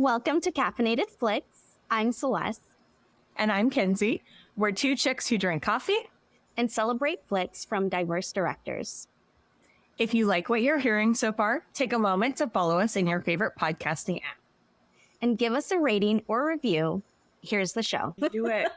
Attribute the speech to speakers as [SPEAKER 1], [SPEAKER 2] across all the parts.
[SPEAKER 1] Welcome to Caffeinated Flicks. I'm Celeste.
[SPEAKER 2] And I'm Kenzie. We're two chicks who drink coffee
[SPEAKER 1] and celebrate flicks from diverse directors.
[SPEAKER 2] If you like what you're hearing so far, take a moment to follow us in your favorite podcasting app.
[SPEAKER 1] And give us a rating or review. Here's the show.
[SPEAKER 2] Do it.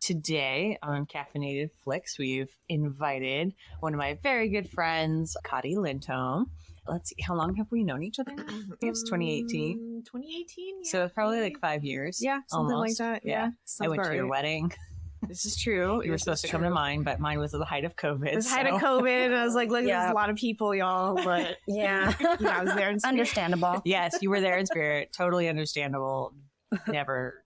[SPEAKER 3] Today on Caffeinated Flicks, we've invited one of my very good friends, Kati Lindholm. Let's see, how long have we known each other? I think it's 2018.
[SPEAKER 4] 2018? Yeah.
[SPEAKER 3] So it's probably like 5 years.
[SPEAKER 4] Yeah, something
[SPEAKER 3] almost.
[SPEAKER 4] like that. Yeah.
[SPEAKER 3] I went to your wedding.
[SPEAKER 4] This is true.
[SPEAKER 3] You were supposed to come to mine, but mine was at the height of COVID.
[SPEAKER 4] It was height of COVID. And I was like, look, there's a lot of people, y'all. But
[SPEAKER 1] yeah,
[SPEAKER 4] I was there in spirit.
[SPEAKER 1] Understandable.
[SPEAKER 3] Yes, you were there in spirit. Totally understandable. Never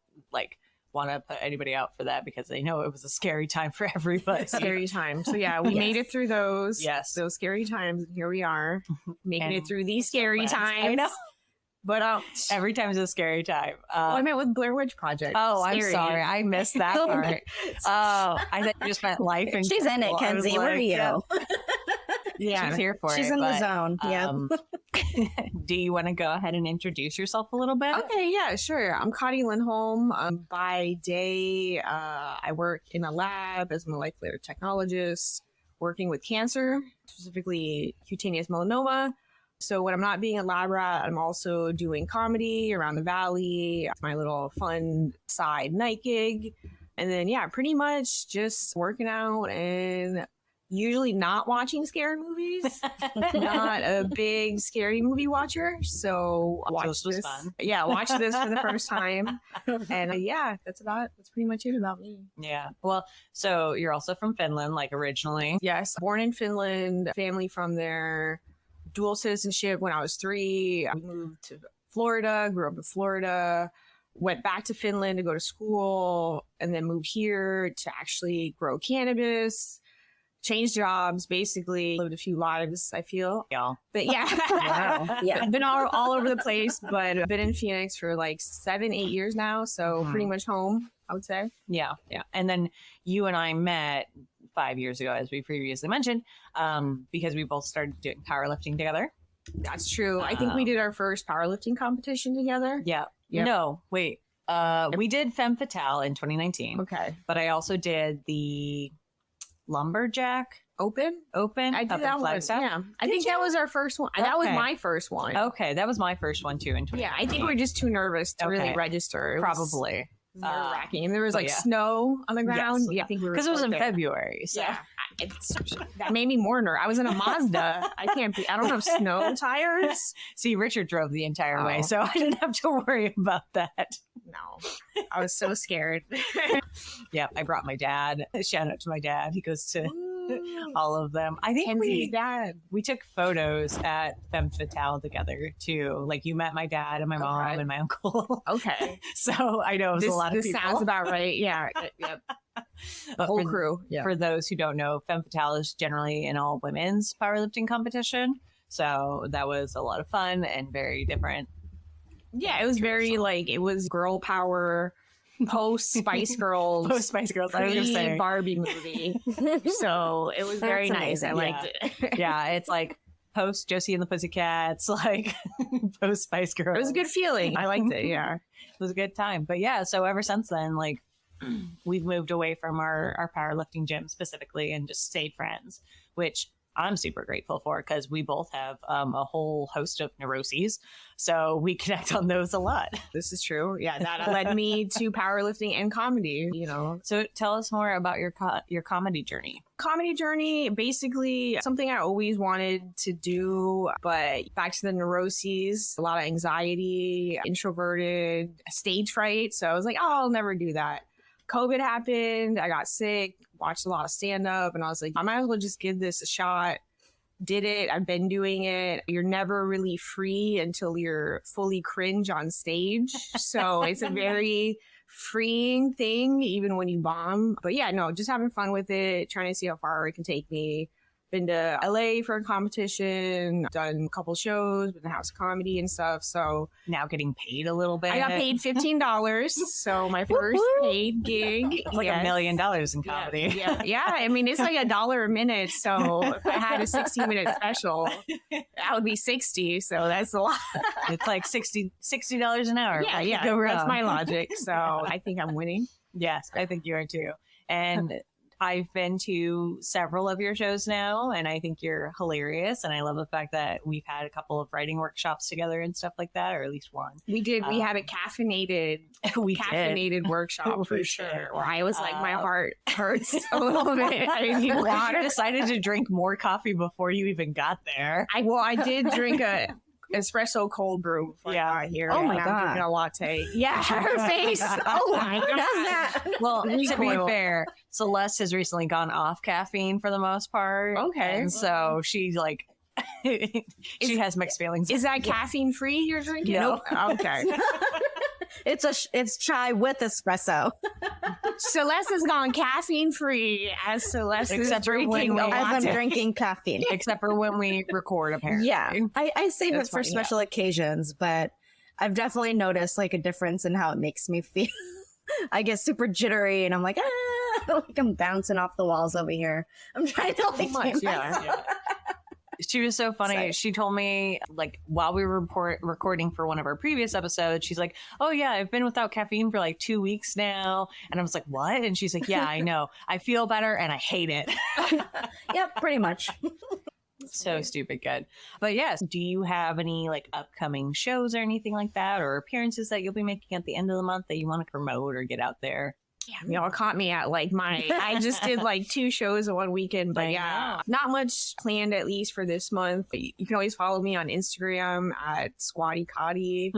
[SPEAKER 3] want to put anybody out for that because they know it was a scary time for everybody.
[SPEAKER 4] Scary time. So yeah, we made it through those.
[SPEAKER 3] Yes.
[SPEAKER 4] Those scary times. And here we are making it through these scary times.
[SPEAKER 3] I know.
[SPEAKER 4] But
[SPEAKER 3] every time is a scary time.
[SPEAKER 4] I meant with Blair Witch Project.
[SPEAKER 3] Oh,
[SPEAKER 4] Scary.
[SPEAKER 3] I'm sorry. I missed that part. I thought you just meant life. And
[SPEAKER 1] she's in it, Kenzie. Where are you?
[SPEAKER 3] Yeah, she's here for
[SPEAKER 1] she's
[SPEAKER 3] it.
[SPEAKER 1] in the zone. Yeah.
[SPEAKER 3] Do you want to go ahead and introduce yourself a little bit?
[SPEAKER 4] Okay, yeah, sure. I'm Kati Lindholm. By day, I work in a lab as a molecular technologist, working with cancer, specifically cutaneous melanoma. So when I'm not being a lab rat, I'm also doing comedy around the valley. It's my little fun side night gig. And then, yeah, pretty much just working out and usually not watching scary movies. Not a big scary movie watcher. So watch this.
[SPEAKER 3] Fun.
[SPEAKER 4] Yeah, watch this for the first time. And yeah, that's pretty much it about me.
[SPEAKER 3] Yeah. Well, so you're also from Finland, like originally.
[SPEAKER 4] Yes. Born in Finland, family from there, dual citizenship when I was 3. I moved to Florida, grew up in Florida, went back to Finland to go to school, and then moved here to actually grow cannabis. Changed jobs, basically lived a few lives, I feel.
[SPEAKER 3] Y'all.
[SPEAKER 4] But yeah.
[SPEAKER 1] Wow. Yeah.
[SPEAKER 4] I've been all over the place, but I've been in Phoenix for like 7-8 years now. So pretty much home, I would say.
[SPEAKER 3] Yeah. Yeah. And then you and I met 5 years ago, as we previously mentioned, because we both started doing powerlifting together.
[SPEAKER 4] That's true. I think we did our first powerlifting competition together.
[SPEAKER 3] Yeah.
[SPEAKER 4] Yep.
[SPEAKER 3] No, wait. We did Femme Fatale in 2019.
[SPEAKER 4] Okay.
[SPEAKER 3] But I also did the Lumberjack
[SPEAKER 4] Open.
[SPEAKER 3] I
[SPEAKER 4] did that one. Yeah. I think that was our first one. That was my first one.
[SPEAKER 3] Okay. That was my first one too in 2019.
[SPEAKER 4] Yeah. I think we're just too nervous to really register. It was
[SPEAKER 3] Probably.
[SPEAKER 4] nerve-wracking. And there was snow on the ground.
[SPEAKER 3] Yes.
[SPEAKER 4] Yeah. I think we were
[SPEAKER 3] Because it was in
[SPEAKER 4] there.
[SPEAKER 3] February. So.
[SPEAKER 4] Yeah. That made me more nervous. I was in a Mazda. I don't have snow tires.
[SPEAKER 3] See, Richard drove the entire way,
[SPEAKER 4] Oh.
[SPEAKER 3] so I didn't have to worry about that.
[SPEAKER 4] No. I was so scared.
[SPEAKER 3] Yeah, I brought my dad. Shout out to my dad. He goes to all of them. I think
[SPEAKER 4] Kenzie's dad.
[SPEAKER 3] we took photos at Femme Fatale together too. Like you met my dad and my mom and my uncle.
[SPEAKER 4] Okay.
[SPEAKER 3] So I know it was a lot of
[SPEAKER 4] this
[SPEAKER 3] people.
[SPEAKER 4] sounds about right. Yeah. Yep.
[SPEAKER 3] But
[SPEAKER 4] Whole
[SPEAKER 3] for,
[SPEAKER 4] crew. Yeah.
[SPEAKER 3] For those who don't know, Femme Fatale is generally an all women's powerlifting competition. So that was a lot of fun and very different.
[SPEAKER 4] Yeah, it was very it was girl power, post Spice Girls,
[SPEAKER 3] Post Spice Girls, I was gonna say.
[SPEAKER 4] Barbie movie. So it was very nice. I liked it.
[SPEAKER 3] Yeah, it's like post Josie and the Pussycats, like post Spice Girls.
[SPEAKER 4] It was a good feeling. I liked it. Yeah,
[SPEAKER 3] it was a good time. But yeah, so ever since then, we've moved away from our powerlifting gym specifically and just stayed friends, which I'm super grateful for because we both have a whole host of neuroses. So we connect on those a lot.
[SPEAKER 4] this is true. Yeah, that led me to powerlifting and comedy,
[SPEAKER 3] So tell us more about your comedy journey.
[SPEAKER 4] Comedy journey, basically something I always wanted to do, but back to the neuroses, a lot of anxiety, introverted, stage fright. So I was like, I'll never do that. COVID happened. I got sick, watched a lot of stand-up, and I was like, I might as well just give this a shot. Did it. I've been doing it. You're never really free until you're fully cringe on stage. So it's a very freeing thing, even when you bomb. But yeah, no, just having fun with it, trying to see how far it can take me. been to LA for a competition, done a couple shows, been to House of Comedy and stuff. So
[SPEAKER 3] Now getting paid a little bit.
[SPEAKER 4] I got paid $15. So my first paid gig.
[SPEAKER 3] It's like $1 million in comedy.
[SPEAKER 4] Yeah. I mean, it's like $1 a minute. So if I had a 60-minute special, that would be 60. So that's a lot.
[SPEAKER 3] It's like $60 an hour.
[SPEAKER 4] Yeah.
[SPEAKER 3] Go
[SPEAKER 4] That's
[SPEAKER 3] wrong.
[SPEAKER 4] my logic. So I think I'm winning.
[SPEAKER 3] Yes, I think you are too. And I've been to several of your shows now, and I think you're hilarious. And I love the fact that we've had a couple of writing workshops together and stuff like that, or at least one.
[SPEAKER 4] We did. We had a caffeinated workshop for sure. Where I was like, my heart hurts a little bit. I need water.
[SPEAKER 3] You decided to drink more coffee before you even got there.
[SPEAKER 4] I did drink a espresso cold brew before I got here.
[SPEAKER 1] Oh my
[SPEAKER 4] and
[SPEAKER 1] God.
[SPEAKER 4] I'm drinking a latte. Yeah, her face. Oh my God.
[SPEAKER 1] that?
[SPEAKER 3] Well, to be
[SPEAKER 4] Recoil.
[SPEAKER 3] fair, Celeste has recently gone off caffeine for the most part.
[SPEAKER 4] Okay.
[SPEAKER 3] And so she's like, she has mixed feelings.
[SPEAKER 4] Is that caffeine free you're drinking?
[SPEAKER 3] No.
[SPEAKER 4] Nope. Okay.
[SPEAKER 1] It's chai with espresso.
[SPEAKER 4] Celeste has gone caffeine free as Celeste is
[SPEAKER 3] Except for when
[SPEAKER 4] drinking
[SPEAKER 3] we-
[SPEAKER 4] a
[SPEAKER 1] As I'm
[SPEAKER 4] latte.
[SPEAKER 1] drinking caffeine.
[SPEAKER 3] Except for when we record, apparently.
[SPEAKER 1] Yeah, I save
[SPEAKER 4] That's
[SPEAKER 1] it for
[SPEAKER 4] fine,
[SPEAKER 1] special occasions, but I've definitely noticed like a difference in how it makes me feel. I get super jittery, and I'm like, like I'm bouncing off the walls over here. I'm trying to like,
[SPEAKER 4] much,
[SPEAKER 1] tame
[SPEAKER 4] yeah.
[SPEAKER 1] myself.
[SPEAKER 3] She was so funny.
[SPEAKER 1] Sorry.
[SPEAKER 3] She told me, like, while we were recording for one of our previous episodes, she's like, oh, yeah, I've been without caffeine for like 2 weeks now. And I was like, what? And she's like, yeah, I know. I feel better and I hate it.
[SPEAKER 1] Yep, pretty much.
[SPEAKER 3] So stupid good. But yes, do you have any like upcoming shows or anything like that, or appearances that you'll be making at the end of the month that you want to promote or get out there?
[SPEAKER 4] Yeah, y'all caught me at like I just did like 2 shows in one weekend, but
[SPEAKER 3] I
[SPEAKER 4] yeah, not much planned at least for this month. You can always follow me on Instagram at Squatty Kati,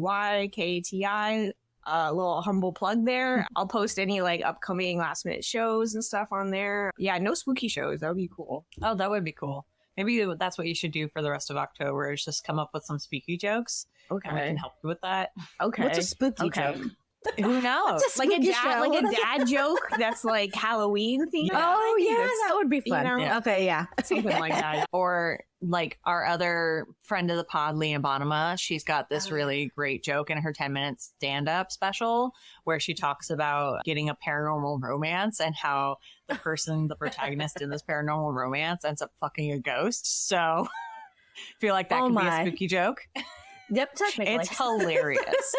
[SPEAKER 4] SQUATYKATI. A little humble plug there. I'll post any like upcoming last minute shows and stuff on there. Yeah, no spooky shows. That would be cool.
[SPEAKER 3] Oh, that would be cool. Maybe that's what you should do for the rest of October is just come up with some spooky jokes. And we can help you with that.
[SPEAKER 4] Okay.
[SPEAKER 1] What's a spooky joke?
[SPEAKER 3] Who knows?
[SPEAKER 1] What's a
[SPEAKER 4] Like a
[SPEAKER 1] spooky
[SPEAKER 4] dad,
[SPEAKER 1] show?
[SPEAKER 4] like a dad joke that's like Halloween themed.
[SPEAKER 1] Oh yeah,
[SPEAKER 4] that's-
[SPEAKER 1] that would be fun.
[SPEAKER 4] know,
[SPEAKER 3] Yeah.
[SPEAKER 1] Okay, yeah.
[SPEAKER 4] something like that.
[SPEAKER 3] Or like our other friend of the pod, Leah Bonema, she's got this really great joke in her 10-minute stand-up special where she talks about getting a paranormal romance and how the protagonist in this paranormal romance ends up fucking a ghost. So feel like that
[SPEAKER 1] Oh
[SPEAKER 3] could be
[SPEAKER 1] my.
[SPEAKER 3] a spooky joke.
[SPEAKER 1] Yep, technically.
[SPEAKER 3] It's hilarious.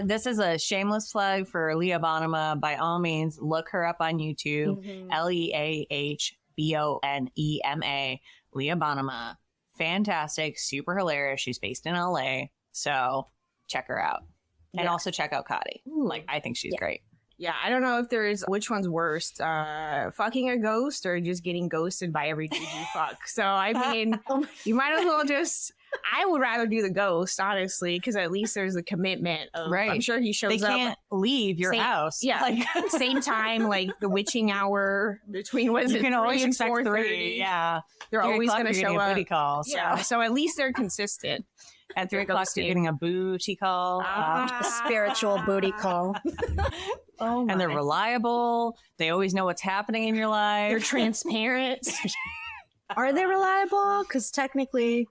[SPEAKER 3] This is a shameless plug for Leah Bonema. By all means, look her up on YouTube.
[SPEAKER 1] Mhm.
[SPEAKER 3] LeahBonema. Leah Bonema. Fantastic. Super hilarious. She's based in LA. So check her out. And
[SPEAKER 1] Yeah.
[SPEAKER 3] also check out Kati. Like, I think she's great.
[SPEAKER 4] Yeah, I don't know if there's which one's worst, fucking a ghost or just getting ghosted by every dude you fuck. So I mean, you might as well just. I would rather do the ghost, honestly, because at least there's a commitment.
[SPEAKER 3] Right.
[SPEAKER 4] I'm sure he shows
[SPEAKER 3] They
[SPEAKER 4] up.
[SPEAKER 3] can't leave your
[SPEAKER 4] Same-
[SPEAKER 3] house.
[SPEAKER 4] Yeah,
[SPEAKER 3] Like,
[SPEAKER 4] same time, like the witching hour between
[SPEAKER 3] you can always expect 3.
[SPEAKER 4] 4:30.
[SPEAKER 3] Yeah.
[SPEAKER 4] They're
[SPEAKER 3] 3
[SPEAKER 4] always
[SPEAKER 3] o'clock,
[SPEAKER 4] going to
[SPEAKER 3] you're
[SPEAKER 4] show
[SPEAKER 3] getting a
[SPEAKER 4] up.
[SPEAKER 3] booty call. So
[SPEAKER 4] Yeah, so at least they're consistent.
[SPEAKER 3] at 3 o'clock,
[SPEAKER 4] ghosting.
[SPEAKER 3] you're getting a booty call.
[SPEAKER 1] A spiritual booty call.
[SPEAKER 4] Oh,
[SPEAKER 3] And they're
[SPEAKER 4] my.
[SPEAKER 3] reliable. They always know what's happening in your life.
[SPEAKER 4] They're transparent.
[SPEAKER 1] Are they reliable? Because technically,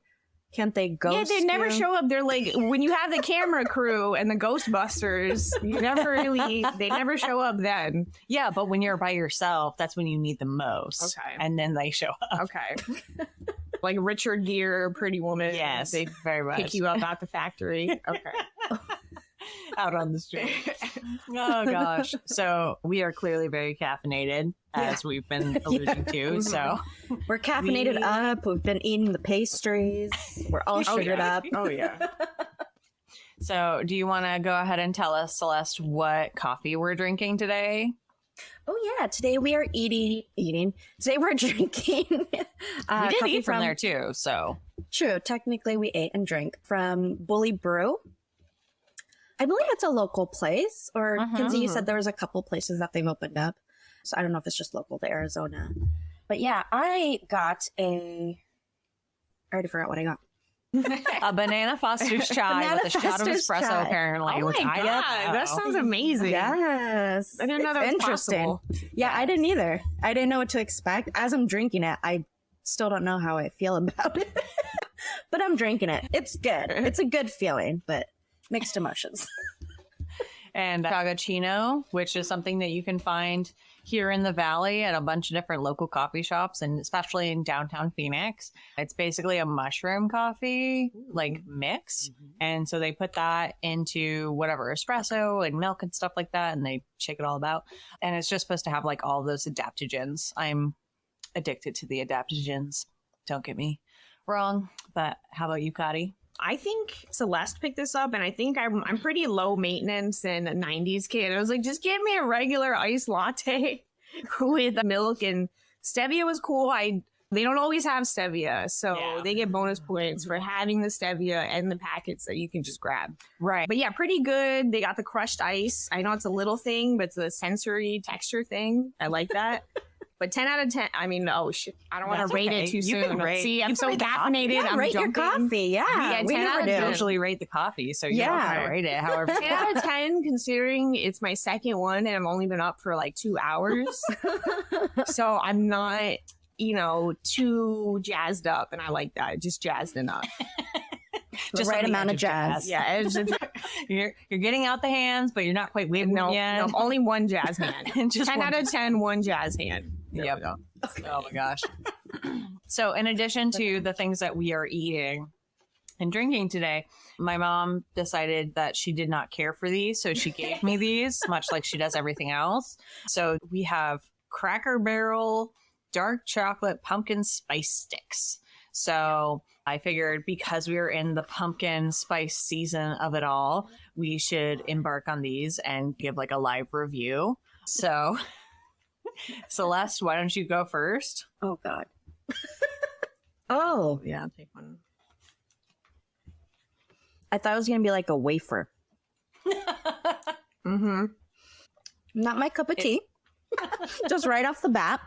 [SPEAKER 1] can't they ghost?
[SPEAKER 4] Yeah, they never
[SPEAKER 1] you?
[SPEAKER 4] show up. They're like when you have the camera crew and the Ghostbusters, they never show up then.
[SPEAKER 3] Yeah, but when you're by yourself, that's when you need the most.
[SPEAKER 4] Okay.
[SPEAKER 3] And then they show up.
[SPEAKER 4] Okay. Like Richard Gere, Pretty Woman.
[SPEAKER 3] Yes,
[SPEAKER 4] They
[SPEAKER 3] very much.
[SPEAKER 4] pick you up at the factory. Okay.
[SPEAKER 3] Out on the street. Oh, gosh. So we are clearly very caffeinated, as we've been alluding to. So
[SPEAKER 1] We're caffeinated
[SPEAKER 3] We-
[SPEAKER 1] up. We've been eating the pastries. We're all sugared up.
[SPEAKER 4] Oh, yeah.
[SPEAKER 3] So do you want to go ahead and tell us, Celeste, what coffee we're drinking today?
[SPEAKER 1] Oh yeah, today we are eating. Today we're drinking.
[SPEAKER 3] We did
[SPEAKER 1] coffee
[SPEAKER 3] eat from there, too. So
[SPEAKER 1] True. Technically, we ate and drank from Bully Brew. I believe it's a local place. Or Kenzie, you said there was a couple places that they've opened up. So I don't know if it's just local to Arizona. But yeah, I already forgot what I got.
[SPEAKER 3] A banana Foster's chai
[SPEAKER 1] Banana
[SPEAKER 3] with a shot of
[SPEAKER 1] Foster's
[SPEAKER 3] espresso,
[SPEAKER 1] chai.
[SPEAKER 3] apparently.
[SPEAKER 4] Oh
[SPEAKER 3] which
[SPEAKER 4] my
[SPEAKER 3] I
[SPEAKER 4] God,
[SPEAKER 3] don't know.
[SPEAKER 4] that sounds amazing.
[SPEAKER 1] Yes.
[SPEAKER 4] I didn't know that was
[SPEAKER 1] interesting.
[SPEAKER 4] possible.
[SPEAKER 1] Yeah, I didn't either. I didn't know what to expect. As I'm drinking it, I still don't know how I feel about it. But I'm drinking it. It's good. It's a good feeling, but mixed emotions.
[SPEAKER 3] And Chagachino, which is something that you can find here in the Valley at a bunch of different local coffee shops, and especially in downtown Phoenix. It's basically a mushroom coffee like mix. And so they put that into whatever espresso and milk and stuff like that, and they shake it all about. And it's just supposed to have like all those adaptogens. I'm addicted to the adaptogens. Don't get me wrong. But how about you, Kati?
[SPEAKER 4] I think Celeste picked this up, and I think I'm pretty low maintenance and a 90s kid. I was like, just give me a regular iced latte with milk, and stevia was cool. They don't always have stevia, so they get bonus points for having the stevia and the packets that you can just grab.
[SPEAKER 3] Right.
[SPEAKER 4] But yeah, pretty good. They got the crushed ice. I know it's a little thing, but it's a sensory texture thing. I like that. But 10 out of 10, I mean, oh shit, I don't want
[SPEAKER 3] That's
[SPEAKER 4] to rate
[SPEAKER 3] okay.
[SPEAKER 4] it too
[SPEAKER 3] You
[SPEAKER 4] soon.
[SPEAKER 3] can rate-
[SPEAKER 4] See, I'm
[SPEAKER 3] you
[SPEAKER 4] so
[SPEAKER 3] can rate the coffee.
[SPEAKER 4] caffeinated.
[SPEAKER 1] Yeah,
[SPEAKER 4] I'm
[SPEAKER 1] rate your
[SPEAKER 4] jumping.
[SPEAKER 1] coffee. Yeah,
[SPEAKER 4] Yeah,
[SPEAKER 1] we
[SPEAKER 4] 10
[SPEAKER 1] never
[SPEAKER 4] out of
[SPEAKER 1] do.
[SPEAKER 4] 10.
[SPEAKER 3] Usually rate the coffee, so you
[SPEAKER 1] Yeah.
[SPEAKER 3] don't have to rate it however.
[SPEAKER 4] 10 out of 10, considering it's my second one and I've only been up for like 2 hours. So I'm not, too jazzed up, and I like that. Just jazzed enough.
[SPEAKER 1] The right
[SPEAKER 3] on the
[SPEAKER 1] amount
[SPEAKER 3] edge
[SPEAKER 1] of jazz.
[SPEAKER 4] Yeah, it's just,
[SPEAKER 3] You're getting out the hands, but you're not quite waving
[SPEAKER 4] no,
[SPEAKER 3] them yet.
[SPEAKER 4] no, only one jazz hand.
[SPEAKER 3] And just
[SPEAKER 4] 10
[SPEAKER 3] one
[SPEAKER 4] out of 10, one jazz hand. There
[SPEAKER 3] Yep.
[SPEAKER 4] we go.
[SPEAKER 3] Oh my gosh. So, in addition to the things that we are eating and drinking today, my mom decided that she did not care for these. So, she gave me these, much like she does everything else. So, we have Cracker Barrel dark chocolate pumpkin spice sticks. So, I figured because we were in the pumpkin spice season of it all, we should embark on these and give like a live review. So, Celeste, why don't you go first?
[SPEAKER 1] Oh, God. Oh,
[SPEAKER 4] Yeah, I'll take one.
[SPEAKER 1] I thought it was going to be like a wafer.
[SPEAKER 4] Mm-hmm.
[SPEAKER 1] Not my cup of tea. Just right off the bat.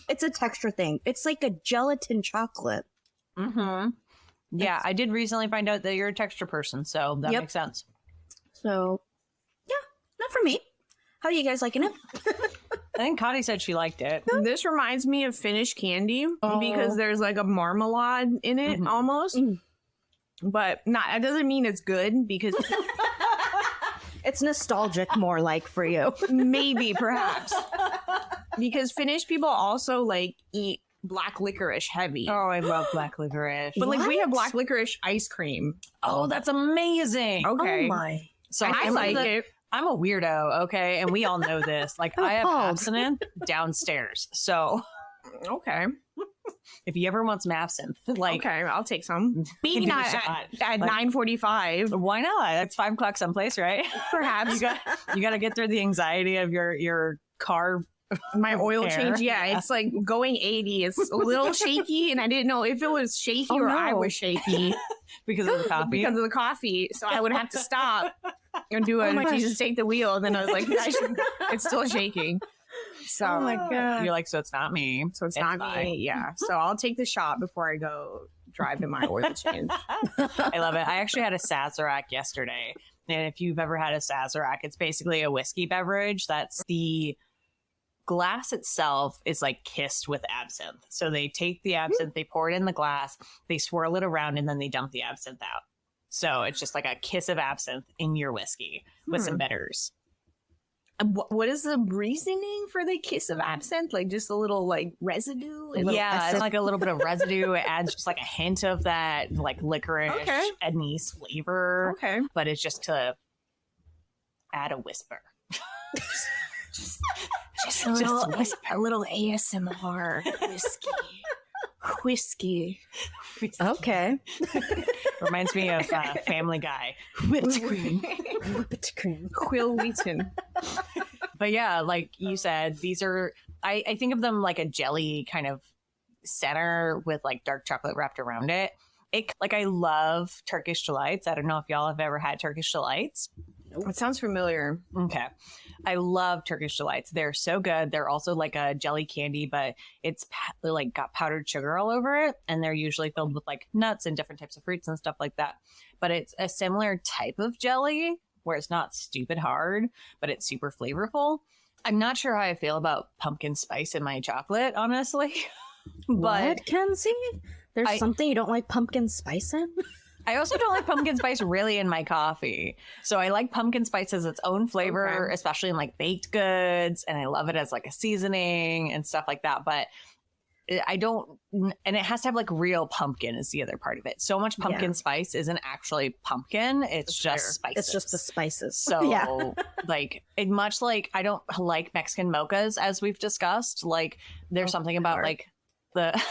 [SPEAKER 1] It's a texture thing. It's like a gelatin chocolate.
[SPEAKER 3] Mm-hmm. Yeah, I did recently find out that you're a texture person, so that
[SPEAKER 1] Yep.
[SPEAKER 3] makes sense.
[SPEAKER 1] So, yeah, not for me. How are you guys liking it?
[SPEAKER 3] I think Kati said she liked it.
[SPEAKER 4] This reminds me of Finnish candy
[SPEAKER 1] Oh.
[SPEAKER 4] because there's like a marmalade in it
[SPEAKER 3] Mhm.
[SPEAKER 4] almost.
[SPEAKER 1] Mm.
[SPEAKER 4] But that doesn't mean it's good because
[SPEAKER 1] It's nostalgic more like for you.
[SPEAKER 4] maybe perhaps because Finnish people also like eat black licorice heavy.
[SPEAKER 3] Oh, I love black licorice.
[SPEAKER 4] But like we have
[SPEAKER 1] What?
[SPEAKER 4] black licorice ice cream.
[SPEAKER 3] Oh, that's amazing.
[SPEAKER 4] Okay.
[SPEAKER 1] Oh, my.
[SPEAKER 3] So
[SPEAKER 4] I
[SPEAKER 3] I'm
[SPEAKER 4] like
[SPEAKER 3] the-
[SPEAKER 4] it.
[SPEAKER 3] I'm a weirdo, okay? And we all know this. Like, I have
[SPEAKER 1] appalled.
[SPEAKER 3] absinthe downstairs. So
[SPEAKER 4] Okay.
[SPEAKER 3] if you ever want some absinthe, like,
[SPEAKER 4] Okay, I'll take some.
[SPEAKER 3] give
[SPEAKER 4] Maybe
[SPEAKER 3] it a
[SPEAKER 4] not
[SPEAKER 3] shot.
[SPEAKER 4] at
[SPEAKER 3] Like-
[SPEAKER 4] 9:45.
[SPEAKER 3] Why not? It's 5 o'clock someplace, right?
[SPEAKER 4] Perhaps
[SPEAKER 3] You got to get through the anxiety of your car.
[SPEAKER 4] my oil
[SPEAKER 3] Hair.
[SPEAKER 4] change. Yeah, it's like going 80. It's a little shaky, and I didn't know if it was shaky
[SPEAKER 1] Oh,
[SPEAKER 4] or
[SPEAKER 1] no.
[SPEAKER 4] I was shaky
[SPEAKER 3] Because of the coffee.
[SPEAKER 4] because of the coffee. So I would have to stop and do a
[SPEAKER 1] Oh my gosh.
[SPEAKER 4] Jesus take the wheel. And then I was like, it's still shaking. So,
[SPEAKER 1] Oh my God.
[SPEAKER 3] You're like, so it's not me.
[SPEAKER 4] so it's not
[SPEAKER 3] fine.
[SPEAKER 4] me. Yeah. So I'll take the shot before I go drive to my oil change.
[SPEAKER 3] I love it. I actually had a Sazerac yesterday. And if you've ever had a Sazerac, it's basically a whiskey beverage. That's the glass itself is like kissed with absinthe. So they take the absinthe, they pour it in the glass, they swirl it around, and then they dump the absinthe out. So it's just like a kiss of absinthe in your whiskey with some bitters.
[SPEAKER 4] What is the reasoning for the kiss of absinthe? Like just a little like residue?
[SPEAKER 3] Yeah, it's like a little bit of residue. It adds just like a hint of that like licorice
[SPEAKER 4] Okay.
[SPEAKER 3] anise flavor,
[SPEAKER 4] Okay.
[SPEAKER 3] but it's just to add a whisper.
[SPEAKER 4] Just a little ASMR whiskey.
[SPEAKER 1] Okay.
[SPEAKER 3] Reminds me of Family Guy. Whipped cream.
[SPEAKER 1] Whipped cream.
[SPEAKER 4] Quill Wheaton.
[SPEAKER 3] But yeah, like you said, these are, I think of them like a jelly kind of center with like dark chocolate wrapped around it. Like I love Turkish delights. I don't know if y'all have ever had Turkish delights.
[SPEAKER 4] It sounds familiar.
[SPEAKER 3] Okay. I love Turkish Delights. They're so good. They're also like a jelly candy, but they're like got powdered sugar all over it. And they're usually filled with like nuts and different types of fruits and stuff like that. But it's a similar type of jelly where it's not stupid hard, but it's super flavorful. I'm not sure how I feel about pumpkin spice in my chocolate, honestly.
[SPEAKER 1] What, Kenzie? There's something you don't like pumpkin spice in?
[SPEAKER 3] I also don't like pumpkin spice really in my coffee. So I like pumpkin spice as its own flavor, especially in like baked goods. And I love it as like a seasoning and stuff like that. But I don't, and it has to have like real pumpkin is the other part of it. So much pumpkin spice isn't actually pumpkin. It's just spices.
[SPEAKER 1] It's just the spices.
[SPEAKER 3] So like much like I don't like Mexican mochas as we've discussed. Like there's something about like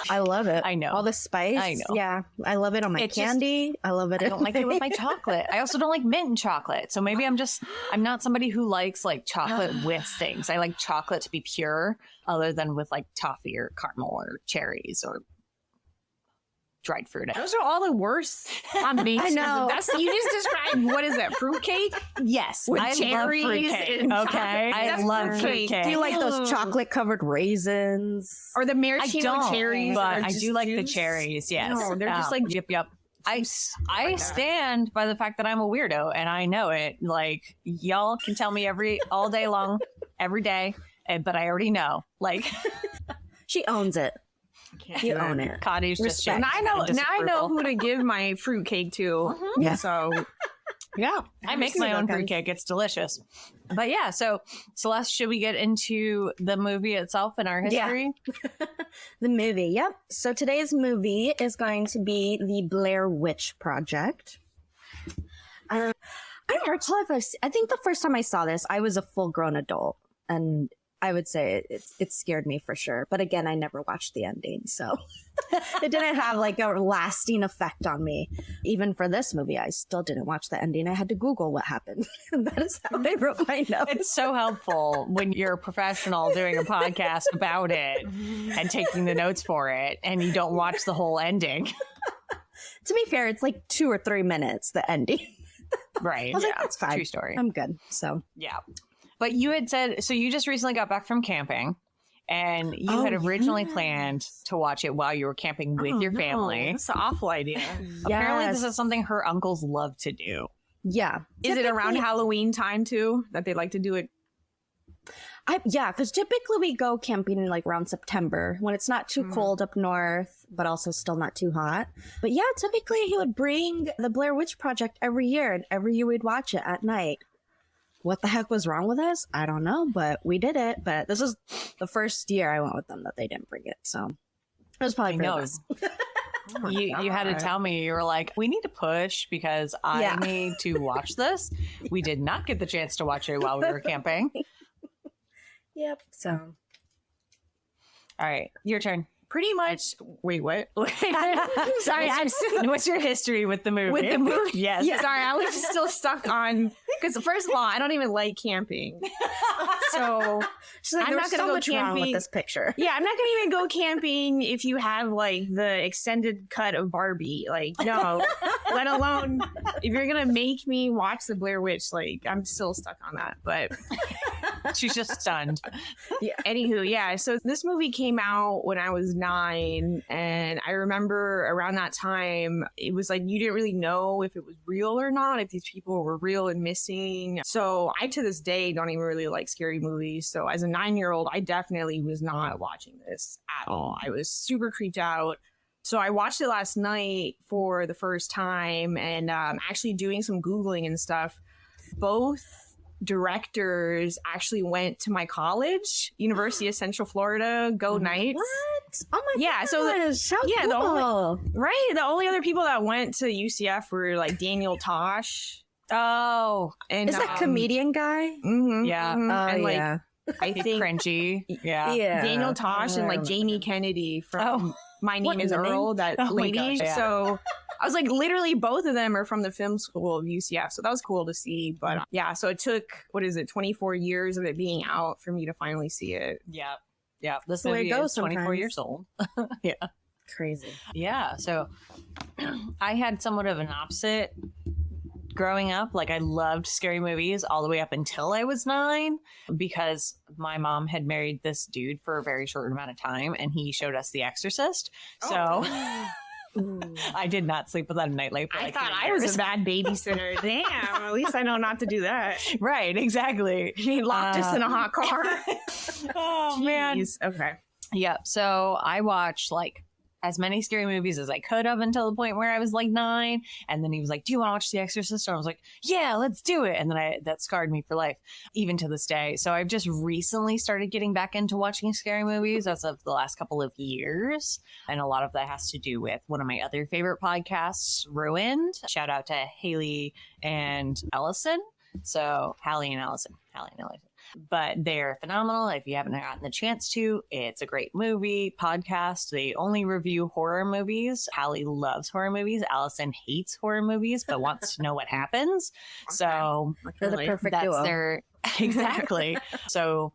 [SPEAKER 1] I love it.
[SPEAKER 3] I know.
[SPEAKER 1] All the spice.
[SPEAKER 3] I know.
[SPEAKER 1] Yeah. I love it on my candy. I love it.
[SPEAKER 3] I don't like it with my chocolate. I also don't like mint in chocolate. So maybe I'm not somebody who likes like chocolate with things. I like chocolate to be pure other than with like toffee or caramel or cherries or dried fruit.
[SPEAKER 4] Those are all the worst combinations.
[SPEAKER 1] I know.
[SPEAKER 4] You just described, what is that, fruitcake?
[SPEAKER 3] Yes.
[SPEAKER 4] With
[SPEAKER 3] I
[SPEAKER 4] cherries
[SPEAKER 3] love fruitcake. Okay. I love fruitcake.
[SPEAKER 1] Do you like those chocolate covered raisins?
[SPEAKER 4] Or the maraschino cherries?
[SPEAKER 3] But I do like the cherries. Yes.
[SPEAKER 4] No, they're just like
[SPEAKER 3] yep. I stand by the fact that I'm a weirdo and I know it. Like y'all can tell me all day long, every day, but I already know. Like
[SPEAKER 1] she owns it. You own it.
[SPEAKER 3] Kati's just
[SPEAKER 4] and I know who to give my fruitcake to.
[SPEAKER 1] Mm-hmm. Yeah.
[SPEAKER 4] So yeah,
[SPEAKER 3] I make my own fruitcake. It's delicious. But yeah, so Celeste, should we get into the movie itself and our history?
[SPEAKER 1] Yeah. The movie, yep. So today's movie is going to be the Blair Witch Project. I don't recall I think the first time I saw this, I was a full-grown adult, and I would say it scared me for sure. But again, I never watched the ending, so it didn't have like a lasting effect on me. Even for this movie, I still didn't watch the ending. I had to Google what happened. That is how I wrote my notes.
[SPEAKER 3] It's so helpful when you're a professional doing a podcast about it and taking the notes for it, and you don't watch the whole ending.
[SPEAKER 1] To be fair, it's like 2 or 3 minutes, the ending.
[SPEAKER 3] Right.
[SPEAKER 1] I was like, that's fine.
[SPEAKER 3] True story.
[SPEAKER 1] I'm good. So
[SPEAKER 3] yeah. But you had said, so you just recently got back from camping and you had originally planned to watch it while you were camping with your family.
[SPEAKER 4] That's an awful idea.
[SPEAKER 3] Apparently this is something her uncles love to do.
[SPEAKER 1] Yeah.
[SPEAKER 4] Is it around Halloween time too that they like to do it?
[SPEAKER 1] Yeah, because typically we go camping in like around September when it's not too cold up north, but also still not too hot. But yeah, typically he would bring the Blair Witch Project every year, and every year we'd watch it at night. What the heck was wrong with us? I don't know, but we did it. But this was the first year I went with them that they didn't bring it. So it was probably for the best.
[SPEAKER 3] You had to tell me, you were like, we need to push because I need to watch this. We did not get the chance to watch it while we were camping.
[SPEAKER 1] Yep. So.
[SPEAKER 3] All right, your turn.
[SPEAKER 4] Pretty much. Wait, what?
[SPEAKER 3] Sorry, what's your history with the movie?
[SPEAKER 4] With the movie?
[SPEAKER 3] Yes.
[SPEAKER 4] Yeah. Sorry, I was still stuck on, because first of all, I don't even like camping. So
[SPEAKER 1] she's like,
[SPEAKER 4] I'm not going to go camping
[SPEAKER 1] with this picture.
[SPEAKER 4] Yeah, I'm not going to even go camping if you have like the extended cut of Barbie. Like, no. Let alone if you're going to make me watch the Blair Witch. Like, I'm still stuck on that. But
[SPEAKER 3] she's just stunned.
[SPEAKER 4] Yeah. Anywho, yeah. So this movie came out when I was 9, and I remember around that time it was like you didn't really know if it was real or not, if these people were real and missing. So I to this day don't even really like scary movies. So as a 9-year-old, I definitely was not watching this at all. I was super creeped out. So I watched it last night for the first time, and actually doing some Googling and stuff. Both directors actually went to my college, University of Central Florida. Go Knights!
[SPEAKER 1] What? Oh my
[SPEAKER 4] yeah,
[SPEAKER 1] gosh!
[SPEAKER 4] So
[SPEAKER 1] How cool.
[SPEAKER 4] The only other people that went to UCF were like Daniel Tosh.
[SPEAKER 3] Oh,
[SPEAKER 4] and
[SPEAKER 1] is that comedian guy?
[SPEAKER 4] Mm-hmm,
[SPEAKER 3] yeah,
[SPEAKER 4] mm-hmm. And like
[SPEAKER 1] yeah.
[SPEAKER 4] I think
[SPEAKER 3] cringy. Yeah,
[SPEAKER 4] Daniel Tosh and like Jamie Kennedy from My Name Is Earl. That lady.
[SPEAKER 3] Gosh, yeah.
[SPEAKER 4] So I was like, literally, both of them are from the film school of UCF. So that was cool to see. But yeah, so it took, 24 years of it being out for me to finally see it.
[SPEAKER 3] Yeah. Yeah. This
[SPEAKER 1] movie
[SPEAKER 3] is 24 years old. Yeah.
[SPEAKER 1] Crazy.
[SPEAKER 3] Yeah. So I had somewhat of an opposite growing up, like I loved scary movies all the way up until I was 9 because my mom had married this dude for a very short amount of time and he showed us The Exorcist. So I did not sleep without a nightlight for
[SPEAKER 4] I thought I was a bad babysitter. Damn, at least I know not to do that.
[SPEAKER 3] Right, exactly.
[SPEAKER 4] He locked us in a hot car.
[SPEAKER 3] Oh, man.
[SPEAKER 4] Jeez. Okay.
[SPEAKER 3] Yep. So I watched like as many scary movies as I could have until the point where I was like 9. And then he was like, do you want to watch The Exorcist? And I was like, yeah, let's do it. And then that scarred me for life, even to this day. So I've just recently started getting back into watching scary movies as of the last couple of years. And a lot of that has to do with one of my other favorite podcasts, Ruined. Shout out to Haley and Ellison. So Hallie and Ellison. But they're phenomenal. If you haven't gotten the chance to, it's a great movie podcast. They only review horror movies. Hallie loves horror movies. Allison hates horror movies, but wants to know what happens. So
[SPEAKER 1] They're the perfect duo.
[SPEAKER 3] Exactly. So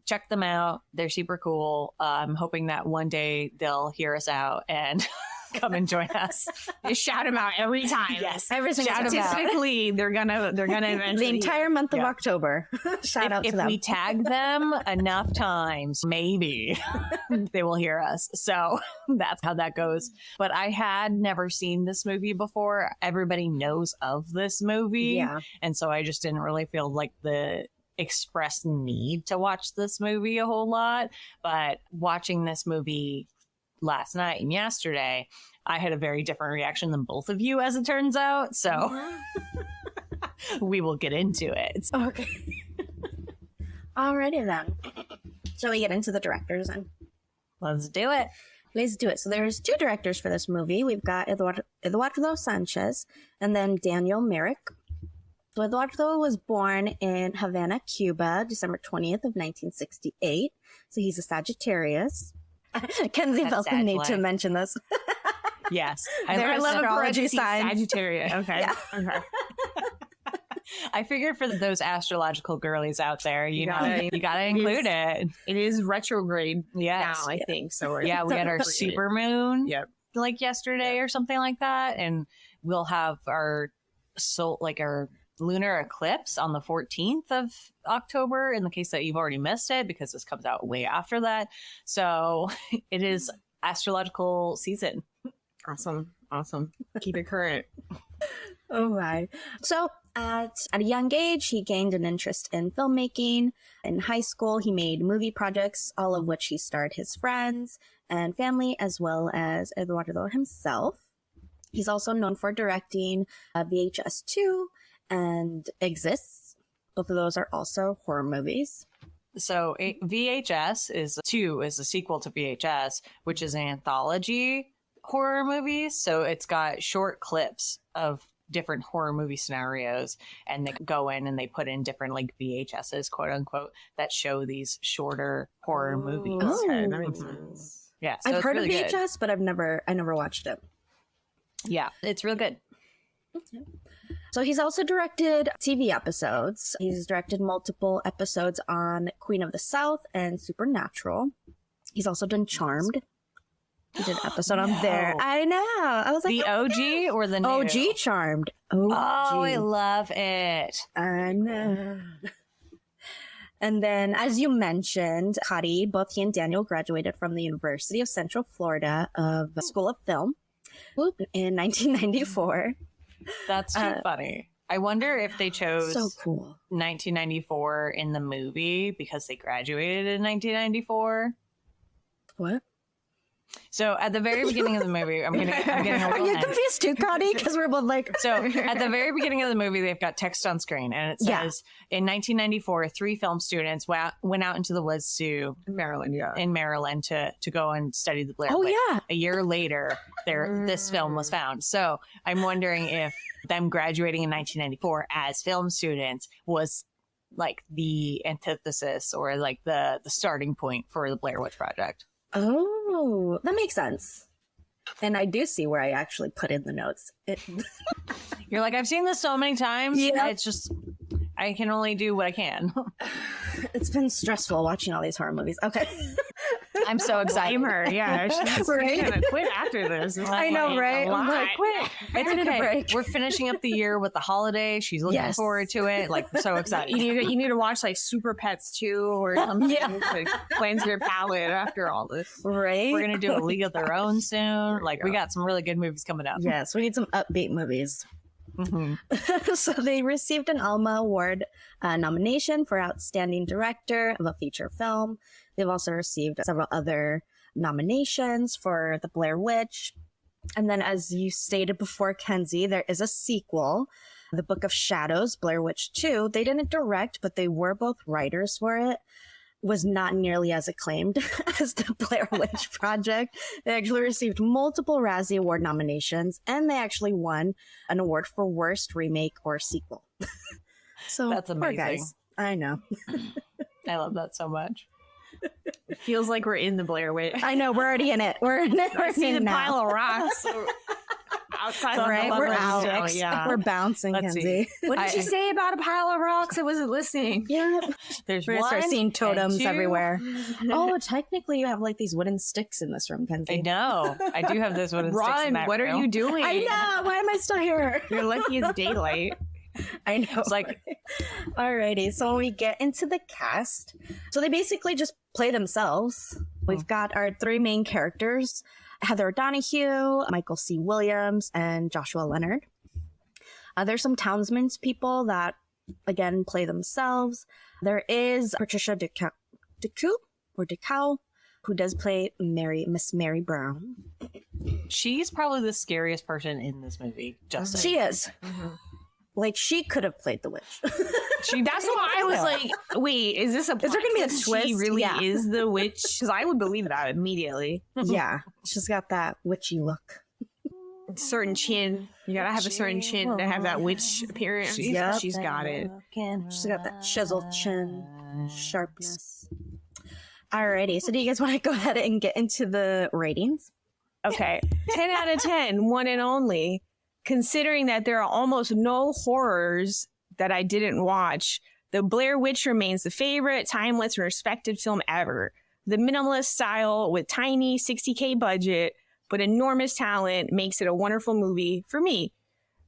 [SPEAKER 3] check them out. They're super cool. I'm hoping that one day they'll hear us out and come and join us.
[SPEAKER 4] Just shout them out every time.
[SPEAKER 3] Yes.
[SPEAKER 1] Every single time.
[SPEAKER 4] Statistically, they're gonna eventually
[SPEAKER 1] The entire month of October. Shout out to them.
[SPEAKER 3] If we tag them enough times, maybe they will hear us. So that's how that goes. But I had never seen this movie before. Everybody knows of this movie.
[SPEAKER 1] Yeah.
[SPEAKER 3] And so I just didn't really feel like the express need to watch this movie a whole lot. But watching this movie last night and yesterday, I had a very different reaction than both of you, as it turns out. So we will get into it.
[SPEAKER 1] Okay. Alrighty then. Shall we get into the directors then?
[SPEAKER 3] Let's do it.
[SPEAKER 1] Let's do it. So there's 2 directors for this movie. We've got Eduardo Sanchez and then Daniel Merrick. So Eduardo was born in Havana, Cuba, December 20th of 1968. So he's a Sagittarius. Kenzie felt the need to mention this.
[SPEAKER 3] Yes.
[SPEAKER 1] Their astrology sign.
[SPEAKER 4] Sagittarius. Okay.
[SPEAKER 1] Yeah.
[SPEAKER 4] Okay.
[SPEAKER 3] I figured for those astrological girlies out there, you gotta include it.
[SPEAKER 4] It is retrograde
[SPEAKER 3] Yes.
[SPEAKER 4] now, I think. So we
[SPEAKER 3] had our super moon
[SPEAKER 4] Yep.
[SPEAKER 3] yesterday or something like that. And we'll have our our lunar eclipse on the 14th of October in the case that you've already missed it, because this comes out way after that. So it is astrological season.
[SPEAKER 4] Awesome. Keep it current.
[SPEAKER 1] Oh my. So at a young age, he gained an interest in filmmaking. In high school, he made movie projects, all of which he starred his friends and family, as well as Eduardo himself. He's also known for directing VHS 2 and Exists. Both of those are also horror movies.
[SPEAKER 3] So VHS is a sequel to VHS, which is an anthology horror movie. So it's got short clips of different horror movie scenarios, and they go in and they put in different like VHSs, quote unquote, that show these shorter horror movies.
[SPEAKER 4] Okay, that makes sense.
[SPEAKER 3] Yeah, so
[SPEAKER 1] I've heard
[SPEAKER 3] really
[SPEAKER 1] of VHS,
[SPEAKER 3] good.
[SPEAKER 1] but I never watched it.
[SPEAKER 3] Yeah, it's real good.
[SPEAKER 1] So he's also directed TV episodes. He's directed multiple episodes on Queen of the South and Supernatural. He's also done Charmed. He did an episode on there. I know. I was like,
[SPEAKER 3] The OG or the new?
[SPEAKER 1] OG Charmed. OG.
[SPEAKER 3] Oh, I love it.
[SPEAKER 1] I know. And then, as you mentioned, Kati, both he and Daniel graduated from the University of Central Florida of School of Film in 1994.
[SPEAKER 3] That's too funny. I wonder if they chose
[SPEAKER 1] So cool.
[SPEAKER 3] 1994 in the movie because they graduated in 1994.
[SPEAKER 1] What?
[SPEAKER 3] So at the very beginning of the movie, I'm getting a
[SPEAKER 1] Are
[SPEAKER 3] little
[SPEAKER 1] you
[SPEAKER 3] hint.
[SPEAKER 1] confused too, Kati? Because we're both like...
[SPEAKER 3] So at the very beginning of the movie, they've got text on screen, and it says, in 1994, 3 film students went out into the woods in Maryland to go and study the Blair Witch.
[SPEAKER 1] yeah.
[SPEAKER 3] A year later, this film was found. So I'm wondering if them graduating in 1994 as film students was like the antithesis or like the starting point for the Blair Witch Project.
[SPEAKER 1] Oh, that makes sense. And I do see where I actually put in the notes.
[SPEAKER 3] You're like, I've seen this so many times.
[SPEAKER 1] Yeah.
[SPEAKER 3] It's just, I can only do what I can.
[SPEAKER 1] It's been stressful watching all these horror movies. Okay.
[SPEAKER 3] I'm so excited.
[SPEAKER 4] Blame her. Yeah, she's gonna quit after this.
[SPEAKER 1] I know, right? I'm like, quit.
[SPEAKER 3] It's
[SPEAKER 1] need a
[SPEAKER 3] okay.
[SPEAKER 1] break.
[SPEAKER 3] We're finishing up the year with the holiday. She's looking
[SPEAKER 1] Yes.
[SPEAKER 3] forward to it. Like, so excited.
[SPEAKER 4] You need to watch like Super Pets 2 or something to cleanse your palate after all this.
[SPEAKER 1] Right?
[SPEAKER 3] We're gonna do A League of Their Own soon. Like, we got some really good movies coming up.
[SPEAKER 1] Yes, we need some upbeat movies.
[SPEAKER 3] Mm-hmm.
[SPEAKER 1] So they received an Alma Award nomination for Outstanding Director of a Feature Film. They've also received several other nominations for The Blair Witch. And then, as you stated before, Kenzie, there is a sequel, The Book of Shadows, Blair Witch 2. They didn't direct, but they were both writers for it. Was not nearly as acclaimed as the Blair Witch Project. They actually received multiple Razzie Award nominations, and they actually won an award for Worst Remake or Sequel. So
[SPEAKER 3] That's
[SPEAKER 1] poor
[SPEAKER 3] amazing.
[SPEAKER 1] guys. I know.
[SPEAKER 3] I love that so much.
[SPEAKER 4] It feels like we're in the Blair Witch.
[SPEAKER 1] I know. We're already in it. We're in it.
[SPEAKER 4] I
[SPEAKER 1] We're
[SPEAKER 4] see
[SPEAKER 1] in
[SPEAKER 4] the
[SPEAKER 1] it now.
[SPEAKER 4] pile of rocks outside of
[SPEAKER 1] Right?
[SPEAKER 4] the
[SPEAKER 1] We're
[SPEAKER 4] lovely
[SPEAKER 1] out.
[SPEAKER 4] sticks. Yeah.
[SPEAKER 1] We're bouncing,
[SPEAKER 3] Let's see.
[SPEAKER 1] Kenzie.
[SPEAKER 4] What did she say about a pile of rocks? I wasn't listening.
[SPEAKER 1] Yeah.
[SPEAKER 3] There's
[SPEAKER 1] We're gonna start
[SPEAKER 3] one
[SPEAKER 1] seeing
[SPEAKER 3] and
[SPEAKER 1] totems
[SPEAKER 3] two.
[SPEAKER 1] everywhere. Oh, technically, you have like these wooden sticks in this room, Kenzie.
[SPEAKER 3] I know. I do have those wooden sticks in
[SPEAKER 4] Ron,
[SPEAKER 3] that
[SPEAKER 4] what are
[SPEAKER 3] room.
[SPEAKER 4] you doing?
[SPEAKER 1] I know. Why am I still here?
[SPEAKER 4] You're lucky it's daylight.
[SPEAKER 1] I know.
[SPEAKER 3] It's like,
[SPEAKER 1] Alrighty, so when we get into the cast, so they basically just play themselves. We've got our three main characters, Heather O'Donoghue, Michael C. Williams, and Joshua Leonard. There's some townsmen's people that, again, play themselves. There is Patricia DeCow, who does play Miss Mary Brown.
[SPEAKER 3] she's probably the scariest person in this movie. Just saying.
[SPEAKER 1] She is. Like, she could have played the witch.
[SPEAKER 4] That's why I was like, wait, is this a
[SPEAKER 1] there gonna be a
[SPEAKER 4] She
[SPEAKER 1] twist?
[SPEAKER 4] really
[SPEAKER 1] Yeah.
[SPEAKER 4] is the witch? Because I would believe that immediately.
[SPEAKER 1] Yeah, she's got that witchy look.
[SPEAKER 4] Certain chin. You gotta have a certain chin to have that witch appearance.
[SPEAKER 1] Yep.
[SPEAKER 4] She's got it.
[SPEAKER 1] She's got that chiseled chin, sharpness. Alrighty, so do you guys want to go ahead and get into the ratings?
[SPEAKER 4] Okay. 10 out of 10, one and only. Considering that there are almost no horrors that I didn't watch, The Blair Witch remains the favorite, timeless, and respected film ever. The minimalist style with tiny 60K budget, but enormous talent makes it a wonderful movie for me.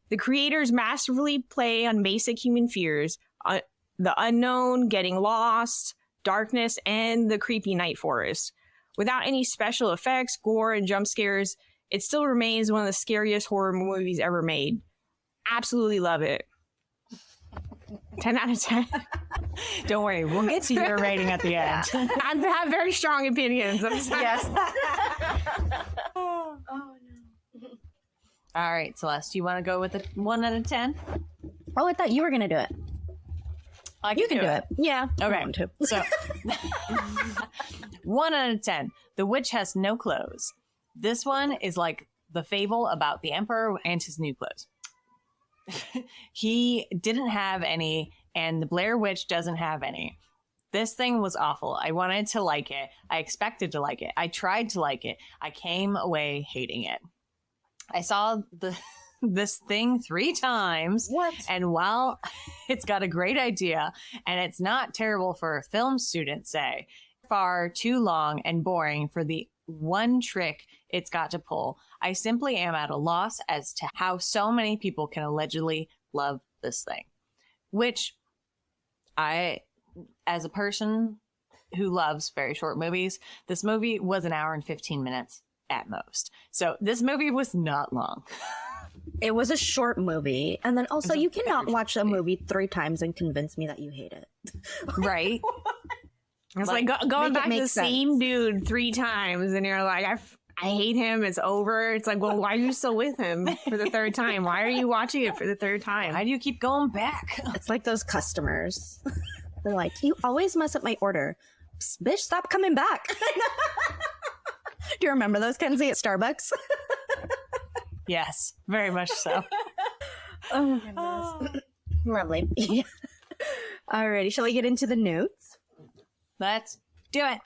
[SPEAKER 4] The creators masterfully play on basic human fears, the unknown, getting lost, darkness, and the creepy night forest. Without any special effects, gore, and jump scares, it still remains one of the scariest horror movies ever made. Absolutely love it. 10 out of 10.
[SPEAKER 3] Don't worry, we'll get to your rating at the end.
[SPEAKER 4] I have very strong opinions. I'm sorry.
[SPEAKER 1] Yes.
[SPEAKER 3] All right, Celeste, you want to go with a 1 out of 10?
[SPEAKER 1] Oh, I thought you were gonna do it. You can do it. Yeah.
[SPEAKER 3] Okay.
[SPEAKER 1] I want to.
[SPEAKER 3] So, 1 out of 10. The witch has no clothes. This one is like the fable about the emperor and his new clothes. He didn't have any, and the Blair Witch doesn't have any. This thing was awful. I wanted to like it. I expected to like it. I tried to like it. I came away hating it. I saw this thing 3 times.
[SPEAKER 1] What?
[SPEAKER 3] And while it's got a great idea and it's not terrible for a film student, say, far too long and boring for the one trick it's got to pull, I simply am at a loss as to how so many people can allegedly love this thing. Which I, as a person who loves very short movies, this movie was 1 hour and 15 minutes at most. So this movie was not long.
[SPEAKER 1] It was a short movie, and then also you cannot watch a movie 3 times and convince me that you hate it.
[SPEAKER 3] Right?
[SPEAKER 4] It's like going
[SPEAKER 1] make it
[SPEAKER 4] back to
[SPEAKER 1] make
[SPEAKER 4] the same
[SPEAKER 1] sense.
[SPEAKER 4] dude 3 times, and you're like, I hate him. It's over. It's like, well, why are you still with him for the 3rd time? Why are you watching it for the 3rd time?
[SPEAKER 3] Why do you keep going back?
[SPEAKER 1] It's like those customers. They're like, you always mess up my order. Bitch, stop coming back. Do you remember those, Kenzie, at Starbucks?
[SPEAKER 3] Yes, very much so.
[SPEAKER 1] Oh, my goodness. Lovely. Yeah. Alrighty, shall we get into the notes?
[SPEAKER 3] Let's do it.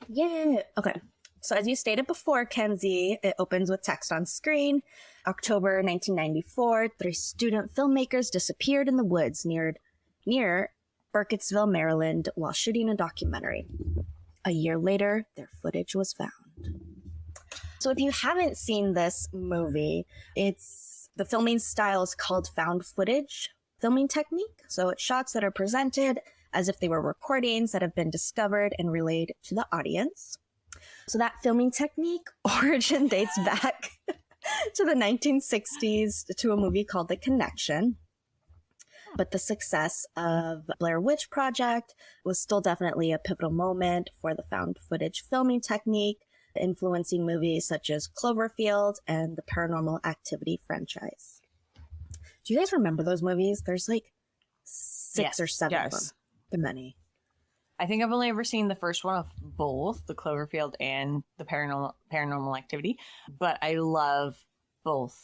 [SPEAKER 1] Yeah. Okay. So as you stated before, Kenzie, it opens with text on screen. October 1994, 3 student filmmakers disappeared in the woods near Burkittsville, Maryland, while shooting a documentary. A year later, their footage was found. So if you haven't seen this movie, the filming style is called found footage filming technique. So it's shots that are presented as if they were recordings that have been discovered and relayed to the audience. So that filming technique origin dates back to the 1960s to a movie called The Connection. But the success of Blair Witch Project was still definitely a pivotal moment for the found footage filming technique, influencing movies such as Cloverfield and the Paranormal Activity franchise. Do you guys remember those movies? There's like 6 or 7 of them. They're many.
[SPEAKER 3] I think I've only ever seen the first one of both, the Cloverfield and the Paranormal Activity, but I love both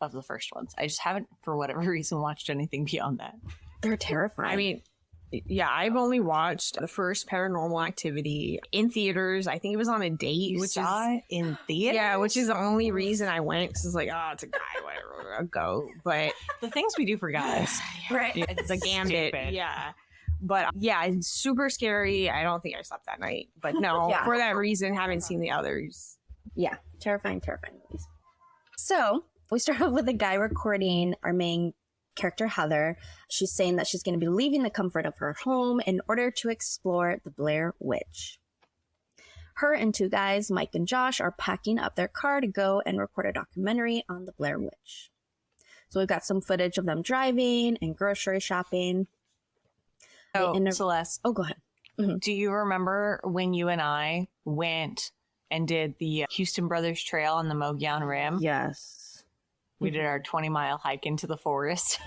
[SPEAKER 3] of the first ones. I just haven't, for whatever reason, watched anything beyond that.
[SPEAKER 1] They're terrifying.
[SPEAKER 4] I mean, yeah, I've only watched the first Paranormal Activity in theaters. I think it was on a date,
[SPEAKER 3] You saw it in theaters?
[SPEAKER 4] Yeah, which is the only reason I went, because it's like, oh, it's a guy, whatever, I'll go. But
[SPEAKER 3] The things we do for guys.
[SPEAKER 4] right,
[SPEAKER 3] Yeah,
[SPEAKER 4] it's a gambit.
[SPEAKER 3] stupid.
[SPEAKER 4] Yeah. But yeah, it's super scary. I don't think I slept that night. But no,
[SPEAKER 1] Yeah.
[SPEAKER 4] for that reason, haven't seen the others.
[SPEAKER 1] Yeah, terrifying movies. So we start off with a guy recording our main character, Heather. She's saying that she's going to be leaving the comfort of her home in order to explore the Blair Witch. Her and 2 guys, Mike and Josh, are packing up their car to go and record a documentary on the Blair Witch. So we've got some footage of them driving and grocery shopping.
[SPEAKER 3] Celeste,
[SPEAKER 1] Oh, go ahead.
[SPEAKER 3] do you remember when you and I went and did the Houston Brothers Trail on the Mogollon Rim?
[SPEAKER 1] Yes.
[SPEAKER 3] We did our 20-mile hike into the forest.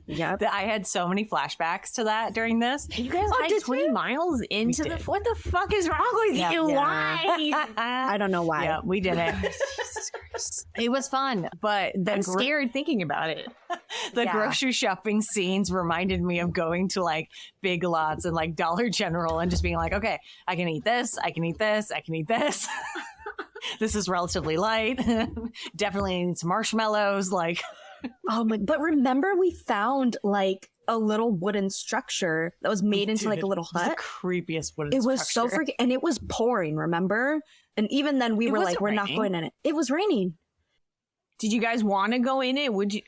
[SPEAKER 1] Yep.
[SPEAKER 3] I had so many flashbacks to that during this.
[SPEAKER 4] You guys hiked 20 miles into
[SPEAKER 3] We
[SPEAKER 4] the...
[SPEAKER 3] did.
[SPEAKER 4] What the fuck is wrong with
[SPEAKER 3] Yeah.
[SPEAKER 4] you?
[SPEAKER 1] Yeah.
[SPEAKER 4] Why?
[SPEAKER 1] I don't know why.
[SPEAKER 3] Yeah, we did it.
[SPEAKER 4] Jesus Christ.
[SPEAKER 3] It was fun, but
[SPEAKER 4] I'm scared thinking about it.
[SPEAKER 3] the
[SPEAKER 1] Yeah.
[SPEAKER 3] grocery shopping scenes reminded me of going to like Big Lots and like Dollar General and just being like, okay, I can eat this, I can eat this, I can eat this. This is relatively light. Definitely need some marshmallows. Like,
[SPEAKER 1] Oh my, but remember we found like a little wooden structure that was made into like a little
[SPEAKER 3] it was
[SPEAKER 1] hut.
[SPEAKER 3] the creepiest wooden
[SPEAKER 1] It was so
[SPEAKER 3] structure.
[SPEAKER 1] freaking, and it was pouring, remember? And even then we
[SPEAKER 3] It
[SPEAKER 1] were
[SPEAKER 3] wasn't
[SPEAKER 1] like, we're not
[SPEAKER 3] raining.
[SPEAKER 1] going in it. It was raining.
[SPEAKER 4] Did you guys want to go in it? Would you?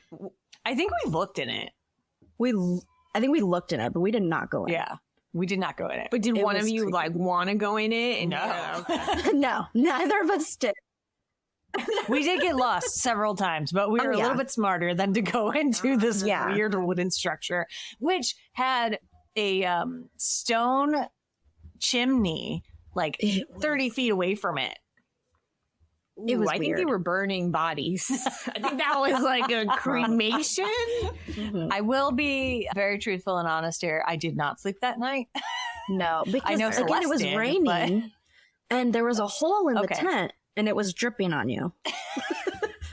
[SPEAKER 3] I think we looked in it.
[SPEAKER 1] I think we looked in it, but we did not go in.
[SPEAKER 3] Yeah, we did not go in it.
[SPEAKER 4] But did
[SPEAKER 1] It
[SPEAKER 4] one of
[SPEAKER 1] was
[SPEAKER 4] you
[SPEAKER 1] creepy.
[SPEAKER 4] like want to go in it? And
[SPEAKER 3] No.
[SPEAKER 4] Yeah, okay.
[SPEAKER 1] No, neither of us did.
[SPEAKER 3] We did get lost several times, but we
[SPEAKER 1] Oh,
[SPEAKER 3] were a
[SPEAKER 1] yeah.
[SPEAKER 3] little bit smarter than to go into this
[SPEAKER 1] Yeah.
[SPEAKER 3] weird wooden structure, which had a stone chimney like
[SPEAKER 1] It was-
[SPEAKER 3] 30 feet away from it.
[SPEAKER 1] It was
[SPEAKER 4] Ooh, I think they
[SPEAKER 1] weird.
[SPEAKER 4] were burning bodies. I think that was like a cremation.
[SPEAKER 1] Mhm.
[SPEAKER 3] I will be very truthful and honest here. I did not sleep that night.
[SPEAKER 1] No, because
[SPEAKER 3] know
[SPEAKER 1] again,
[SPEAKER 3] Celeste
[SPEAKER 1] it was
[SPEAKER 3] did,
[SPEAKER 1] raining
[SPEAKER 3] but-
[SPEAKER 1] and there was a hole in the
[SPEAKER 3] Okay.
[SPEAKER 1] tent and it was dripping on you.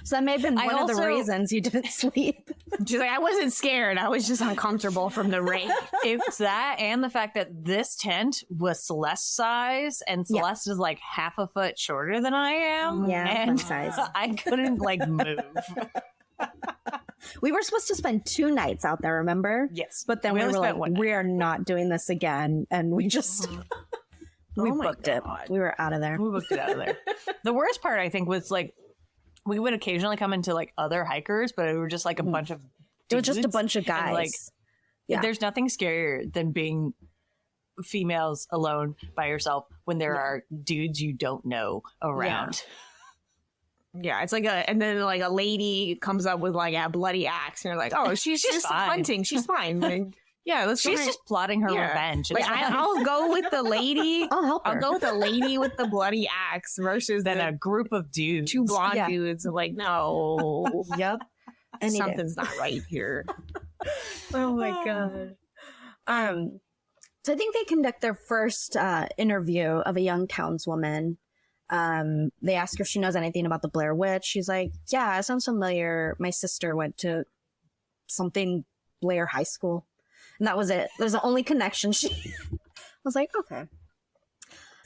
[SPEAKER 1] So that may have been
[SPEAKER 3] I
[SPEAKER 1] one of the
[SPEAKER 3] also-
[SPEAKER 1] reasons you didn't sleep.
[SPEAKER 4] She's like, I wasn't scared. I was just uncomfortable from the rain.
[SPEAKER 3] It's that and the fact that this tent was Celeste's size and
[SPEAKER 1] Yeah.
[SPEAKER 3] Celeste is like half a foot shorter than I am.
[SPEAKER 1] Yeah,
[SPEAKER 3] and
[SPEAKER 1] fun size.
[SPEAKER 3] I couldn't like move.
[SPEAKER 1] We were supposed to spend 2 nights out there, remember?
[SPEAKER 3] Yes.
[SPEAKER 1] But then we
[SPEAKER 3] only
[SPEAKER 1] were
[SPEAKER 3] spent
[SPEAKER 1] like,
[SPEAKER 3] one night.
[SPEAKER 1] we are not doing this again. And we just, we
[SPEAKER 4] Oh my
[SPEAKER 1] booked it.
[SPEAKER 4] God.
[SPEAKER 1] We were out of there.
[SPEAKER 3] We booked it out of there. The worst part, I think, was like we would occasionally come into like other hikers, but it were just like a bunch of
[SPEAKER 1] It was just a
[SPEAKER 3] dudes.
[SPEAKER 1] bunch of
[SPEAKER 3] And,
[SPEAKER 1] guys.
[SPEAKER 3] like,
[SPEAKER 1] Yeah.
[SPEAKER 3] there's nothing scarier than being females alone by yourself when there are dudes you don't know around.
[SPEAKER 4] Yeah, it's like and then like a lady comes up with like a bloody axe, and you're like, oh, she's just
[SPEAKER 3] fine.
[SPEAKER 4] hunting. She's fine. Like, yeah, let's go
[SPEAKER 3] She's
[SPEAKER 4] hang-
[SPEAKER 3] just plotting her
[SPEAKER 4] Yeah.
[SPEAKER 3] revenge.
[SPEAKER 4] Like,
[SPEAKER 3] It's fine.
[SPEAKER 4] I'll go with the lady.
[SPEAKER 1] I'll help her.
[SPEAKER 4] I'll go with the lady with the bloody axe versus
[SPEAKER 3] Then
[SPEAKER 4] the
[SPEAKER 3] a group of dudes.
[SPEAKER 4] 2 blonde
[SPEAKER 1] Yeah.
[SPEAKER 4] dudes. Like, no,
[SPEAKER 1] Yep. Any day.
[SPEAKER 4] something's not right here.
[SPEAKER 1] Oh my god. So I think they conduct their first interview of a young townswoman. They ask her if she knows anything about the Blair Witch. She's like, yeah, it sounds familiar. My sister went to something Blair High School. And that was it. That was the only connection she I was like, okay.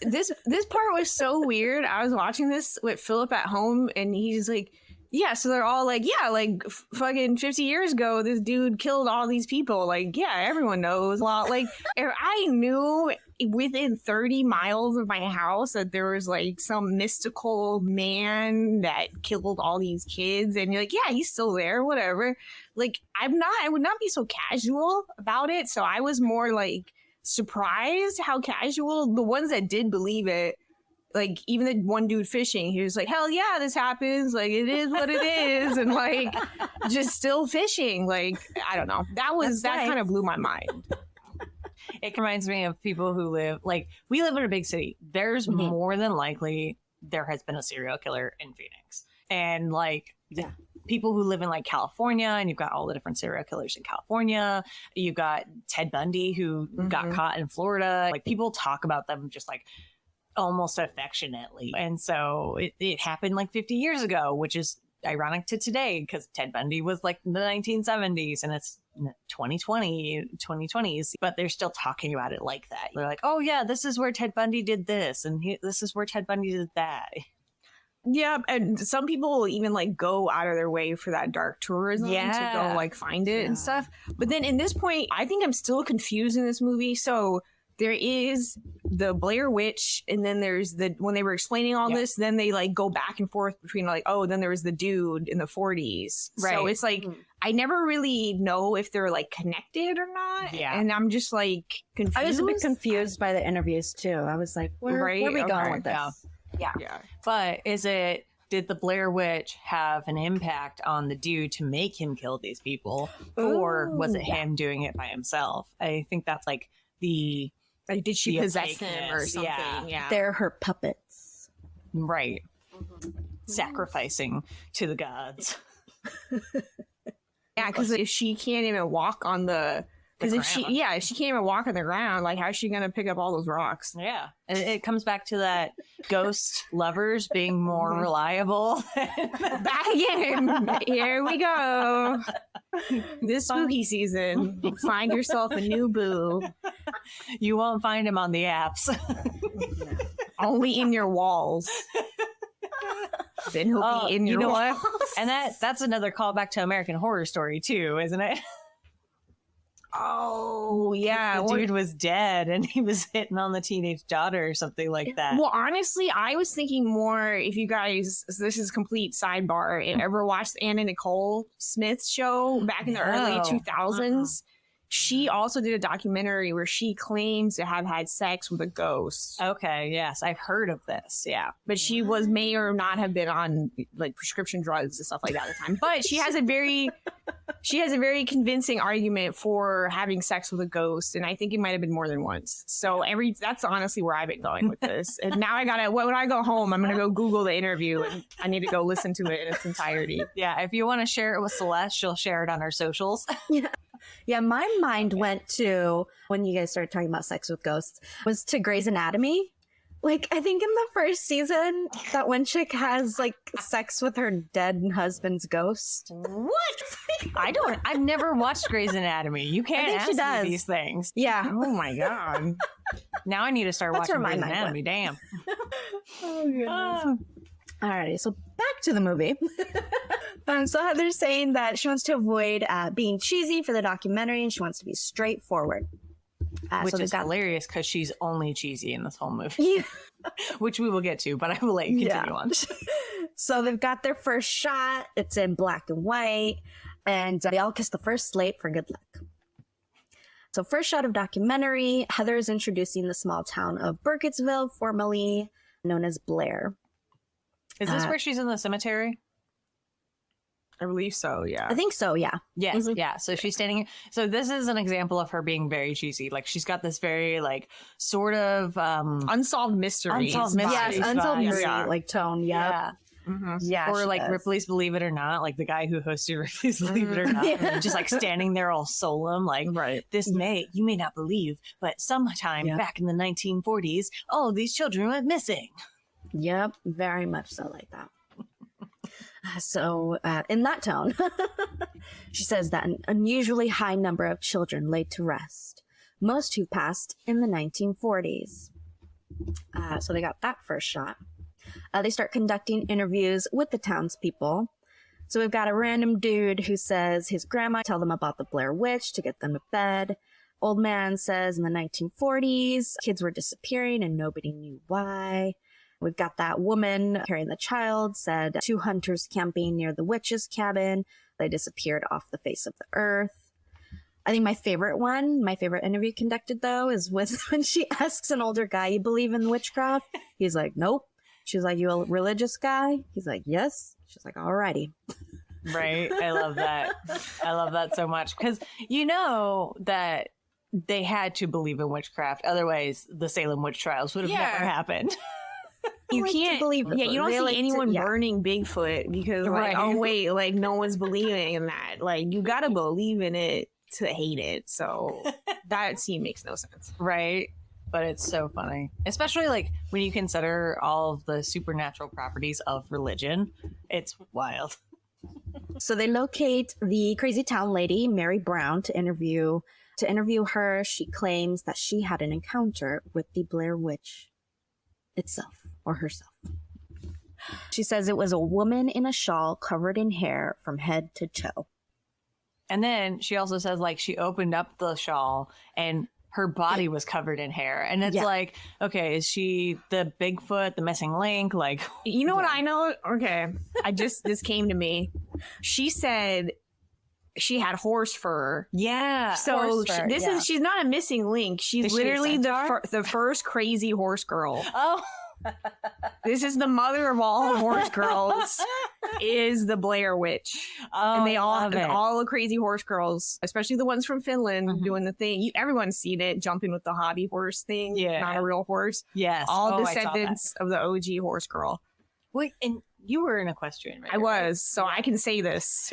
[SPEAKER 4] This part was so weird. I was watching this with Philip at home, and he's like, Yeah, so they're all like, yeah, like fucking 50 years ago, this dude killed all these people. Like, yeah, everyone knows. Well, like, I knew within 30 miles of my house that there was like some mystical man that killed all these kids. And you're like, yeah, he's still there, whatever. Like, I would not be so casual about it. So I was more like surprised how casual the ones that did believe it. Like, even the one dude fishing, he was like, hell yeah, this happens. Like, it is what it is. And, like, just still fishing. Like, I don't know. That kind of blew my mind.
[SPEAKER 3] It reminds me of people who live, like, we live in a big city. There's more than likely there has been a serial killer in Phoenix. And, like, people who live in, like, California, and you've got all the different serial killers in California. You've got Ted Bundy, who got caught in Florida. Like, people talk about them just, like, almost affectionately. And so it happened like 50 years ago, which is ironic to today because Ted Bundy was like in the 1970s and it's 2020s, but they're still talking about it like that. They're like, oh yeah, this is where Ted Bundy did this and this is where Ted Bundy did that.
[SPEAKER 4] Yeah, and some people will even like go out of their way for that dark tourism to go like find it and stuff. But then in this point, I think I'm still confused in this movie. So there is the Blair Witch, and then there's when they were explaining all this, then they like go back and forth between like, oh, then there was the dude in the 40s. Right. So it's like, I never really know if they're like connected or not. Yeah. And I'm just like confused.
[SPEAKER 1] I was a bit confused by the interviews too. I was like, where are we going with this?
[SPEAKER 3] Yeah. But did the Blair Witch have an impact on the dude to make him kill these people? Or was it him doing it by himself? I think that's like like, did she possess him or something? Yeah.
[SPEAKER 1] They're her puppets.
[SPEAKER 3] Right. Sacrificing to the gods.
[SPEAKER 4] Yeah, because if she can't even walk on if she can't even walk on the ground, like, how's she going to pick up all those rocks?
[SPEAKER 3] Yeah. And it comes back to that ghost lovers being more reliable.
[SPEAKER 4] Back again. Here we go. This spooky season, find yourself a new boo.
[SPEAKER 3] You won't find him on the apps.
[SPEAKER 4] Only in your walls. Then he'll be in your walls.
[SPEAKER 3] What? And that's another callback to American Horror Story too, isn't it?
[SPEAKER 4] Oh, yeah.
[SPEAKER 3] The dude was dead and he was hitting on the teenage daughter or something like that.
[SPEAKER 4] Well, honestly, I was thinking more, if you guys, this is complete sidebar, ever watched Anna Nicole Smith's show back in the early 2000s? She also did a documentary where she claims to have had sex with a ghost.
[SPEAKER 3] Okay, yes, I've heard of this, yeah.
[SPEAKER 4] But she may or not have been on like prescription drugs and stuff like that at the time. But she has a very convincing argument for having sex with a ghost, and I think it might have been more than once. So that's honestly where I've been going with this. And now when I go home, I'm gonna go Google the interview and I need to go listen to it in its entirety.
[SPEAKER 3] Yeah, if you want to share it with Celeste, she'll share it on our socials.
[SPEAKER 1] Yeah, my mind went to, when you guys started talking about sex with ghosts, was to Grey's Anatomy. Like, I think in the first season, that one chick has, like, sex with her dead husband's ghost.
[SPEAKER 3] What? I've never watched Grey's Anatomy. You can't ask me these things.
[SPEAKER 1] Yeah.
[SPEAKER 4] Oh, my God.
[SPEAKER 3] Now I need to start watching Grey's Anatomy. Damn.
[SPEAKER 1] Oh, goodness. Alrighty, so back to the movie. So Heather's saying that she wants to avoid being cheesy for the documentary, and she wants to be straightforward.
[SPEAKER 3] Which is hilarious because she's only cheesy in this whole movie. Which we will get to, but I will let you continue on.
[SPEAKER 1] So they've got their first shot. It's in black and white, and they all kiss the first slate for good luck. So first shot of documentary, Heather is introducing the small town of Burkittsville, formerly known as Blair.
[SPEAKER 3] Is this where she's in the cemetery?
[SPEAKER 4] I believe so, yeah.
[SPEAKER 1] I think so, yeah.
[SPEAKER 3] Yes, yeah. So she's standing. So this is an example of her being very cheesy. Like, she's got this very, like, sort of
[SPEAKER 4] unsolved mystery.
[SPEAKER 1] Yes, unsolved mystery, like, tone,
[SPEAKER 3] yeah.
[SPEAKER 1] Mm-hmm. Yeah,
[SPEAKER 3] or like Ripley's Believe It or Not, like the guy who hosted Ripley's Believe It or Not, just like standing there all solemn, like, you may not believe, but sometime back in the 1940s, all these children went missing.
[SPEAKER 1] Yep, very much so like that. So in that tone, she says that an unusually high number of children laid to rest, most who passed in the 1940s. So they got that first shot. They start conducting interviews with the townspeople. So we've got a random dude who says his grandma tell them about the Blair Witch to get them to bed. Old man says in the 1940s, kids were disappearing and nobody knew why. We've got that woman carrying the child said 2 hunters camping near the witch's cabin. They disappeared off the face of the earth. I think my favorite interview conducted though, is with when she asks an older guy, you believe in witchcraft? He's like, nope. She's like, you a religious guy? He's like, yes. She's like, alrighty.
[SPEAKER 3] Right. I love that. I love that so much because you know that they had to believe in witchcraft. Otherwise, the Salem witch trials would have never happened.
[SPEAKER 4] You
[SPEAKER 1] like
[SPEAKER 4] can't
[SPEAKER 1] believe
[SPEAKER 4] you don't see anyone burning Bigfoot because like, oh wait, like no one's believing in that. Like you gotta believe in it to hate it. So that scene makes no sense.
[SPEAKER 3] Right. But it's so funny, especially like when you consider all of the supernatural properties of religion. It's wild.
[SPEAKER 1] So they locate the crazy town lady, Mary Brown, to interview her. She claims that she had an encounter with the Blair Witch itself or herself. She says it was a woman in a shawl covered in hair from head to toe.
[SPEAKER 3] And then she also says like she opened up the shawl and her body was covered in hair. And it's like, okay, is she the Bigfoot, the missing link? Like,
[SPEAKER 4] you know what I know? Okay. This came to me. She said she had horse fur.
[SPEAKER 3] Yeah.
[SPEAKER 4] So she's not a missing link. She's literally the first crazy horse girl.
[SPEAKER 3] Oh.
[SPEAKER 4] This is the mother of all horse girls, is the Blair Witch.
[SPEAKER 3] Oh,
[SPEAKER 4] and they all the crazy horse girls, especially the ones from Finland doing the thing. Everyone's seen it, jumping with the hobby horse thing. Yeah. Not a real horse.
[SPEAKER 3] Yes.
[SPEAKER 4] All descendants of the OG horse girl.
[SPEAKER 3] Wait, and you were an equestrian, right?
[SPEAKER 4] I was, so I can say this.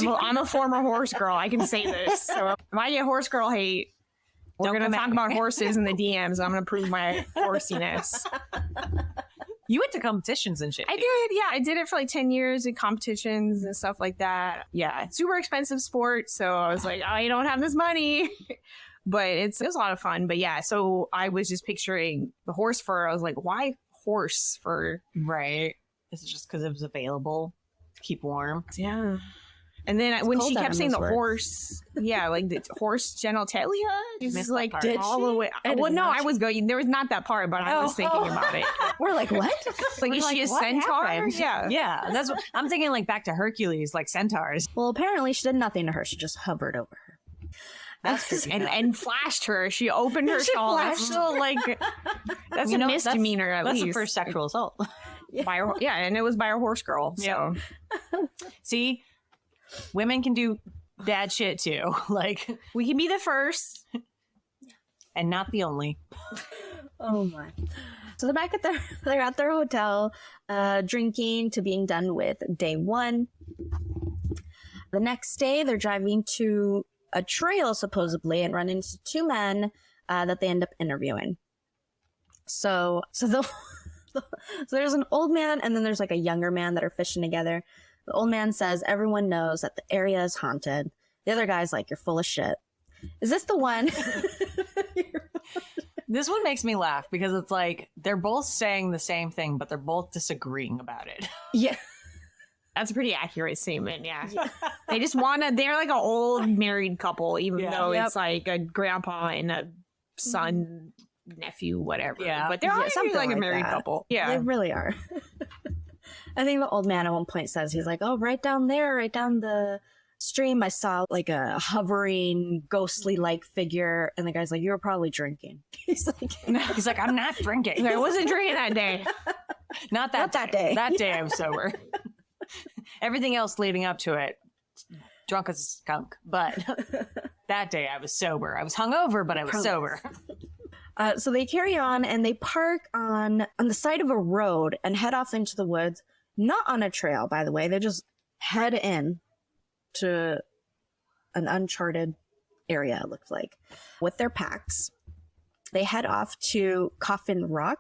[SPEAKER 4] I'm a former horse girl. I can say this. So if I get horse girl hate, we're going to talk about horses in the DMs. I'm going to prove my horsiness.
[SPEAKER 3] You went to competitions and shit.
[SPEAKER 4] I did. Yeah. I did it for like 10 years in competitions and stuff like that. Yeah. Super expensive sport. So I was like, I don't have this money. But it was a lot of fun. But yeah, so I was just picturing the horse fur. I was like, why horse fur?
[SPEAKER 3] Right. Is it just because it was available to keep warm?
[SPEAKER 4] Yeah. And then when she kept saying the horse, like the horse genitalia, just like all the way. Well, no, I was going. There was not that part, but I was thinking about it.
[SPEAKER 1] We're like, what?
[SPEAKER 4] Like, is she a centaur?
[SPEAKER 3] Happened? Yeah. That's what I'm thinking. Like back to Hercules, like centaurs.
[SPEAKER 1] Well, apparently she did nothing to her. She just hovered over her.
[SPEAKER 3] That's
[SPEAKER 4] and flashed her. She opened her shawl. That's still like that's a misdemeanor at least.
[SPEAKER 3] That's the first sexual assault.
[SPEAKER 4] And it was by a horse girl. So
[SPEAKER 3] see. Women can do bad shit too. Like
[SPEAKER 4] we can be the first
[SPEAKER 3] and not the only.
[SPEAKER 1] Oh my. So they're at their hotel, drinking to being done with day one. The next day they're driving to a trail supposedly and run into 2 men that they end up interviewing. So there's an old man and then there's like a younger man that are fishing together. The old man says everyone knows that the area is haunted. The other guy's like, you're full of shit. Is this the one?
[SPEAKER 3] This one makes me laugh because it's like they're both saying the same thing, but they're both disagreeing about it.
[SPEAKER 1] Yeah.
[SPEAKER 4] That's a pretty accurate statement, yeah. They just they're like an old married couple, even though it's like a grandpa and a son, nephew, whatever. Yeah. But they're something like a married couple. Yeah.
[SPEAKER 1] They really are. I think the old man at one point says, he's like, oh, right down there, right down the stream, I saw like a hovering, ghostly-like figure. And the guy's like, you were probably drinking. He's
[SPEAKER 3] like, I'm not drinking.
[SPEAKER 4] I wasn't drinking that day.
[SPEAKER 3] Not that day. That day I was sober. Everything else leading up to it, drunk as a skunk. But that day I was sober. I was hungover, but I was sober.
[SPEAKER 1] So they carry on and they park on the side of a road and head off into the woods. Not on a trail, by the way. They just head in to an uncharted area, it looks like, with their packs. They head off to Coffin Rock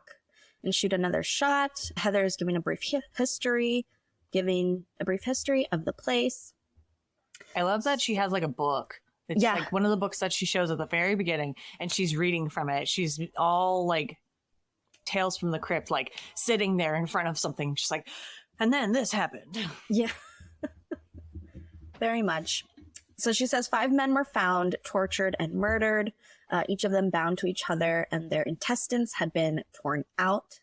[SPEAKER 1] and shoot another shot. Heather is giving a brief history of the place.
[SPEAKER 3] I love that she has like a book. It's like one of the books that she shows at the very beginning, and she's reading from it. She's all like Tales from the Crypt, like sitting there in front of something, just like, and then this happened.
[SPEAKER 1] Yeah. very much. So she says 5 men were found, tortured, and murdered, each of them bound to each other, and their intestines had been torn out.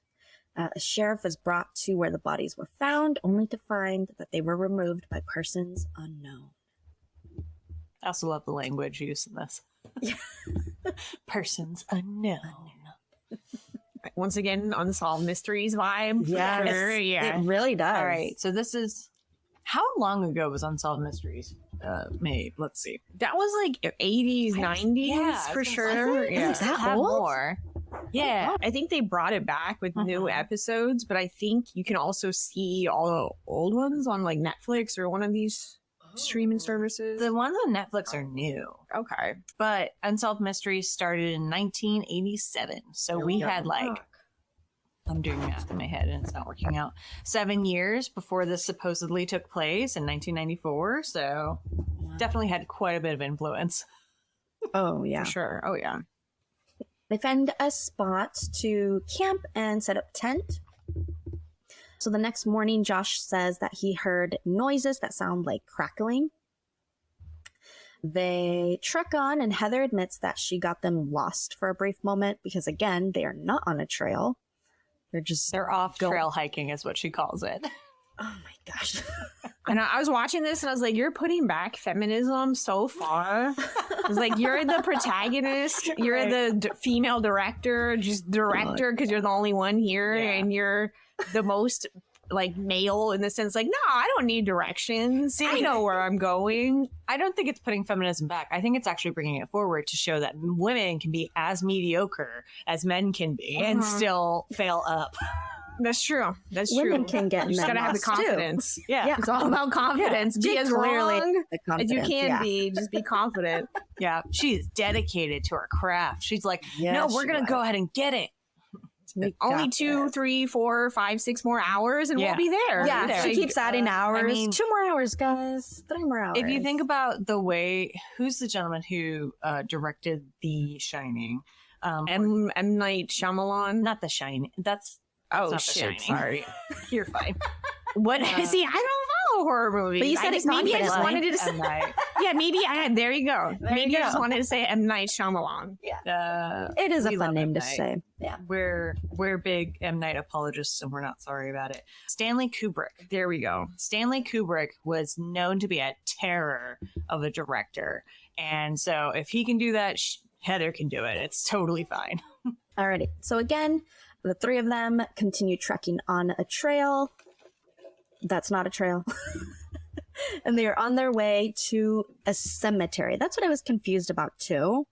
[SPEAKER 1] A sheriff was brought to where the bodies were found, only to find that they were removed by persons unknown.
[SPEAKER 3] I also love the language used in this. Persons unknown.
[SPEAKER 4] Once again, unsolved mysteries vibe.
[SPEAKER 1] Yes,
[SPEAKER 4] Yeah.
[SPEAKER 1] it really does.
[SPEAKER 3] All right, so this is... How long ago was Unsolved Mysteries made? Let's see.
[SPEAKER 4] That was like 80s, 90s for sure. Yeah.
[SPEAKER 1] Is that
[SPEAKER 3] Have
[SPEAKER 1] old?
[SPEAKER 3] more. Yeah.
[SPEAKER 4] I think they brought it back with new episodes, but I think you can also see all the old ones on like Netflix or one of these streaming services.
[SPEAKER 3] The ones on Netflix are new,
[SPEAKER 4] Okay.
[SPEAKER 3] but Unsolved Mysteries started in 1987. So we had like, I'm doing math in my head and it's not working out, 7 years before this supposedly took place in 1994. So definitely had quite a bit of influence.
[SPEAKER 1] Oh, yeah.
[SPEAKER 4] For sure. Oh, yeah.
[SPEAKER 1] They found a spot to camp and set up tent. So the next morning, Josh says that he heard noises that sound like crackling. They trek on, and Heather admits that she got them lost for a brief moment because, again, they are not on a trail.
[SPEAKER 3] They're off trail hiking is what she calls it.
[SPEAKER 1] Oh my gosh.
[SPEAKER 4] And I was watching this and I was like, you're putting back feminism so far. It's like, you're the protagonist. You're the female director, just director because you're the only one here.
[SPEAKER 3] Yeah.
[SPEAKER 4] And you're the most like male in the sense like, no, I don't need directions. I know where I'm going.
[SPEAKER 3] I don't think it's putting feminism back. I think it's actually bringing it forward to show that women can be as mediocre as men can be and still fail up.
[SPEAKER 4] That's true. That's
[SPEAKER 1] Women
[SPEAKER 4] true.
[SPEAKER 1] can get
[SPEAKER 4] You just
[SPEAKER 1] men
[SPEAKER 4] gotta have the
[SPEAKER 1] lost, too.
[SPEAKER 4] confidence.
[SPEAKER 3] Yeah.
[SPEAKER 4] It's all about confidence. Be
[SPEAKER 1] Jake
[SPEAKER 4] as
[SPEAKER 1] clearly
[SPEAKER 4] wrong
[SPEAKER 1] the
[SPEAKER 4] as you
[SPEAKER 1] confidence,
[SPEAKER 4] can
[SPEAKER 1] yeah.
[SPEAKER 4] be. Just be confident.
[SPEAKER 3] Yeah. She's dedicated to her craft. She's like,
[SPEAKER 1] Yeah,
[SPEAKER 3] no, we're
[SPEAKER 1] she
[SPEAKER 3] going to
[SPEAKER 1] was.
[SPEAKER 3] go ahead and get it.
[SPEAKER 4] Only
[SPEAKER 1] got
[SPEAKER 4] 2,
[SPEAKER 1] this.
[SPEAKER 4] 3, 4, 5, 6 more hours and
[SPEAKER 3] Yeah.
[SPEAKER 4] we'll be there.
[SPEAKER 1] Yeah,
[SPEAKER 3] there.
[SPEAKER 1] she keeps adding hours.
[SPEAKER 3] I mean-
[SPEAKER 1] 2 more hours, guys. 3 more hours.
[SPEAKER 3] If you think about the way, who's the gentleman who directed The Shining?
[SPEAKER 4] M. Night Shyamalan.
[SPEAKER 3] Not The Shining. That's
[SPEAKER 4] Oh
[SPEAKER 3] not The
[SPEAKER 4] shit!
[SPEAKER 3] Shining.
[SPEAKER 4] Sorry.
[SPEAKER 3] You're fine.
[SPEAKER 4] What? See, I don't follow horror movies.
[SPEAKER 1] But you said
[SPEAKER 4] I
[SPEAKER 1] it
[SPEAKER 4] just, maybe I just
[SPEAKER 1] confidently.
[SPEAKER 4] wanted to say.
[SPEAKER 3] M. Night.
[SPEAKER 4] Yeah, maybe I had. There you go. Maybe
[SPEAKER 3] you
[SPEAKER 4] I just
[SPEAKER 3] go.
[SPEAKER 4] wanted to say M. Night Shyamalan.
[SPEAKER 1] it is a
[SPEAKER 3] we
[SPEAKER 1] fun
[SPEAKER 3] love
[SPEAKER 1] name
[SPEAKER 3] M.
[SPEAKER 1] to
[SPEAKER 3] Night.
[SPEAKER 1] say. Yeah.
[SPEAKER 3] We're big M. Night apologists and we're not sorry about it. Stanley Kubrick.
[SPEAKER 4] There we go.
[SPEAKER 3] Stanley Kubrick was known to be a terror of a director. And so if he can do that, Heather can do it. It's totally fine.
[SPEAKER 1] Alrighty. So again, the 3 of them continue trekking on a trail. That's not a trail. And they are on their way to a cemetery. That's what I was confused about too.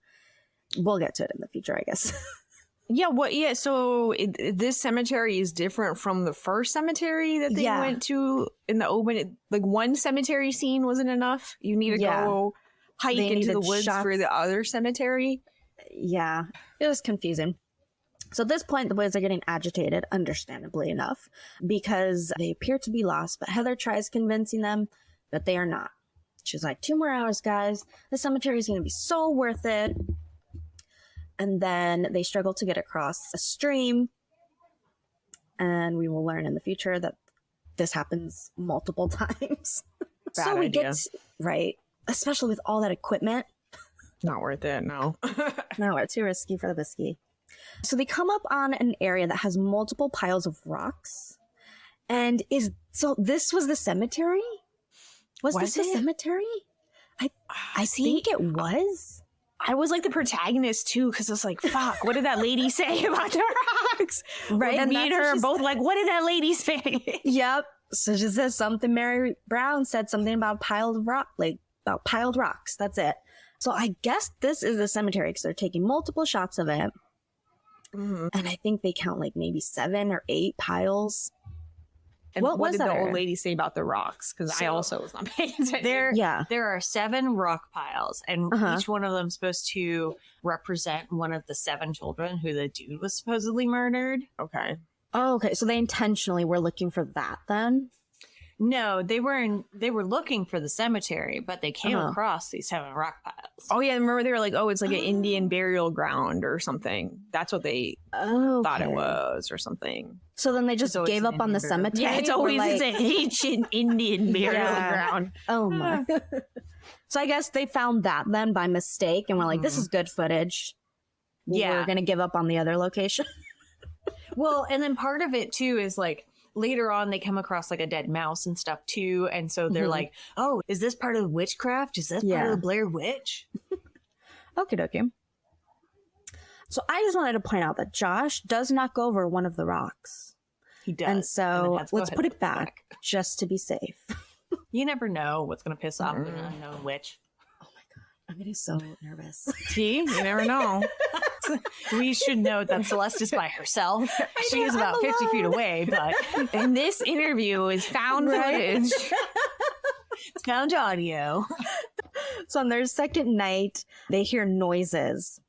[SPEAKER 1] We'll get to it in the future, I guess.
[SPEAKER 4] Yeah. What? Yeah. So this cemetery is different from the first cemetery that they
[SPEAKER 1] Yeah.
[SPEAKER 4] went to in the open. Like one cemetery scene wasn't enough. You need to
[SPEAKER 1] Yeah.
[SPEAKER 4] go hike
[SPEAKER 1] They
[SPEAKER 4] into the
[SPEAKER 1] needed
[SPEAKER 4] woods
[SPEAKER 1] shots.
[SPEAKER 4] for the other cemetery.
[SPEAKER 1] Yeah, it was confusing. So at this point, the boys are getting agitated, understandably enough, because they appear to be lost, but Heather tries convincing them that they are not. She's like, 2 more hours, guys. The cemetery is going to be so worth it. And then they struggle to get across a stream. And we will learn in the future that this happens multiple times.
[SPEAKER 4] Bad
[SPEAKER 1] so we
[SPEAKER 4] idea.
[SPEAKER 1] get, right, especially with all that equipment.
[SPEAKER 4] Not worth it. No.
[SPEAKER 1] No, it's too risky for the whiskey. So they come up on an area that has multiple piles of rocks. And this was the cemetery? Was this the
[SPEAKER 4] it?
[SPEAKER 1] cemetery? I think it was.
[SPEAKER 4] I was like the protagonist too, because it's like, fuck, what did that lady say about the rocks?
[SPEAKER 1] Right,
[SPEAKER 4] And
[SPEAKER 1] and
[SPEAKER 4] me and
[SPEAKER 1] that's what
[SPEAKER 4] her are
[SPEAKER 1] she's-
[SPEAKER 4] both like, what did that lady say?
[SPEAKER 1] Yep. So she says something. Mary Brown said something about piled rocks. That's it. So I guess this is the cemetery because they're taking multiple shots of it.
[SPEAKER 4] Mhm.
[SPEAKER 1] And I think they count like maybe 7 or 8 piles.
[SPEAKER 4] And
[SPEAKER 1] What
[SPEAKER 4] what
[SPEAKER 1] was
[SPEAKER 4] did the
[SPEAKER 1] that?
[SPEAKER 4] old lady say about the rocks? Because I
[SPEAKER 3] So-
[SPEAKER 4] also was not paying attention.
[SPEAKER 1] Yeah.
[SPEAKER 3] There are 7 rock piles, and
[SPEAKER 1] Uh-huh.
[SPEAKER 3] each one of them is supposed to represent one of the 7 children who the dude was supposedly murdered.
[SPEAKER 4] Okay.
[SPEAKER 1] Oh, okay. So they intentionally were looking for that then?
[SPEAKER 3] No, they were looking for the cemetery, but they came across these 7 rock piles.
[SPEAKER 4] Oh yeah, remember they were like, oh, it's like an Indian burial ground or something. That's what they thought it was or something.
[SPEAKER 1] So then they just gave up on the cemetery?
[SPEAKER 4] Yeah, it's always an ancient Indian burial ground.
[SPEAKER 1] Oh my. So I guess they found that then by mistake and were like, this is good footage.
[SPEAKER 3] Yeah.
[SPEAKER 1] We're going to give up on the other location.
[SPEAKER 3] Well, and then part of it too is like, later on, they come across like a dead mouse and stuff too. And so they're like, oh, is this part of witchcraft? Is this part of the Blair Witch?
[SPEAKER 1] Okie dokie. So I just wanted to point out that Josh does knock over one of the rocks.
[SPEAKER 3] He does.
[SPEAKER 1] And so let's put it back just to be safe.
[SPEAKER 3] You never know what's going to piss off an unknown witch.
[SPEAKER 1] Oh my God. I'm getting so nervous.
[SPEAKER 4] See, you never know.
[SPEAKER 3] We should note that Celeste is by herself. She is about 50 feet away, but
[SPEAKER 4] in this interview is found footage.
[SPEAKER 3] It's found audio.
[SPEAKER 1] So on their second night, they hear noises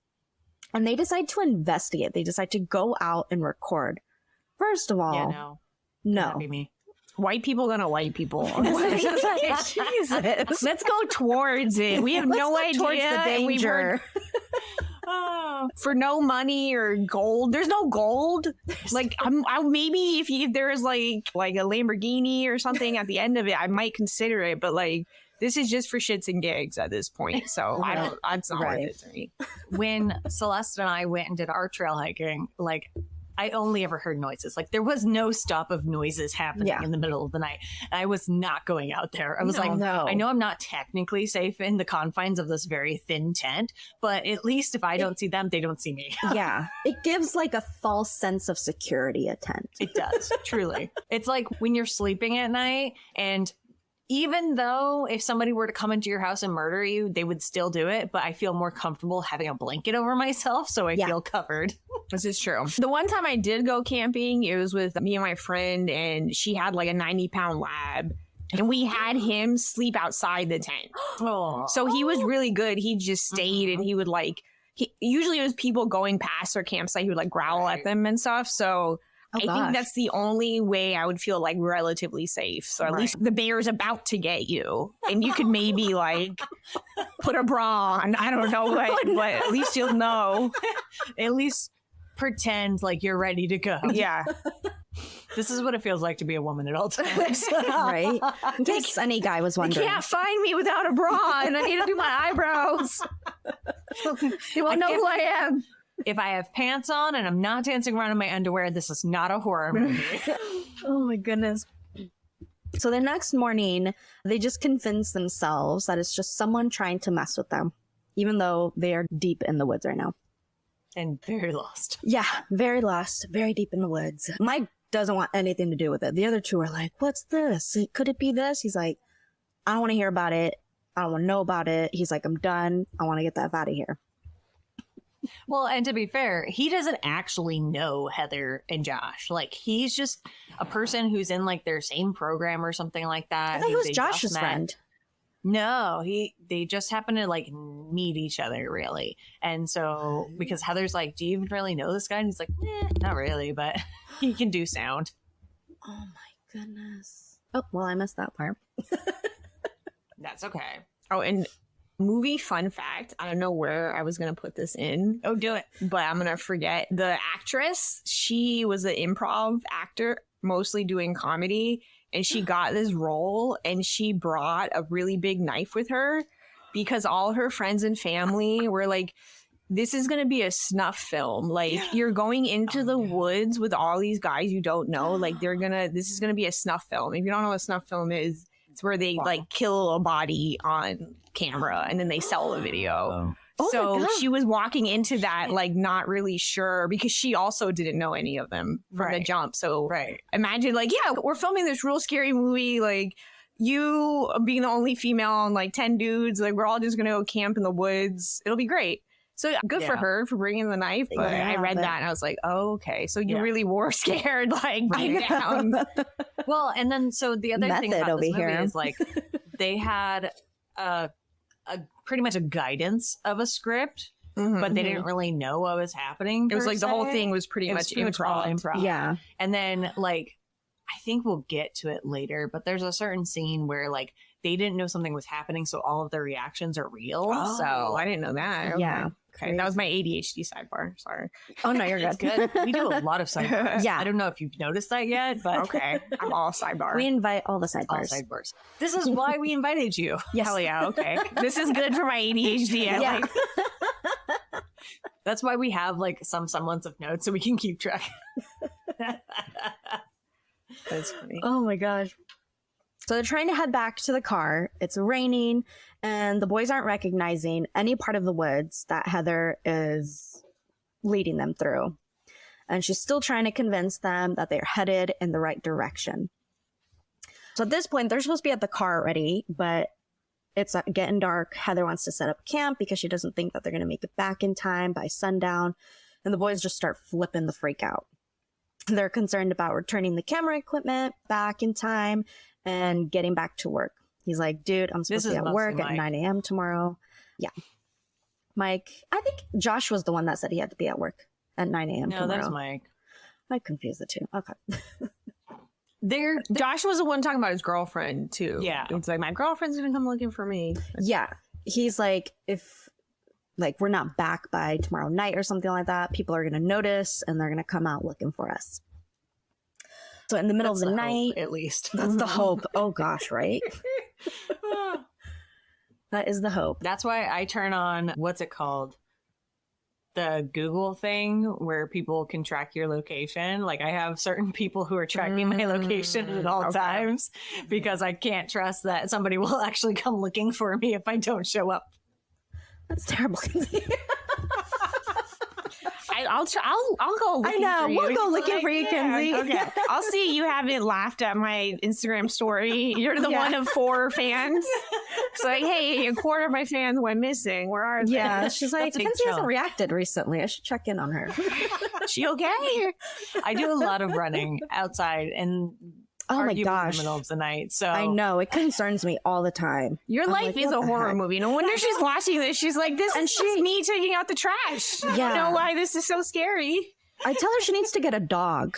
[SPEAKER 1] and they decide to investigate. They decide to go out and record. First of all, no.
[SPEAKER 3] That'd be me.
[SPEAKER 4] White people gonna white people.
[SPEAKER 1] Jesus.
[SPEAKER 4] Let's go towards it. We have no idea.
[SPEAKER 1] Towards the danger.
[SPEAKER 4] For no money or gold. There's no gold. Like maybe if there's like a Lamborghini or something at the end of it, I might consider it. But like this is just for shits and gigs at this point. So I don't. It's not worth it to me.
[SPEAKER 3] When Celeste and I went and did our trail hiking, like I only ever heard noises. like there was no stop of noises happening in the middle of the night. I was not going out there. I was I know I'm not technically safe in the confines of this very thin tent, but at least if I don't see them, they don't see me.
[SPEAKER 1] Yeah. It gives like a false sense of security, a tent.
[SPEAKER 3] It does, truly. It's like when you're sleeping at night and even though if somebody were to come into your house and murder you, they would still do it. But I feel more comfortable having a blanket over myself, so I feel covered.
[SPEAKER 4] This is true. The one time I did go camping, it was with me and my friend, and she had like a 90-pound lab. And we had him sleep outside the tent. So he was really good. He just stayed and he would like, usually it was people going past our campsite. He would like growl at them and stuff. So I think that's the only way I would feel like relatively safe. So at least the bear's about to get you and you could maybe like put a bra on. I don't know, but at least you'll know.
[SPEAKER 3] At least pretend like you're ready to go.
[SPEAKER 4] Yeah.
[SPEAKER 3] This is what it feels like to be a woman at all times.
[SPEAKER 1] Right? In case any guy was wondering.
[SPEAKER 4] You can't find me without a bra and I need to do my eyebrows. You won't know who I am.
[SPEAKER 3] If I have pants on and I'm not dancing around in my underwear, this is not a horror movie.
[SPEAKER 1] Oh my goodness. So the next morning, they just convince themselves that it's just someone trying to mess with them, even though they are deep in the woods right now.
[SPEAKER 3] And very lost.
[SPEAKER 1] Yeah, very lost, very deep in the woods. Mike doesn't want anything to do with it. The other two are like, what's this? Could it be this? He's like, I don't want to hear about it. I don't want to know about it. He's like, I'm done. I want to get that out of here.
[SPEAKER 3] Well, and to be fair, he doesn't actually know Heather and Josh. Like, he's just a person who's in like their same program or something like that.
[SPEAKER 1] I thought he was Josh's friend.
[SPEAKER 3] No, they just happen to like meet each other, really. And so because Heather's like, do you even really know this guy? And he's like, not really, but he can do sound.
[SPEAKER 1] Oh my goodness. Oh, well, I missed that part.
[SPEAKER 3] That's okay.
[SPEAKER 4] Oh, and movie fun fact. I don't know where I was going to put this in.
[SPEAKER 3] Oh, do it.
[SPEAKER 4] But I'm going to forget. The actress, she was an improv actor, mostly doing comedy. And she got this role and she brought a really big knife with her because all her friends and family were like, this is going to be a snuff film. Like, you're going into the woods with all these guys you don't know. Like, this is going to be a snuff film. If you don't know what a snuff film is, it's where they like kill a body on camera and then they sell the video. So she was walking into that like not really sure because she also didn't know any of them from the jump. So imagine like, yeah, we're filming this real scary movie. Like you being the only female and like 10 dudes, like we're all just going to go camp in the woods. It'll be great. So good for her for bringing the knife. But I read that and I was like, oh, okay. So you really were scared, like deep down.
[SPEAKER 3] Well, and then so the other thing about this movie is like they had pretty much a guidance of a script, but they didn't really know what was happening.
[SPEAKER 4] It was like the whole thing was pretty much improv.
[SPEAKER 1] Yeah.
[SPEAKER 3] And then like I think we'll get to it later, but there's a certain scene where like they didn't know something was happening, so all of their reactions are real.
[SPEAKER 4] Oh,
[SPEAKER 3] So
[SPEAKER 4] I didn't know that. Okay.
[SPEAKER 1] Yeah.
[SPEAKER 4] Okay, that was my ADHD sidebar. Sorry.
[SPEAKER 1] Oh no, you're
[SPEAKER 3] it's
[SPEAKER 1] good.
[SPEAKER 3] good. We do a lot of sidebars.
[SPEAKER 1] Yeah.
[SPEAKER 3] I don't know if you've noticed that yet, but
[SPEAKER 4] Okay, I'm all sidebar.
[SPEAKER 1] We invite all the
[SPEAKER 3] all
[SPEAKER 1] sidebars.
[SPEAKER 3] sidebars. This is why we invited you.
[SPEAKER 1] Yes.
[SPEAKER 4] Hell yeah. Okay, this is good for my ADHD. I
[SPEAKER 1] Yeah.
[SPEAKER 4] like-
[SPEAKER 3] That's why we have like some semblance of notes so we can keep track.
[SPEAKER 4] That's funny.
[SPEAKER 1] Oh my gosh. So they're trying to head back to the car. It's raining, and the boys aren't recognizing any part of the woods that Heather is leading them through. And she's still trying to convince them that they're headed in the right direction. So at this point, they're supposed to be at the car already, but it's getting dark. Heather wants to set up camp because she doesn't think that they're going to make it back in time by sundown. And the boys just start flipping the freak out. They're concerned about returning the camera equipment back in time and getting back to work. He's like, dude, I'm supposed to be at work at 9 a.m. tomorrow. Yeah. Mike, I think Josh was the one that said he had to be at work at 9 a.m.
[SPEAKER 3] No,
[SPEAKER 1] tomorrow.
[SPEAKER 3] that's Mike.
[SPEAKER 1] I confused the two. Okay.
[SPEAKER 4] Josh was the one talking about his girlfriend too.
[SPEAKER 3] Yeah.
[SPEAKER 4] It's like, my girlfriend's gonna come looking for me.
[SPEAKER 1] Yeah. He's like, if like we're not back by tomorrow night or something like that, people are going to notice and they're going to come out looking for us. So in the middle
[SPEAKER 3] That's
[SPEAKER 1] of the
[SPEAKER 3] the hope,
[SPEAKER 1] night,
[SPEAKER 3] at least.
[SPEAKER 1] that's the hope. Oh gosh, right? That is the hope.
[SPEAKER 3] That's why I turn on, what's it called? The Google thing where people can track your location. Like I have certain people who are tracking my location at all times because I can't trust that somebody will actually come looking for me if I don't show up.
[SPEAKER 1] That's terrible.
[SPEAKER 4] I'll go looking
[SPEAKER 1] I know.
[SPEAKER 4] for you.
[SPEAKER 1] We'll go looking for you, Kenzie.
[SPEAKER 4] Okay. I'll see you haven't laughed at my Instagram story. You're the
[SPEAKER 1] Yeah.
[SPEAKER 4] one of 4 fans. It's like, hey, a quarter of my fans went missing. Where are they?
[SPEAKER 1] Yeah, she's like,
[SPEAKER 3] That's a big
[SPEAKER 1] Kenzie hasn't
[SPEAKER 3] chunk.
[SPEAKER 1] reacted recently. I should check in on her.
[SPEAKER 4] She okay?
[SPEAKER 3] I do a lot of running outside and
[SPEAKER 1] Oh my
[SPEAKER 3] arguably in
[SPEAKER 1] gosh.
[SPEAKER 3] the middle of the night. So
[SPEAKER 1] I know. It concerns me all the time.
[SPEAKER 4] Your
[SPEAKER 1] I'm
[SPEAKER 4] life
[SPEAKER 1] like,
[SPEAKER 4] is
[SPEAKER 1] what
[SPEAKER 4] a
[SPEAKER 1] the
[SPEAKER 4] horror
[SPEAKER 1] heck?
[SPEAKER 4] movie. No wonder she's watching this. She's like, this is just me taking out the trash. I
[SPEAKER 1] Yeah.
[SPEAKER 4] don't know why this is so scary.
[SPEAKER 1] I tell her she needs to get a dog.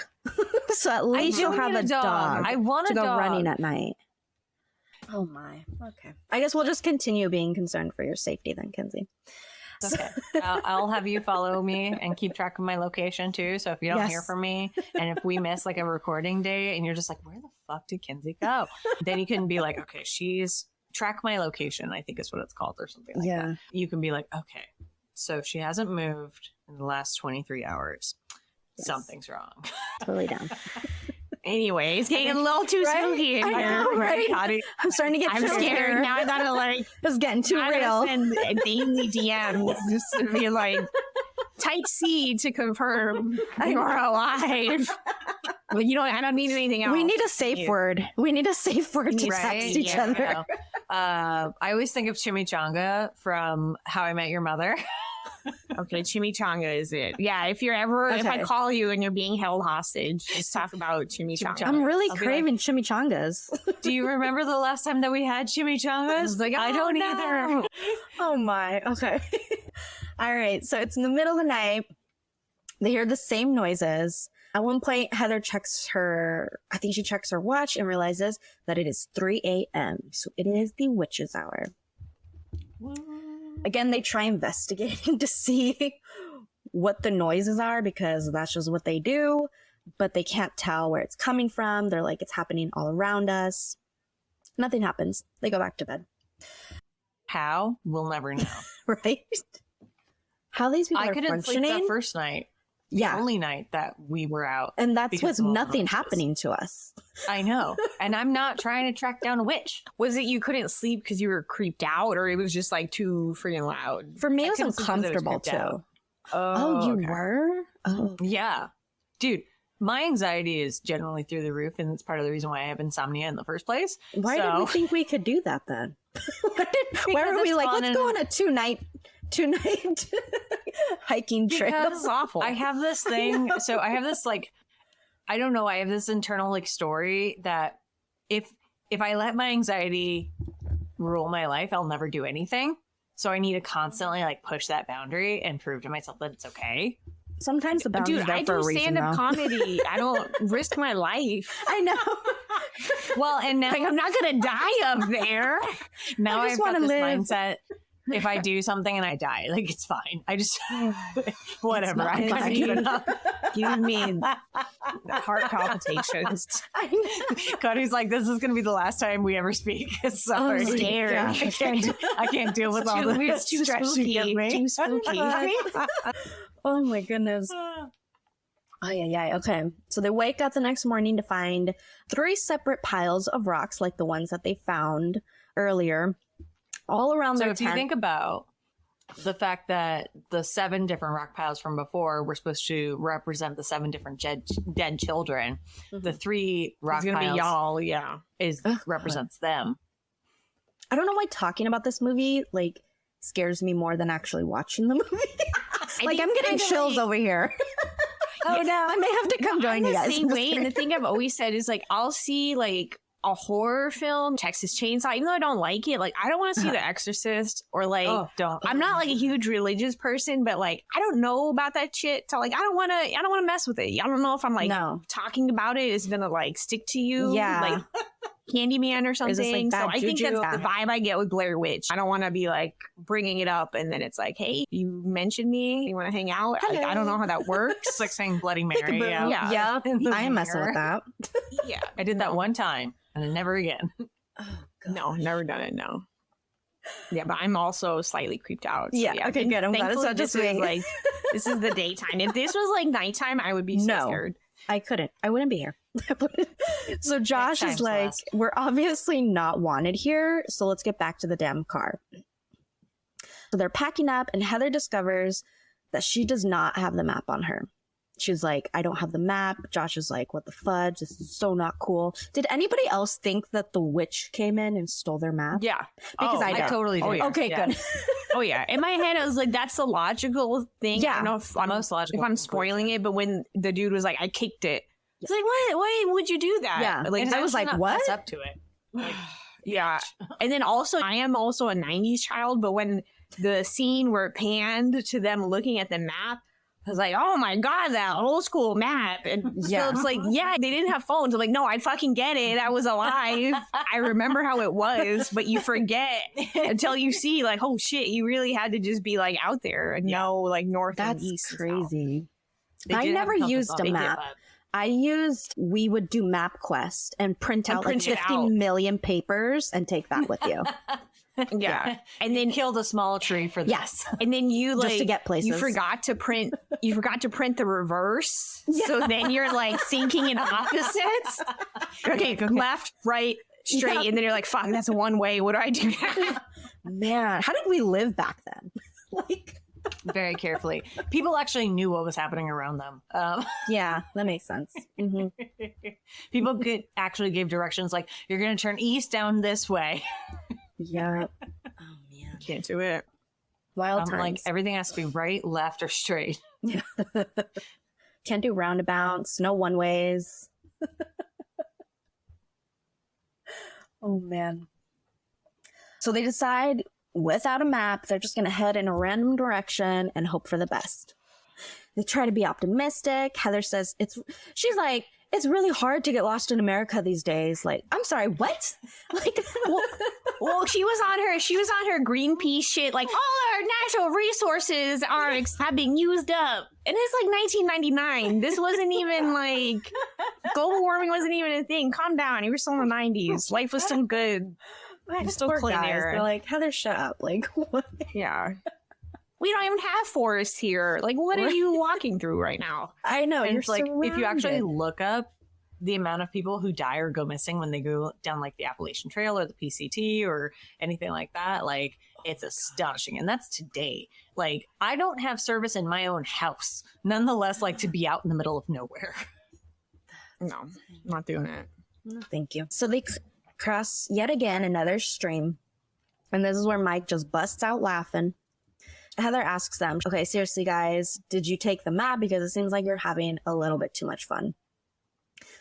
[SPEAKER 1] So at least she'll
[SPEAKER 3] do
[SPEAKER 1] have
[SPEAKER 3] need
[SPEAKER 1] a
[SPEAKER 3] a dog.
[SPEAKER 1] dog.
[SPEAKER 3] I want
[SPEAKER 1] to
[SPEAKER 3] a
[SPEAKER 1] go
[SPEAKER 3] dog.
[SPEAKER 1] running at night. Oh my. Okay. I guess we'll just continue being concerned for your safety then, Kenzie.
[SPEAKER 3] It's okay. I'll have you follow me and keep track of my location too. So if you don't
[SPEAKER 1] Yes.
[SPEAKER 3] hear from me and if we miss like a recording day and you're just like, where the fuck did Kenzie go? Then you can be like, okay, she's track my location, I think is what it's called or something like that. You can be like, okay, so she hasn't moved in the last 23 hours.
[SPEAKER 1] Yes.
[SPEAKER 3] Something's wrong.
[SPEAKER 1] Totally down.
[SPEAKER 4] Anyway, it's getting a little too
[SPEAKER 1] Right?
[SPEAKER 4] spooky in
[SPEAKER 1] I
[SPEAKER 4] here.
[SPEAKER 1] know, right?
[SPEAKER 3] Kati,
[SPEAKER 1] I'm starting to get
[SPEAKER 4] I'm
[SPEAKER 1] chills
[SPEAKER 4] scared.
[SPEAKER 1] here.
[SPEAKER 4] Now I gotta like
[SPEAKER 1] It's getting too
[SPEAKER 4] I
[SPEAKER 1] real.
[SPEAKER 4] gotta send daily DMs just to be like, type C to confirm you're alive. Well, I don't need anything else.
[SPEAKER 1] We need a safe word. We need a safe word to
[SPEAKER 3] right?
[SPEAKER 1] text each
[SPEAKER 3] Yeah,
[SPEAKER 1] other.
[SPEAKER 3] I know. I always think of chimichanga from How I Met Your Mother.
[SPEAKER 4] Okay, chimichanga is it. Yeah, if I
[SPEAKER 1] Okay.
[SPEAKER 4] call you and you're being held hostage, just talk about chimichanga.
[SPEAKER 1] I'm really
[SPEAKER 3] I'll be
[SPEAKER 1] craving chimichangas.
[SPEAKER 3] Do you remember the last time that we had chimichangas? I don't either.
[SPEAKER 1] Oh my. Okay. All right. So it's in the middle of the night. They hear the same noises. At one point, Heather checks her watch and realizes that it is 3 a.m. So it is the witch's hour. Again, they try investigating to see what the noises are because that's just what they do, but they can't tell where it's coming from. They're like, it's happening all around us. Nothing happens. They go back to bed.
[SPEAKER 3] How? We'll never know.
[SPEAKER 1] Right? How these people
[SPEAKER 3] I
[SPEAKER 1] are
[SPEAKER 3] couldn't sleep
[SPEAKER 1] functioning.
[SPEAKER 3] that first night.
[SPEAKER 1] Yeah.
[SPEAKER 3] The only night that we were out.
[SPEAKER 1] And that's
[SPEAKER 3] because
[SPEAKER 1] with
[SPEAKER 3] of all the
[SPEAKER 1] nothing
[SPEAKER 3] noises.
[SPEAKER 1] happening to us.
[SPEAKER 3] I know. And I'm not trying to track down a witch.
[SPEAKER 4] Was it you couldn't sleep because you were creeped out, or it was just like too freaking loud?
[SPEAKER 1] For me,
[SPEAKER 3] I
[SPEAKER 1] it was
[SPEAKER 3] couldn't sleep 'cause I was
[SPEAKER 1] uncomfortable
[SPEAKER 3] creeped
[SPEAKER 1] too.
[SPEAKER 3] out.
[SPEAKER 1] Oh, you
[SPEAKER 4] okay.
[SPEAKER 1] were? Oh,
[SPEAKER 3] Yeah. Dude, my anxiety is generally through the roof, and it's part of the reason why I have insomnia in the first place.
[SPEAKER 1] why did we think we could do that then? Why were we
[SPEAKER 3] it's
[SPEAKER 1] like,
[SPEAKER 3] fun
[SPEAKER 1] let's go on a two-night hiking trip?
[SPEAKER 3] Because
[SPEAKER 4] That's awful.
[SPEAKER 3] I have this thing. So I have this like, I don't know. I have this internal like story that if I let my anxiety rule my life, I'll never do anything. So I need to constantly like push that boundary and prove to myself that it's okay.
[SPEAKER 1] Sometimes the boundary's
[SPEAKER 4] Dude,
[SPEAKER 1] there
[SPEAKER 4] I
[SPEAKER 1] for a
[SPEAKER 4] do
[SPEAKER 1] reason,
[SPEAKER 4] stand-up
[SPEAKER 1] though.
[SPEAKER 4] comedy. I don't risk my life.
[SPEAKER 1] I know.
[SPEAKER 3] Well, and now
[SPEAKER 4] Like, I'm not gonna die up there.
[SPEAKER 3] now
[SPEAKER 1] I
[SPEAKER 3] I've
[SPEAKER 1] just
[SPEAKER 3] got
[SPEAKER 1] wanna
[SPEAKER 3] this
[SPEAKER 1] live.
[SPEAKER 3] mindset. If I do something and I die, like it's fine. I just whatever.
[SPEAKER 1] not
[SPEAKER 3] I
[SPEAKER 1] fine.
[SPEAKER 3] gotta keep it up.
[SPEAKER 4] Give me heart palpitations.
[SPEAKER 3] Cody's like, this is gonna be the last time we ever speak. Sorry.
[SPEAKER 4] I'm scared.
[SPEAKER 3] I can't deal with all the
[SPEAKER 4] It's too
[SPEAKER 3] stress you give
[SPEAKER 4] spooky.
[SPEAKER 3] me.
[SPEAKER 4] Too spooky.
[SPEAKER 1] Oh my goodness. Oh, yeah. Okay. So they wake up the next morning to find 3 separate piles of rocks, like the ones that they found earlier, all around
[SPEAKER 3] So
[SPEAKER 1] their
[SPEAKER 3] if you
[SPEAKER 1] tent.
[SPEAKER 3] think about the fact that the 7 different rock piles from before were supposed to represent the 7 different dead children, the 3 rock
[SPEAKER 4] It's gonna
[SPEAKER 3] piles
[SPEAKER 4] be y'all, yeah.
[SPEAKER 3] represents them.
[SPEAKER 1] I don't know why talking about this movie like scares me more than actually watching the movie. Like
[SPEAKER 4] think
[SPEAKER 1] I'm
[SPEAKER 4] it's
[SPEAKER 1] getting
[SPEAKER 4] kinda
[SPEAKER 1] chills
[SPEAKER 4] like-
[SPEAKER 1] over here. Oh no, I may have to come join you
[SPEAKER 4] I'm the
[SPEAKER 1] guys.
[SPEAKER 4] same way. And the thing I've always said is like, I'll see like a horror film, Texas Chainsaw, even though I don't like it. Like, I don't want to see The Exorcist or like.
[SPEAKER 3] Don't.
[SPEAKER 4] I'm not like a huge religious person, but like I don't know about that shit. So like I don't want to mess with it. I don't know if I'm like
[SPEAKER 1] No.
[SPEAKER 4] talking about it is gonna like stick to you.
[SPEAKER 1] Yeah.
[SPEAKER 4] Like Candyman or
[SPEAKER 1] Is this,
[SPEAKER 4] something.
[SPEAKER 1] like,
[SPEAKER 4] So
[SPEAKER 1] bad
[SPEAKER 4] I think
[SPEAKER 1] juju?
[SPEAKER 4] that's the vibe I get with Blair Witch. I don't want to be like bringing it up and then it's like, hey, you mentioned me. You want to hang out? Like, I don't know how that works.
[SPEAKER 3] It's like saying Bloody Mary. Yeah.
[SPEAKER 4] Yeah.
[SPEAKER 1] Yeah, I am messing with that.
[SPEAKER 4] Yeah.
[SPEAKER 3] I did that one time and then never again.
[SPEAKER 4] No, never done it. No. Yeah, but I'm also slightly creeped out. So
[SPEAKER 1] Yeah, okay, good. I'm glad it's
[SPEAKER 4] thankfully
[SPEAKER 1] not just
[SPEAKER 4] this is
[SPEAKER 1] me.
[SPEAKER 4] like this is the daytime. If this was like nighttime, I would be so
[SPEAKER 1] No.
[SPEAKER 4] scared.
[SPEAKER 1] I wouldn't be here. So Josh
[SPEAKER 3] Next
[SPEAKER 1] is
[SPEAKER 3] time,
[SPEAKER 1] like,
[SPEAKER 3] Celeste.
[SPEAKER 1] we're obviously not wanted here, so let's get back to the damn car. So they're packing up, and Heather discovers that she does not have the map on her. She's like, I don't have the map. Josh is like, what the fudge? This is so not cool. Did anybody else think that the witch came in and stole their map?
[SPEAKER 4] Yeah.
[SPEAKER 1] Because I
[SPEAKER 3] I
[SPEAKER 1] don't.
[SPEAKER 3] totally did.
[SPEAKER 4] Oh, yeah.
[SPEAKER 1] Okay,
[SPEAKER 3] Yeah.
[SPEAKER 1] good.
[SPEAKER 4] Oh yeah. In my head, I was like, that's the logical thing.
[SPEAKER 1] Yeah.
[SPEAKER 4] I don't know if I'm,
[SPEAKER 3] Most logical
[SPEAKER 4] if I'm
[SPEAKER 3] conclusion.
[SPEAKER 4] spoiling it, but when the dude was like, I kicked it. It's like, why would you do that?
[SPEAKER 1] Yeah.
[SPEAKER 4] Like,
[SPEAKER 3] And
[SPEAKER 1] I was
[SPEAKER 3] actually
[SPEAKER 1] like,
[SPEAKER 3] not
[SPEAKER 1] what?
[SPEAKER 3] fess up to it. Like,
[SPEAKER 4] yeah. And then also, I am also a 90s child, but when the scene where it panned to them looking at the map, I was like, oh my God, that old school map. And
[SPEAKER 1] Yeah.
[SPEAKER 4] Philip's like, yeah, they didn't have phones. I'm like, no, I'd fucking get it. I was alive. I remember how it was, but you forget until you see, like, oh shit, you really had to just be like out there and know like north
[SPEAKER 1] That's
[SPEAKER 4] and east. and south.
[SPEAKER 1] crazy.
[SPEAKER 3] they
[SPEAKER 1] I
[SPEAKER 3] did have
[SPEAKER 1] never
[SPEAKER 3] compass
[SPEAKER 1] used
[SPEAKER 3] on
[SPEAKER 1] a
[SPEAKER 3] it,
[SPEAKER 1] map. We would do MapQuest and print
[SPEAKER 4] And
[SPEAKER 1] out
[SPEAKER 4] print
[SPEAKER 1] like
[SPEAKER 4] it
[SPEAKER 1] 50
[SPEAKER 4] out.
[SPEAKER 1] million papers and take that with you.
[SPEAKER 4] Yeah.
[SPEAKER 3] And then killed a small tree for this.
[SPEAKER 1] Yes.
[SPEAKER 4] And then you
[SPEAKER 1] Just
[SPEAKER 4] like
[SPEAKER 1] to get places.
[SPEAKER 4] You forgot to print the reverse. So then you're like thinking in opposites. Okay, left, right, straight,
[SPEAKER 1] Yeah.
[SPEAKER 4] and then you're like, fuck, that's one way. What do I do now?
[SPEAKER 1] Man, how did we live back then? Like,
[SPEAKER 3] Very carefully. People actually knew what was happening around them.
[SPEAKER 1] yeah, that makes sense. hmm
[SPEAKER 3] People could actually give directions like, you're going to turn east down this way.
[SPEAKER 1] Yeah. Oh man,
[SPEAKER 4] Can't do it.
[SPEAKER 1] wild
[SPEAKER 3] I'm
[SPEAKER 1] times.
[SPEAKER 3] like, everything has to be right, left, or straight.
[SPEAKER 1] Can't do roundabouts, no one ways. Oh man. So they decide without a map, they're just going to head in a random direction and hope for the best. They try to be optimistic. Heather says she's like, it's really hard to get lost in America these days. Like, I'm sorry, what? Like,
[SPEAKER 4] Well, she was on her Greenpeace shit, like all our natural resources have been used up. And it's like 1999. This wasn't even like global warming wasn't even a thing. Calm down. You were still in the 90s. Life was still good.
[SPEAKER 1] just
[SPEAKER 4] still
[SPEAKER 1] poor
[SPEAKER 4] clean
[SPEAKER 1] guys.
[SPEAKER 4] air.
[SPEAKER 1] They're like, Heather, shut up. Like, what?
[SPEAKER 4] Yeah. We don't even have forests here. Like, what are you walking through right now?
[SPEAKER 1] I know.
[SPEAKER 3] And
[SPEAKER 1] You're
[SPEAKER 3] it's like, if you actually
[SPEAKER 1] surrounded.
[SPEAKER 3] look up the amount of people who die or go missing when they go down like the Appalachian Trail or the PCT or anything like that, like it's astonishing. And that's today. Like, I don't have service in my own house, nonetheless, like to be out in the middle of nowhere.
[SPEAKER 4] No, not doing it.
[SPEAKER 1] No, thank you. So they cross yet again another stream. And this is where Mike just busts out laughing. Heather asks them, okay, seriously, guys, did you take the map? Because it seems like you're having a little bit too much fun.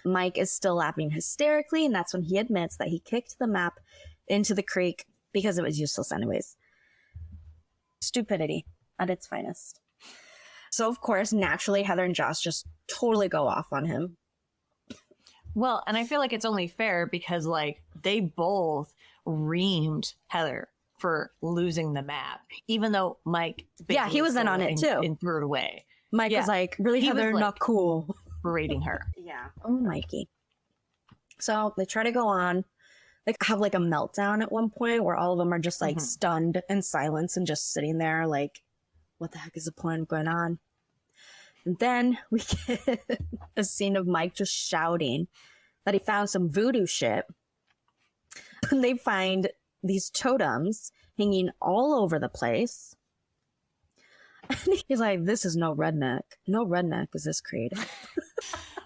[SPEAKER 1] Mike is still laughing hysterically, and that's when he admits that he kicked the map into the creek because it was useless anyways. Stupidity at its finest. So, of course, naturally, Heather and Joss just totally go off on him.
[SPEAKER 3] Well, and I feel like it's only fair because, like, they both reamed Heather for losing the map, even though Mike...
[SPEAKER 1] Yeah, he was in on it, too.
[SPEAKER 3] And threw it away.
[SPEAKER 1] Mike was like, really, Heather,
[SPEAKER 3] like,
[SPEAKER 1] not cool.
[SPEAKER 3] Berating her.
[SPEAKER 1] Yeah. Oh, Mikey. So they try to go on. They have like a meltdown at one point where all of them are just like stunned in silence and just sitting there like, what the heck is the point going on? And then we get a scene of Mike just shouting that he found some voodoo shit. And they find these totems hanging all over the place. And he's like, this is no redneck. No redneck is this creative.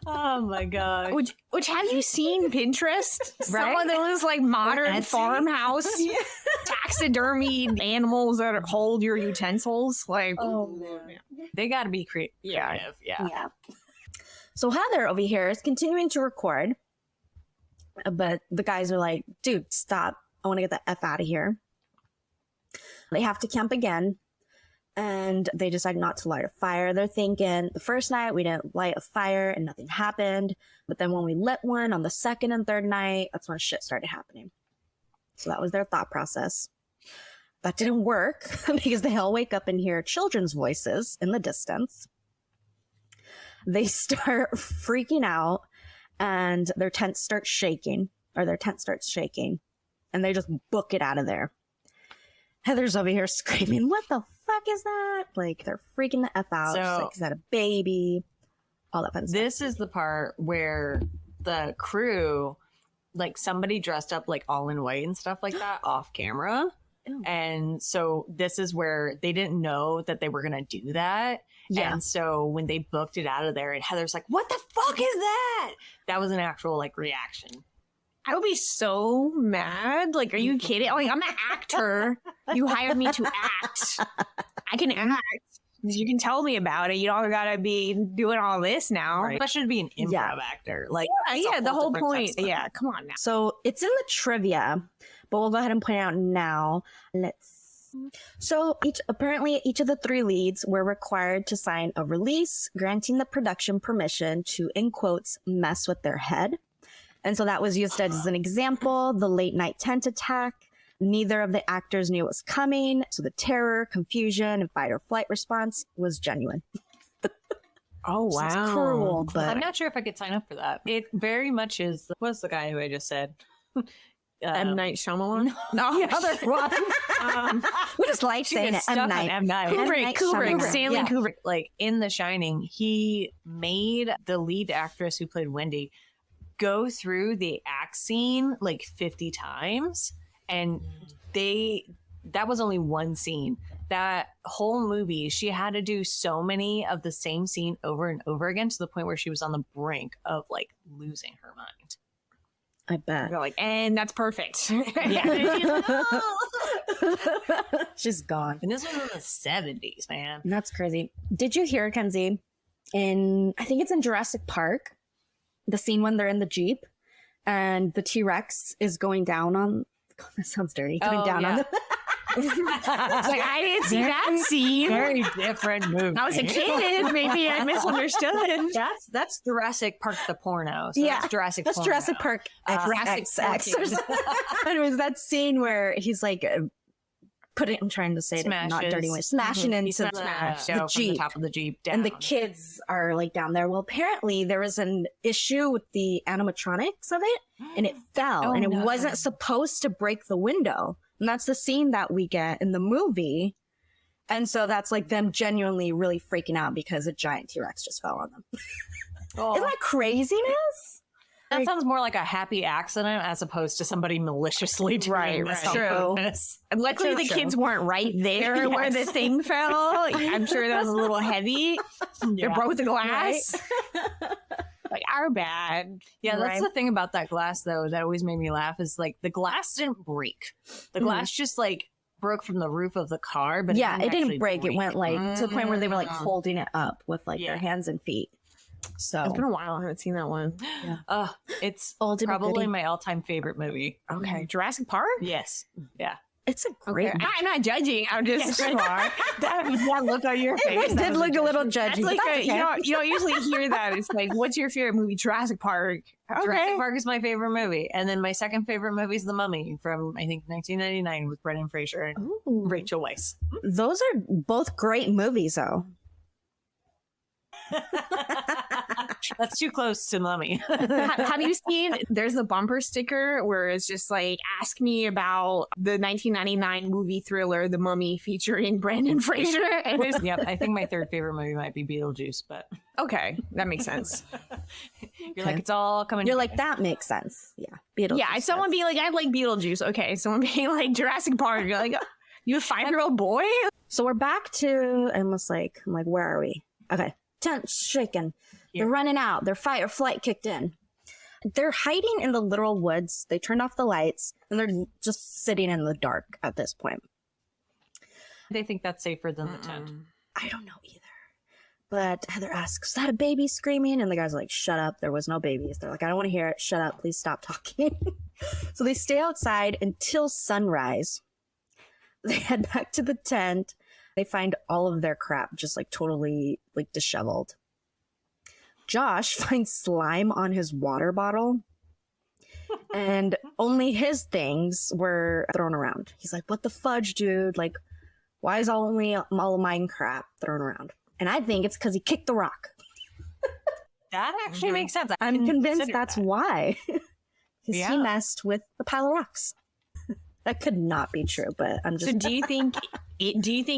[SPEAKER 3] Oh my god!
[SPEAKER 4] Which have you seen Pinterest? Someone that was like modern farmhouse taxidermied animals that hold your utensils. Like,
[SPEAKER 3] they got to be creative.
[SPEAKER 1] Yeah. So Heather over here is continuing to record, but the guys are like, "Dude, stop! I want to get the F out of here." They have to camp again. And they decide not to light a fire. They're thinking, the first night we didn't light a fire and nothing happened. But then when we lit one on the second and third night, that's when shit started happening. So that was their thought process. That didn't work because they all wake up and hear children's voices in the distance. They start freaking out and their tent starts shaking. And they just book it out of there. Heather's over here screaming, what the fuck is that? Like, they're freaking the F out. She's like, is that a baby? All that fun stuff.
[SPEAKER 3] This is the part where the crew, like, somebody dressed up, like, all in white and stuff like that off camera. Ew. And so this is where they didn't know that they were going to do that. Yeah. And so when they booked it out of there and Heather's like, what the fuck is that? That was an actual, like, reaction.
[SPEAKER 4] I would be so mad. Like, are you kidding? Like, I'm an actor. You hired me to act. I can act. You can tell me about it. You don't gotta be doing all this now.
[SPEAKER 3] Right. I should be an improv actor. Like,
[SPEAKER 4] yeah, the whole point. Yeah, come on now.
[SPEAKER 1] So it's in the trivia, but we'll go ahead and point out now. So apparently each of the three leads were required to sign a release granting the production permission to, in quotes, mess with their head. And so that was used as an example, the late night tent attack. Neither of the actors knew it was coming. So the terror, confusion, and fight or flight response was genuine.
[SPEAKER 4] Oh, wow.
[SPEAKER 1] It's cruel, but
[SPEAKER 3] I'm not sure if I could sign up for that. It very much is, what's the guy who I just said?
[SPEAKER 4] M. Night Shyamalan?
[SPEAKER 1] No, the other one. We just like saying it. M. Night.
[SPEAKER 4] Kubrick. Stanley Kubrick.
[SPEAKER 3] Like, in The Shining, he made the lead actress who played Wendy go through the act scene like 50 times, and that was only one scene. That whole movie, she had to do so many of the same scene over and over again to the point where she was on the brink of like losing her mind.
[SPEAKER 1] I bet.
[SPEAKER 4] They're like, and that's perfect.
[SPEAKER 3] Yeah.
[SPEAKER 1] She's gone.
[SPEAKER 3] And this was in the 70s, man.
[SPEAKER 1] That's crazy. Did you hear, Kenzie, I think it's in Jurassic Park, the scene when they're in the Jeep and the T-Rex is going down on, God, that sounds dirty, going down on the...
[SPEAKER 4] It's like, I didn't see that scene.
[SPEAKER 3] Very different movie.
[SPEAKER 4] I was a kid. Maybe I misunderstood.
[SPEAKER 3] That's Jurassic Park the porno. So
[SPEAKER 1] yeah,
[SPEAKER 3] that's Jurassic
[SPEAKER 1] That's
[SPEAKER 3] porno.
[SPEAKER 1] Jurassic Park.
[SPEAKER 3] Jurassic
[SPEAKER 1] X. And it was that scene where he's like I'm trying to say it not dirty way, smashing into the Jeep,
[SPEAKER 3] from the top of the Jeep down.
[SPEAKER 1] And the kids are like down there. Well, apparently there was an issue with the animatronics of it, and it fell, and it wasn't supposed to break the window. And that's the scene that we get in the movie. And so that's like them genuinely really freaking out because a giant T-Rex just fell on them. Isn't that craziness?
[SPEAKER 3] That sounds more like a happy accident as opposed to somebody maliciously doing this.
[SPEAKER 1] True.
[SPEAKER 4] And luckily the kids weren't right there where the thing fell. I'm sure that was a little heavy. They broke the glass. Right? Like, our bad.
[SPEAKER 3] Yeah, that's the thing about that glass, though, that always made me laugh is like the glass didn't break. The glass just like broke from the roof of the car, but
[SPEAKER 1] it didn't break. It went like to the point where they were like holding it up with like their hands and feet. So
[SPEAKER 4] it's been a while. I haven't seen that one.
[SPEAKER 3] Yeah. It's probably my all-time favorite movie.
[SPEAKER 4] Okay. Jurassic Park?
[SPEAKER 3] Yes. Yeah.
[SPEAKER 1] It's a great
[SPEAKER 4] Okay. I'm not judging. I'm just
[SPEAKER 3] that look on your face.
[SPEAKER 1] It did look a little judgy.
[SPEAKER 4] That's like
[SPEAKER 1] but that's okay.
[SPEAKER 4] you don't usually hear that. It's like, what's your favorite movie? Jurassic Park.
[SPEAKER 3] Jurassic Park is my favorite movie. And then my second favorite movie is The Mummy from, I think, 1999 with Brendan Fraser and
[SPEAKER 1] Ooh.
[SPEAKER 3] Rachel Weisz.
[SPEAKER 1] Those are both great movies, though.
[SPEAKER 3] That's too close to Mummy.
[SPEAKER 4] Have you seen, there's a bumper sticker where it's just like, ask me about the 1999 movie thriller, The Mummy, featuring Brendan Fraser. And it's,
[SPEAKER 3] Yep, I think my third favorite movie might be Beetlejuice, but
[SPEAKER 4] okay, that makes sense.
[SPEAKER 3] you're like, it's all coming
[SPEAKER 1] You're
[SPEAKER 3] together.
[SPEAKER 1] like, that makes sense. Yeah. Beetlejuice.
[SPEAKER 4] Yeah, someone being like, I like Beetlejuice. Okay, someone being like Jurassic Park. You're like, you a 5-year-old boy?
[SPEAKER 1] So we're back to, I'm like, where are we? Okay. Tent shaken. They're running out. Their fight or flight kicked in. They're hiding in the literal woods. They turned off the lights and they're just sitting in the dark at this point.
[SPEAKER 3] They think that's safer than the tent.
[SPEAKER 1] I don't know either. But Heather asks, is that a baby screaming? And the guy's like, shut up. There was no babies. They're like, I don't want to hear it. Shut up. Please stop talking. So they stay outside until sunrise. They head back to the tent. They find all of their crap just like totally like disheveled. Josh finds slime on his water bottle and only his things were thrown around. He's like, what the fudge, dude? Like, why is only all of mine crap thrown around? And I think it's because he kicked the rock.
[SPEAKER 3] That actually makes sense. I
[SPEAKER 1] I'm
[SPEAKER 3] didn't
[SPEAKER 1] convinced
[SPEAKER 3] consider
[SPEAKER 1] that's
[SPEAKER 3] that.
[SPEAKER 1] why. Because
[SPEAKER 3] Yeah.
[SPEAKER 1] he messed with a pile of rocks. That could not be true, but I'm just...
[SPEAKER 4] So do you think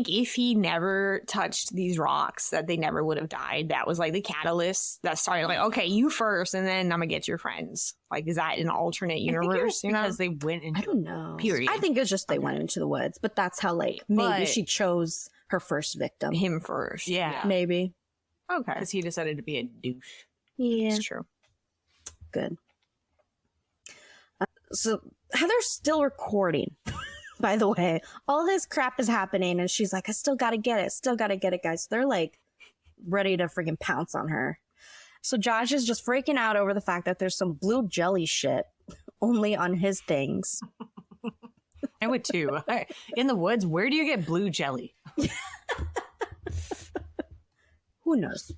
[SPEAKER 4] if he never touched these rocks that they never would have died? That was like the catalyst that started like, okay, you first, and then I'm gonna get your friends. Like, is that an alternate
[SPEAKER 3] I think it was
[SPEAKER 4] universe? You know,
[SPEAKER 3] because they went into
[SPEAKER 1] I don't know.
[SPEAKER 4] Period.
[SPEAKER 1] I think it's just they went into the woods, but that's how, like, maybe
[SPEAKER 4] But-
[SPEAKER 1] she chose her first victim.
[SPEAKER 4] him first.
[SPEAKER 3] Yeah.
[SPEAKER 1] Maybe.
[SPEAKER 4] Okay,
[SPEAKER 3] because he decided to be a douche.
[SPEAKER 1] Yeah,
[SPEAKER 4] it's true.
[SPEAKER 1] good. So Heather's still recording, by the way. All this crap is happening, and she's like, I still gotta get it. Still gotta get it, guys. They're, like, ready to freaking pounce on her. So Josh is just freaking out over the fact that there's some blue jelly shit only on his things.
[SPEAKER 3] I would too. In the woods, where do you get blue jelly?
[SPEAKER 1] Who knows?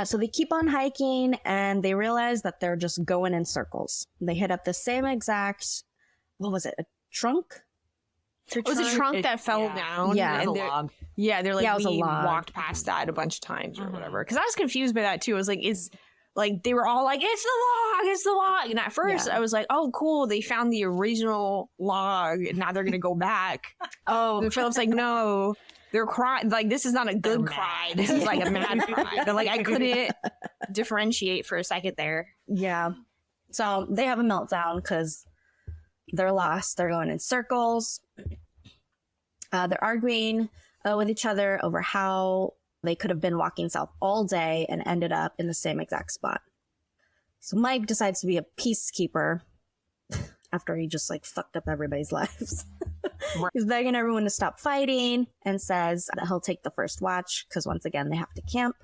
[SPEAKER 1] So they keep on hiking and they realize that they're just going in circles. They hit up the same exact, what was it, a trunk?
[SPEAKER 4] It was a trunk that fell down.
[SPEAKER 1] Yeah.
[SPEAKER 3] It was
[SPEAKER 4] and
[SPEAKER 3] a
[SPEAKER 4] they're-
[SPEAKER 3] log.
[SPEAKER 4] Yeah, they're like,
[SPEAKER 1] Yeah, it was a
[SPEAKER 4] we
[SPEAKER 1] log.
[SPEAKER 4] walked past that a bunch of times or whatever. Because I was confused by that too. I was like, is like they were all like, it's the log. And at first
[SPEAKER 1] Yeah.
[SPEAKER 4] I was like, oh, cool, they found the original log and now they're gonna go back. And Philip's like, no, they're crying. Like, this is not a good cry. This is like a mad cry. But like, I couldn't differentiate for a second there.
[SPEAKER 1] Yeah. So they have a meltdown because they're lost. They're going in circles. They're arguing with each other over how they could have been walking south all day and ended up in the same exact spot. So Mike decides to be a peacekeeper after he just like fucked up everybody's lives. He's begging everyone to stop fighting and says that he'll take the first watch because once again they have to camp.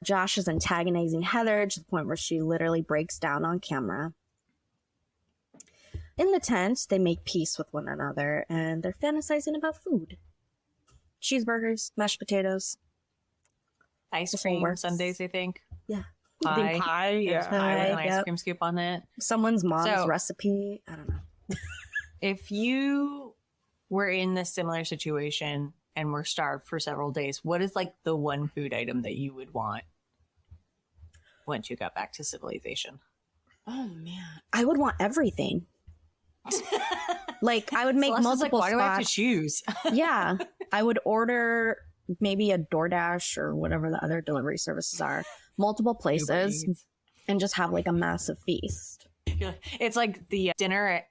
[SPEAKER 1] Josh is antagonizing Heather to the point where she literally breaks down on camera. In the tent, they make peace with one another and they're fantasizing about food. Cheeseburgers, mashed potatoes.
[SPEAKER 3] Ice
[SPEAKER 1] This all
[SPEAKER 3] cream
[SPEAKER 1] works.
[SPEAKER 3] Sundays, I think.
[SPEAKER 1] Yeah.
[SPEAKER 4] I
[SPEAKER 3] Pie.
[SPEAKER 4] think pie,
[SPEAKER 3] There's
[SPEAKER 4] yeah.
[SPEAKER 3] pie with an
[SPEAKER 1] Pie,
[SPEAKER 3] ice
[SPEAKER 1] yep.
[SPEAKER 3] cream scoop on it.
[SPEAKER 1] Someone's mom's
[SPEAKER 3] So-
[SPEAKER 1] recipe. I don't know.
[SPEAKER 3] If you were in this similar situation and were starved for several days, what is like the one food item that you would want once you got back to civilization?
[SPEAKER 1] Oh man. I would want everything. Like I would make
[SPEAKER 3] Celeste is like,
[SPEAKER 1] multiple
[SPEAKER 3] why do I have to
[SPEAKER 1] spots.
[SPEAKER 3] choose?
[SPEAKER 1] Yeah. I would order maybe a DoorDash or whatever the other delivery services are, multiple places,
[SPEAKER 3] Uber Eats.
[SPEAKER 1] and just have like a massive feast.
[SPEAKER 3] It's like the dinner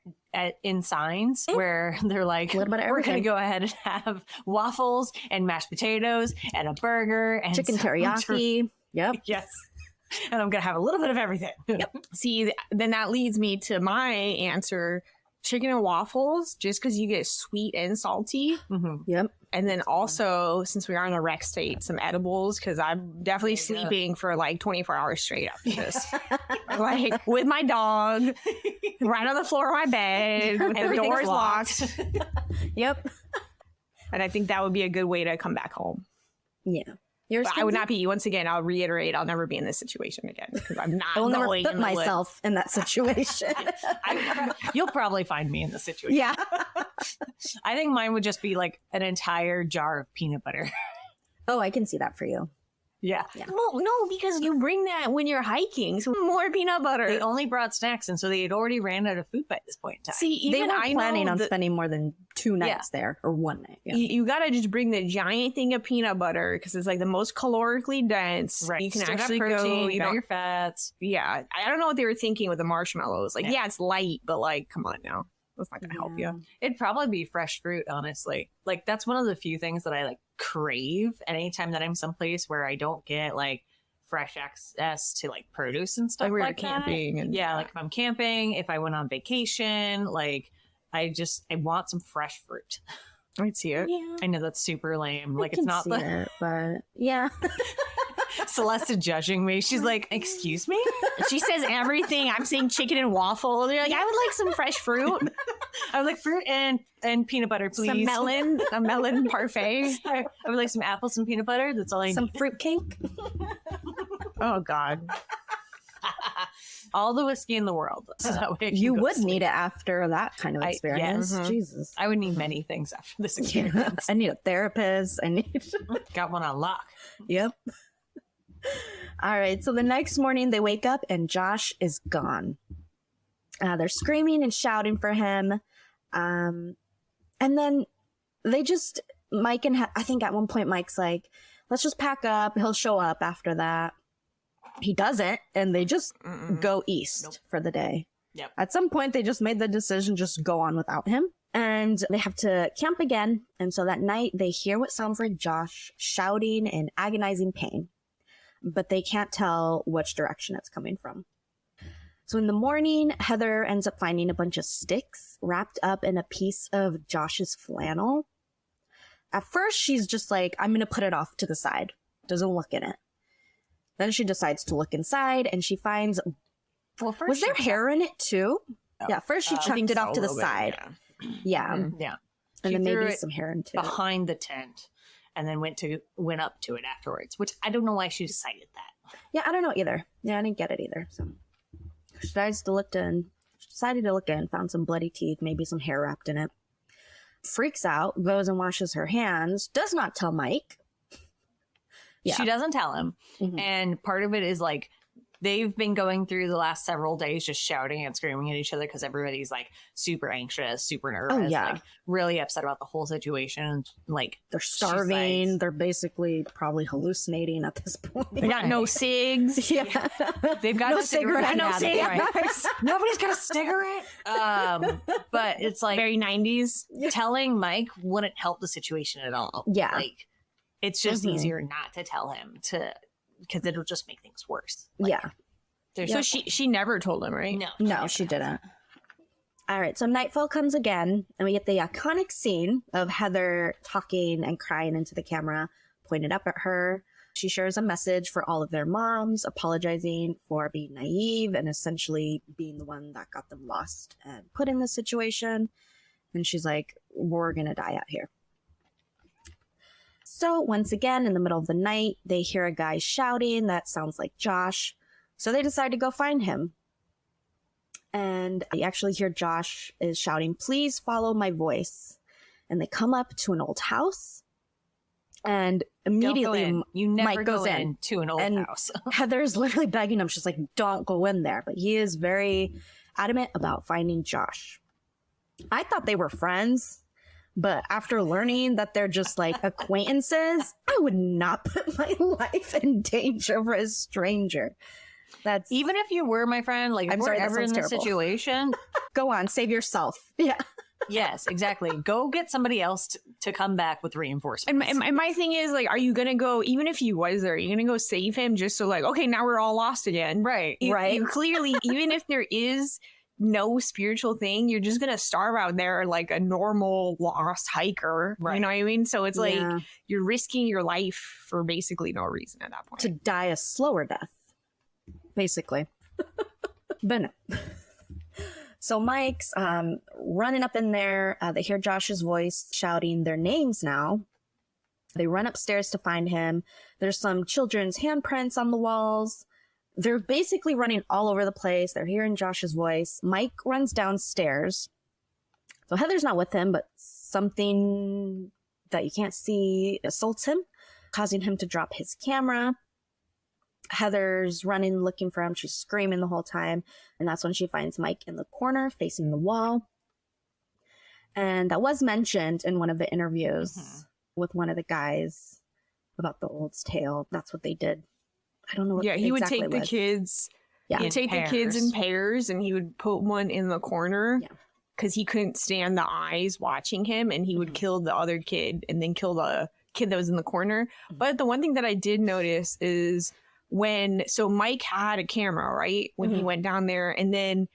[SPEAKER 3] in Signs where they're like,
[SPEAKER 1] A little bit of
[SPEAKER 3] we're going to
[SPEAKER 1] everything.
[SPEAKER 3] go ahead and have waffles and mashed potatoes and a burger and
[SPEAKER 1] Chicken
[SPEAKER 3] some
[SPEAKER 1] teriyaki. Yep.
[SPEAKER 3] Yes. And I'm going to have a little bit of everything.
[SPEAKER 4] See, then that leads me to my answer. chicken and waffles, just because you get sweet and salty.
[SPEAKER 1] Yep.
[SPEAKER 4] And then also, since we are in a rec state, some edibles, because I'm definitely sleeping for like 24 hours straight after this. Like with my dog, right on the floor of my bed, and the door's locked.
[SPEAKER 1] Yep.
[SPEAKER 4] And I think that would be a good way to come back home.
[SPEAKER 1] Yeah. Yours,
[SPEAKER 4] But I would not be, once again, I'll reiterate, I'll never be in this situation again, because I'm not
[SPEAKER 1] I will never
[SPEAKER 4] going
[SPEAKER 1] put
[SPEAKER 4] in the woods.
[SPEAKER 1] myself in that situation.
[SPEAKER 3] You'll probably find me in this situation.
[SPEAKER 1] Yeah.
[SPEAKER 3] I think mine would just be like an entire jar of peanut butter.
[SPEAKER 1] Oh, I can see that for you.
[SPEAKER 3] Yeah.
[SPEAKER 4] Well, no, because you bring that when you're hiking. So more peanut butter.
[SPEAKER 3] They only brought snacks, and so they had already ran out of food by this point in time.
[SPEAKER 4] See,
[SPEAKER 1] They
[SPEAKER 4] even
[SPEAKER 1] weren't
[SPEAKER 4] I
[SPEAKER 1] planning
[SPEAKER 4] know
[SPEAKER 1] on
[SPEAKER 4] that
[SPEAKER 1] spending more than 2 nights there, or 1 night. Yeah.
[SPEAKER 4] you gotta just bring the giant thing of peanut butter because it's like the most calorically dense.
[SPEAKER 3] Right.
[SPEAKER 4] You can
[SPEAKER 3] Still got
[SPEAKER 4] actually
[SPEAKER 3] protein,
[SPEAKER 4] go.
[SPEAKER 3] you
[SPEAKER 4] You
[SPEAKER 3] got
[SPEAKER 4] know,
[SPEAKER 3] your fats.
[SPEAKER 4] yeah. I don't know what they were thinking with the marshmallows. Like,
[SPEAKER 3] Yeah.
[SPEAKER 4] yeah, it's light, but like, come on now, that's not gonna help
[SPEAKER 1] Yeah.
[SPEAKER 4] you.
[SPEAKER 3] It'd probably be fresh fruit, honestly. Like, that's one of the few things that I like crave. And anytime that I'm someplace where I don't get like fresh access to like produce and stuff
[SPEAKER 4] Like where you're
[SPEAKER 3] like that.
[SPEAKER 4] camping and
[SPEAKER 3] Yeah, like if I'm camping, if I went on vacation, like I want some fresh fruit.
[SPEAKER 4] I'd see it.
[SPEAKER 1] Yeah.
[SPEAKER 3] I know that's super lame. Like,
[SPEAKER 1] I
[SPEAKER 3] it's
[SPEAKER 1] can
[SPEAKER 3] not
[SPEAKER 1] see
[SPEAKER 3] the
[SPEAKER 1] it, but yeah.
[SPEAKER 3] Celeste judging me. She's like, excuse me?
[SPEAKER 4] She says everything. I'm saying chicken and waffle. They're like, I would like some fresh fruit,
[SPEAKER 3] I would like fruit and peanut butter, please.
[SPEAKER 4] some melon, a melon parfait.
[SPEAKER 3] I would like some apples and peanut butter. That's all I
[SPEAKER 1] Some
[SPEAKER 3] need.
[SPEAKER 1] fruitcake.
[SPEAKER 4] Oh God.
[SPEAKER 3] All the whiskey in the world. So that way I can
[SPEAKER 1] You
[SPEAKER 3] go
[SPEAKER 1] would
[SPEAKER 3] to sleep.
[SPEAKER 1] need it after that kind of
[SPEAKER 3] I-
[SPEAKER 1] experience.
[SPEAKER 3] yes.
[SPEAKER 1] Jesus.
[SPEAKER 3] I would need many things after this experience.
[SPEAKER 1] I need a therapist. I need.
[SPEAKER 3] Got one on lock.
[SPEAKER 1] Yep. All right. So the next morning they wake up and Josh is gone. They're screaming and shouting for him. And then they just, Mike and I think at one point Mike's like, let's just pack up. He'll show up after that. He doesn't. And they just go east for the day.
[SPEAKER 3] Yep.
[SPEAKER 1] At some point they just made the decision just go on without him. And they have to camp again. And so that night they hear what sounds like Josh shouting in agonizing pain, but they can't tell which direction it's coming from. So in the morning, Heather ends up finding a bunch of sticks wrapped up in a piece of Josh's flannel. At first, she's just like, I'm going to put it off to the side. Doesn't look in it. Then she decides to look inside and she finds,
[SPEAKER 3] Well, first
[SPEAKER 1] was there hair in it too?
[SPEAKER 3] Oh,
[SPEAKER 1] Yeah, first she
[SPEAKER 3] I
[SPEAKER 1] chucked
[SPEAKER 4] think
[SPEAKER 1] it
[SPEAKER 4] so,
[SPEAKER 1] off to
[SPEAKER 4] a
[SPEAKER 1] the
[SPEAKER 4] little bit,
[SPEAKER 1] side.
[SPEAKER 4] yeah.
[SPEAKER 1] Yeah.
[SPEAKER 3] Yeah.
[SPEAKER 1] And
[SPEAKER 3] She
[SPEAKER 1] then
[SPEAKER 3] threw
[SPEAKER 1] maybe
[SPEAKER 3] it
[SPEAKER 1] some hair into it.
[SPEAKER 3] behind the tent and then went up to it afterwards, which I don't know why she decided that.
[SPEAKER 1] Yeah, I don't know either. Yeah, I didn't get it either. So she decided to look in, found some bloody teeth, maybe some hair wrapped in it. Freaks out, goes and washes her hands, does not tell Mike. Yeah.
[SPEAKER 3] She doesn't tell him.
[SPEAKER 1] Mhm.
[SPEAKER 3] And part of it is like they've been going through the last several days just shouting and screaming at each other because everybody's like super anxious, super nervous,
[SPEAKER 1] yeah.
[SPEAKER 3] like really upset about the whole situation. Like
[SPEAKER 1] They're starving.
[SPEAKER 3] like-
[SPEAKER 1] They're basically probably hallucinating at this point.
[SPEAKER 4] They got no cigs.
[SPEAKER 1] Yeah.
[SPEAKER 3] they've got
[SPEAKER 1] No
[SPEAKER 3] a cigarette.
[SPEAKER 1] cigarette, no
[SPEAKER 3] Yeah, that's
[SPEAKER 1] cigarette.
[SPEAKER 3] right. Nobody's got a cigarette. But it's like
[SPEAKER 4] Very 90s.
[SPEAKER 3] telling Mike wouldn't help the situation at all.
[SPEAKER 1] Yeah.
[SPEAKER 3] Like it's just
[SPEAKER 1] Mhm.
[SPEAKER 3] easier not to tell him because it'll just make things worse.
[SPEAKER 1] Yeah.
[SPEAKER 3] There's
[SPEAKER 4] So she never told him, right?
[SPEAKER 1] No, she didn't. All right, so nightfall comes again, and we get the iconic scene of Heather talking and crying into the camera, pointed up at her. She shares a message for all of their moms, apologizing for being naive and essentially being the one that got them lost and put in this situation. And she's like, we're going to die out here. So once again, in the middle of the night, they hear a guy shouting that sounds like Josh. So they decide to go find him. And I actually hear Josh is shouting, please follow my voice. And they come up to an old house. And immediately
[SPEAKER 3] you never
[SPEAKER 1] Mike
[SPEAKER 3] go
[SPEAKER 1] goes in.
[SPEAKER 3] to an old
[SPEAKER 1] And
[SPEAKER 3] house.
[SPEAKER 1] Heather's literally begging him. She's like, don't go in there. But he is very adamant about finding Josh. I thought they were friends. But after learning that they're just like acquaintances, I would not put my life in danger for a stranger. That's
[SPEAKER 3] Even if you were my friend, like if
[SPEAKER 1] I'm
[SPEAKER 3] we're
[SPEAKER 1] sorry, that
[SPEAKER 3] ever in
[SPEAKER 1] sounds
[SPEAKER 3] this
[SPEAKER 1] terrible.
[SPEAKER 3] situation,
[SPEAKER 1] go on, save yourself. Yeah.
[SPEAKER 3] yes, exactly. Go get somebody else to come back with reinforcements.
[SPEAKER 4] And my thing is, like, are you going to go, even if he was there, are you going to go save him just so, like, okay, now we're all lost again?
[SPEAKER 3] right.
[SPEAKER 4] You clearly, even if there is no spiritual thing, you're just gonna starve out there like a normal lost hiker.
[SPEAKER 3] Right.
[SPEAKER 4] You know what I mean? So it's like
[SPEAKER 1] Yeah.
[SPEAKER 4] you're risking your life for basically no reason at that point.
[SPEAKER 1] To die a slower death, basically. But no. So Mike's running up in there. They hear Josh's voice shouting their names now. They run upstairs to find him. There's some children's handprints on the walls. They're basically running all over the place. They're hearing Josh's voice. Mike runs downstairs. So Heather's not with him, but something that you can't see assaults him, causing him to drop his camera. Heather's running, looking for him. She's screaming the whole time. And that's when she finds Mike in the corner, facing the wall. And that was mentioned in one of the interviews with one of the guys about the Old's Tale. That's what they did. I don't know what
[SPEAKER 4] He would
[SPEAKER 1] exactly
[SPEAKER 4] take the
[SPEAKER 1] was.
[SPEAKER 4] kids.
[SPEAKER 1] Yeah.
[SPEAKER 4] He'd take the kids in pairs, and he would put one in the corner
[SPEAKER 1] Yeah.
[SPEAKER 4] because he couldn't stand the eyes watching him, and he would kill the other kid and then kill the kid that was in the corner. But the one thing that I did notice is so Mike had a camera, right? When he went down there, and then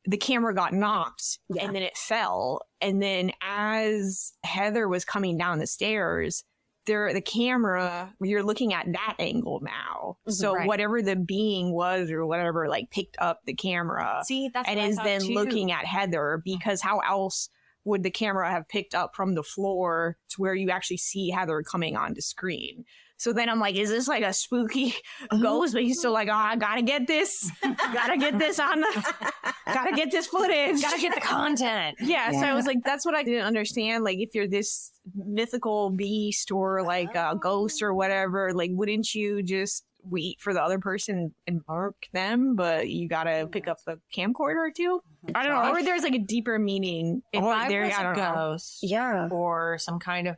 [SPEAKER 4] the camera got knocked and then it fell. And then as Heather was coming down the stairs, the camera, you're looking at that angle now. So
[SPEAKER 3] Right.
[SPEAKER 4] whatever the being was or whatever, like picked up the camera
[SPEAKER 3] See, that's
[SPEAKER 4] and
[SPEAKER 3] what I
[SPEAKER 4] is
[SPEAKER 3] thought
[SPEAKER 4] then
[SPEAKER 3] too.
[SPEAKER 4] looking at Heather, because how else would the camera have picked up from the floor to where you actually see Heather coming onto screen? So then I'm like, is this like a spooky ghost? But he's still like, oh, I gotta get this. Gotta get this gotta get this footage.
[SPEAKER 3] Gotta get the content.
[SPEAKER 4] Yeah, so I was like, that's what I didn't understand. Like, if you're this mythical beast or like a ghost or whatever, like, wouldn't you just wait for the other person and mark them? But you gotta pick up the camcorder too? I don't know. Or there's like a deeper meaning.
[SPEAKER 3] If
[SPEAKER 4] Or
[SPEAKER 3] I
[SPEAKER 4] there,
[SPEAKER 3] was
[SPEAKER 4] I
[SPEAKER 3] a
[SPEAKER 4] don't know.
[SPEAKER 3] ghost
[SPEAKER 1] Yeah.
[SPEAKER 3] or some kind of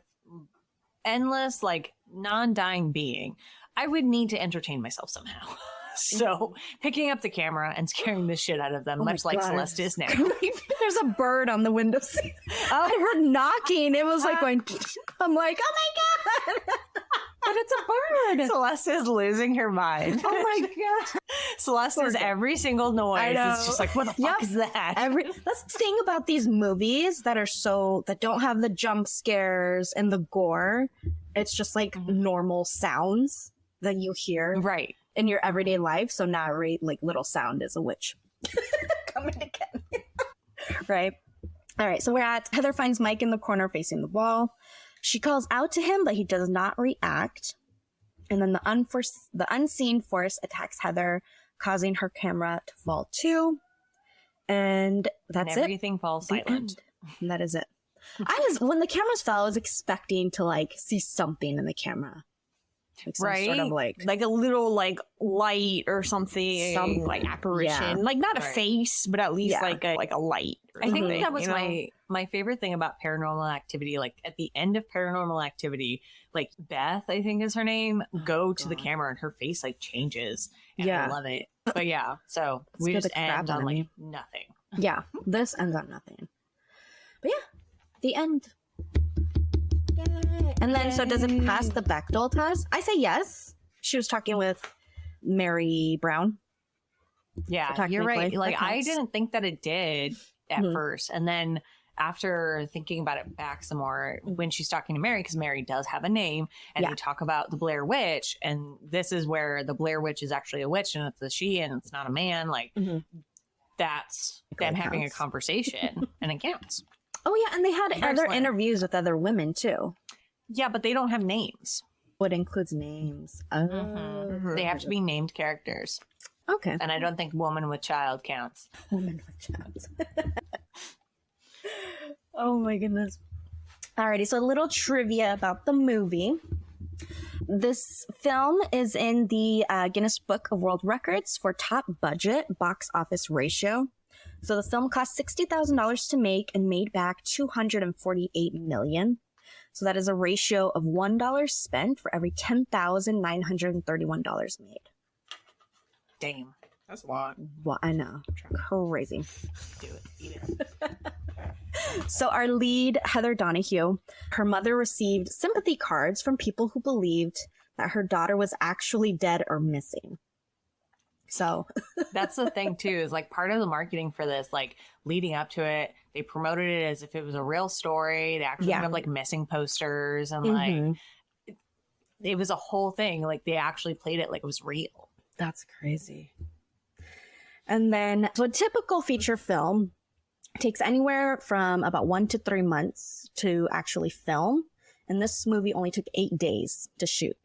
[SPEAKER 3] endless, like, non-dying being, I would need to entertain myself somehow. So picking up the camera and scaring the shit out of them,
[SPEAKER 1] Oh my
[SPEAKER 3] much like
[SPEAKER 1] God.
[SPEAKER 3] Celeste is now.
[SPEAKER 1] There's a bird on the window seat. I heard knocking. It was like going, I'm like, oh my God.
[SPEAKER 3] But it's a bird. Celeste is losing her mind.
[SPEAKER 1] Oh my God.
[SPEAKER 3] Celeste is every single noise.
[SPEAKER 1] I know.
[SPEAKER 3] It's just like, what the fuck is that?
[SPEAKER 1] That's the thing about these movies that don't have the jump scares and the gore. It's just like normal sounds that you hear
[SPEAKER 3] Right.
[SPEAKER 1] in your everyday life. So not every like little sound is a witch coming to get me. Right. All right. So Heather finds Mike in the corner facing the wall. She calls out to him, but he does not react. And then the unseen force attacks Heather, causing her camera to fall too. And that's
[SPEAKER 3] And everything falls
[SPEAKER 1] The
[SPEAKER 3] silent.
[SPEAKER 1] end. And that is it. When the cameras fell, I was expecting to like see something in the camera. Like some
[SPEAKER 3] Right?
[SPEAKER 1] sort of like
[SPEAKER 4] Like a little like light or something,
[SPEAKER 1] Something.
[SPEAKER 4] like apparition.
[SPEAKER 1] Yeah.
[SPEAKER 4] Like not a
[SPEAKER 3] Right.
[SPEAKER 4] face, but at least
[SPEAKER 1] Yeah.
[SPEAKER 4] like a light. Or
[SPEAKER 3] I think
[SPEAKER 4] something,
[SPEAKER 3] that was
[SPEAKER 4] you know?
[SPEAKER 3] my favorite thing about Paranormal Activity. Like at the end of Paranormal Activity, like Beth, I think is her name, go to the
[SPEAKER 1] God.
[SPEAKER 3] camera and her face like changes. And
[SPEAKER 1] Yeah.
[SPEAKER 3] I love it. But yeah, so we
[SPEAKER 1] Scared
[SPEAKER 3] just
[SPEAKER 1] the crap
[SPEAKER 3] end
[SPEAKER 1] out
[SPEAKER 3] on
[SPEAKER 1] of
[SPEAKER 3] like
[SPEAKER 1] me.
[SPEAKER 3] nothing.
[SPEAKER 1] Yeah, this ends on nothing. But yeah, the end. Yay. And then, so does it pass the Bechdel test? I say yes. She was talking with Mary Brown.
[SPEAKER 3] Yeah,
[SPEAKER 1] So
[SPEAKER 3] you're right.
[SPEAKER 1] technically,
[SPEAKER 3] Like
[SPEAKER 1] that
[SPEAKER 3] I
[SPEAKER 1] counts.
[SPEAKER 3] didn't think that it did at
[SPEAKER 1] Mhm.
[SPEAKER 3] first, and then after thinking about it back some more, when she's talking to Mary, because Mary does have a name, and
[SPEAKER 1] Yeah.
[SPEAKER 3] they talk about the Blair Witch, and this is where the Blair Witch is actually a witch, and it's a she, and it's not a man. Like
[SPEAKER 1] Mhm.
[SPEAKER 3] that's
[SPEAKER 1] It
[SPEAKER 3] them having
[SPEAKER 1] counts.
[SPEAKER 3] a conversation, and it counts.
[SPEAKER 1] Oh yeah, and they had other
[SPEAKER 3] Excellent.
[SPEAKER 1] interviews with other women too.
[SPEAKER 3] Yeah, but they don't have names.
[SPEAKER 1] What includes names? Oh,
[SPEAKER 3] Mhm. They have to be named characters,
[SPEAKER 1] okay.
[SPEAKER 3] and I don't think woman with child counts.
[SPEAKER 1] Woman with child. Oh my goodness. Alrighty, so a little trivia about the movie. This film is in the Guinness Book of World Records for top budget box office ratio. So the film cost $60,000 to make and made back $248 million. So that is a ratio of $1 spent for every $10,931 made.
[SPEAKER 3] Damn,
[SPEAKER 4] That's a lot.
[SPEAKER 1] Well, I know. Crazy.
[SPEAKER 3] do it, eat it.
[SPEAKER 1] So our lead, Heather Donahue, her mother received sympathy cards from people who believed that her daughter was actually dead or missing. So
[SPEAKER 3] That's the thing too, is like part of the marketing for this, like leading up to it, they promoted it as if it was a real story. They actually have like missing posters and like it was a whole thing. Like they actually played it like it was real.
[SPEAKER 1] that's crazy. And then, so a typical feature film takes anywhere from about 1 to 3 months to actually film. And this movie only took 8 days to shoot.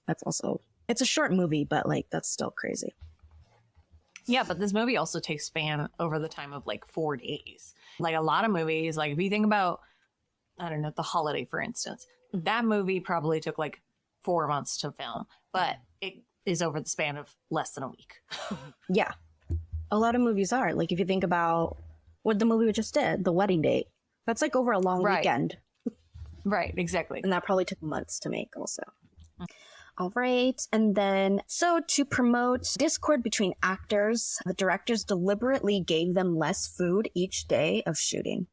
[SPEAKER 1] That's also, it's a short movie, but like, that's still crazy.
[SPEAKER 3] Yeah, but this movie also takes span over the time of like 4 days. Like a lot of movies, like if you think about, I don't know, The Holiday, for instance, that movie probably took like 4 months to film, but it is over the span of less than a week.
[SPEAKER 1] Yeah. A lot of movies are. Like, if you think about what the movie we just did, The Wedding Date, that's like over a long weekend.
[SPEAKER 3] Right, exactly.
[SPEAKER 1] And that probably took months to make also. All right. And then, so to promote discord between actors, the directors deliberately gave them less food each day of shooting.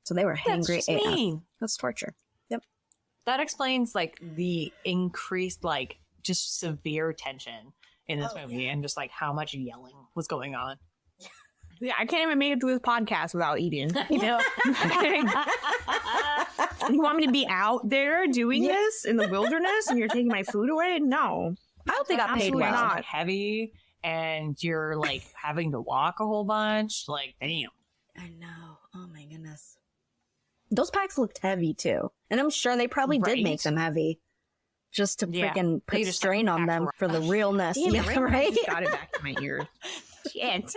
[SPEAKER 1] So they were
[SPEAKER 3] That's
[SPEAKER 1] hangry
[SPEAKER 3] just
[SPEAKER 1] AF.
[SPEAKER 3] mean.
[SPEAKER 1] That's torture. Yep.
[SPEAKER 3] That explains like the increased, like just severe tension in this movie and just like how much yelling was going on.
[SPEAKER 4] Yeah, I can't even make it to this podcast without eating.
[SPEAKER 3] You know?
[SPEAKER 4] You want me to be out there doing this in the wilderness and you're taking my food away? No.
[SPEAKER 1] I hope they got paid
[SPEAKER 4] Absolutely
[SPEAKER 1] well.
[SPEAKER 4] not.
[SPEAKER 3] Heavy, and you're like having to walk a whole bunch. Like, damn.
[SPEAKER 1] I know. Oh my goodness. Those packs looked heavy too. And I'm sure they probably did make them heavy. Just to freaking
[SPEAKER 3] They
[SPEAKER 1] put
[SPEAKER 3] just
[SPEAKER 1] strain on them for the realness.
[SPEAKER 4] Damn,
[SPEAKER 1] Yeah,
[SPEAKER 4] it, right?
[SPEAKER 1] right?
[SPEAKER 4] I just got it back in my ear. Shit.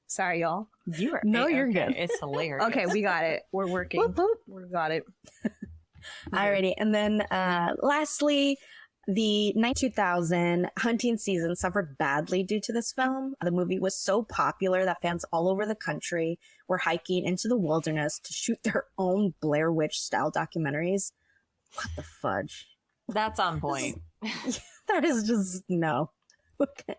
[SPEAKER 4] Sorry, y'all.
[SPEAKER 3] You are
[SPEAKER 1] No, you're good.
[SPEAKER 3] It's hilarious.
[SPEAKER 4] Okay, we got it. We're working.
[SPEAKER 1] Whoop, whoop.
[SPEAKER 4] We got it.
[SPEAKER 1] Alrighty. And then lastly, the 2000 hunting season suffered badly due to this film. The movie was so popular that fans all over the country were hiking into the wilderness to shoot their own Blair Witch style documentaries. What the fudge?
[SPEAKER 3] That's on point.
[SPEAKER 1] That is just no. Okay.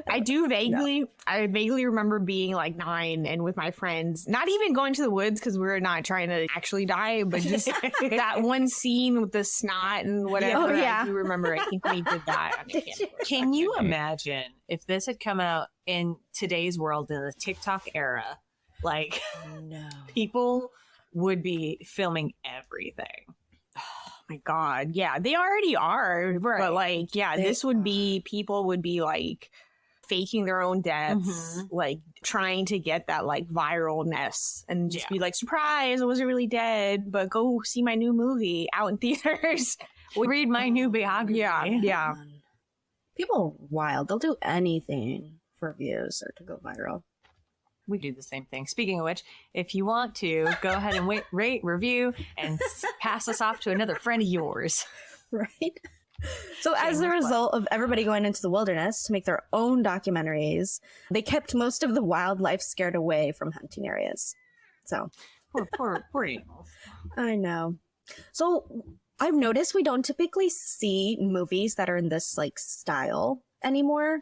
[SPEAKER 4] I vaguely remember being like 9 and with my friends, not even going to the woods because we were not trying to actually die, but just that one scene with the snot and whatever.
[SPEAKER 1] Oh, yeah.
[SPEAKER 4] I do remember. I think we did that. On the camp.
[SPEAKER 3] Can you imagine if this had come out in today's world in the TikTok era? Like,
[SPEAKER 1] No.
[SPEAKER 3] people would be filming everything.
[SPEAKER 4] My God. Yeah, they already are.
[SPEAKER 3] Right.
[SPEAKER 4] But like, yeah, this would be, people would be like faking their own deaths, like trying to get that like viralness and just be like, surprise, I wasn't really dead, but go see my new movie out in theaters.
[SPEAKER 3] Read my new biography.
[SPEAKER 4] Yeah.
[SPEAKER 1] People are wild. They'll do anything for views or to go viral.
[SPEAKER 3] We do the same thing. Speaking of which, if you want to, go ahead and rate, review, and pass us off to another friend of yours.
[SPEAKER 1] Right? So as a result of everybody going into the wilderness to make their own documentaries, they kept most of the wildlife scared away from hunting areas. So
[SPEAKER 3] Poor animals.
[SPEAKER 1] I know. So I've noticed we don't typically see movies that are in this like style anymore.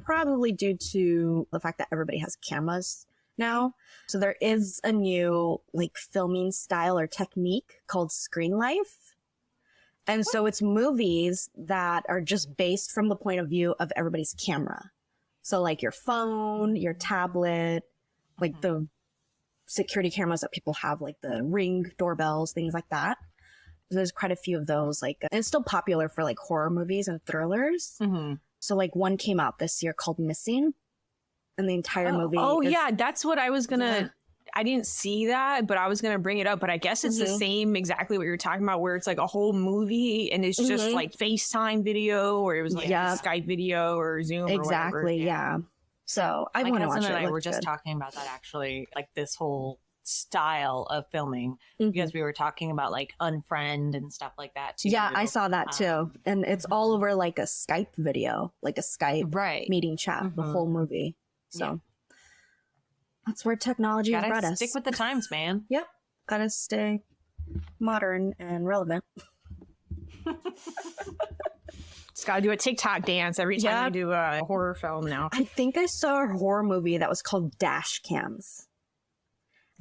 [SPEAKER 1] Probably due to the fact that everybody has cameras now. So there is a new like filming style or technique called screen life. And so it's movies that are just based from the point of view of everybody's camera. So like your phone, your tablet, like the security cameras that people have, like the Ring doorbells, things like that. So there's quite a few of those, like, and it's still popular for like horror movies and thrillers. So like one came out this year called Missing, and the entire movie.
[SPEAKER 4] Oh,
[SPEAKER 1] is-
[SPEAKER 4] yeah, that's what I was gonna. I didn't see that, but I was gonna bring it up. But I guess it's the same, exactly what you're talking about, where it's like a whole movie and it's just like FaceTime video, or it was like Skype video or Zoom.
[SPEAKER 1] Exactly.
[SPEAKER 4] Or whatever.
[SPEAKER 1] Yeah. So I
[SPEAKER 3] My
[SPEAKER 1] want to watch
[SPEAKER 3] cousin
[SPEAKER 1] it.
[SPEAKER 3] and
[SPEAKER 1] It
[SPEAKER 3] I were
[SPEAKER 1] looks
[SPEAKER 3] just
[SPEAKER 1] good.
[SPEAKER 3] talking about that actually, like this whole style of filming, because we were talking about like Unfriend and stuff like that too.
[SPEAKER 1] Yeah, I saw that too, and it's all over like a Skype video, like a Skype meeting chat, the whole movie. So that's where technology has brought
[SPEAKER 3] Gotta
[SPEAKER 1] us.
[SPEAKER 3] stick with the times, man.
[SPEAKER 1] Yep, gotta stay modern and relevant.
[SPEAKER 4] Just gotta do a TikTok dance every time you do a horror film now.
[SPEAKER 1] I think I saw a horror movie that was called Dash Cams.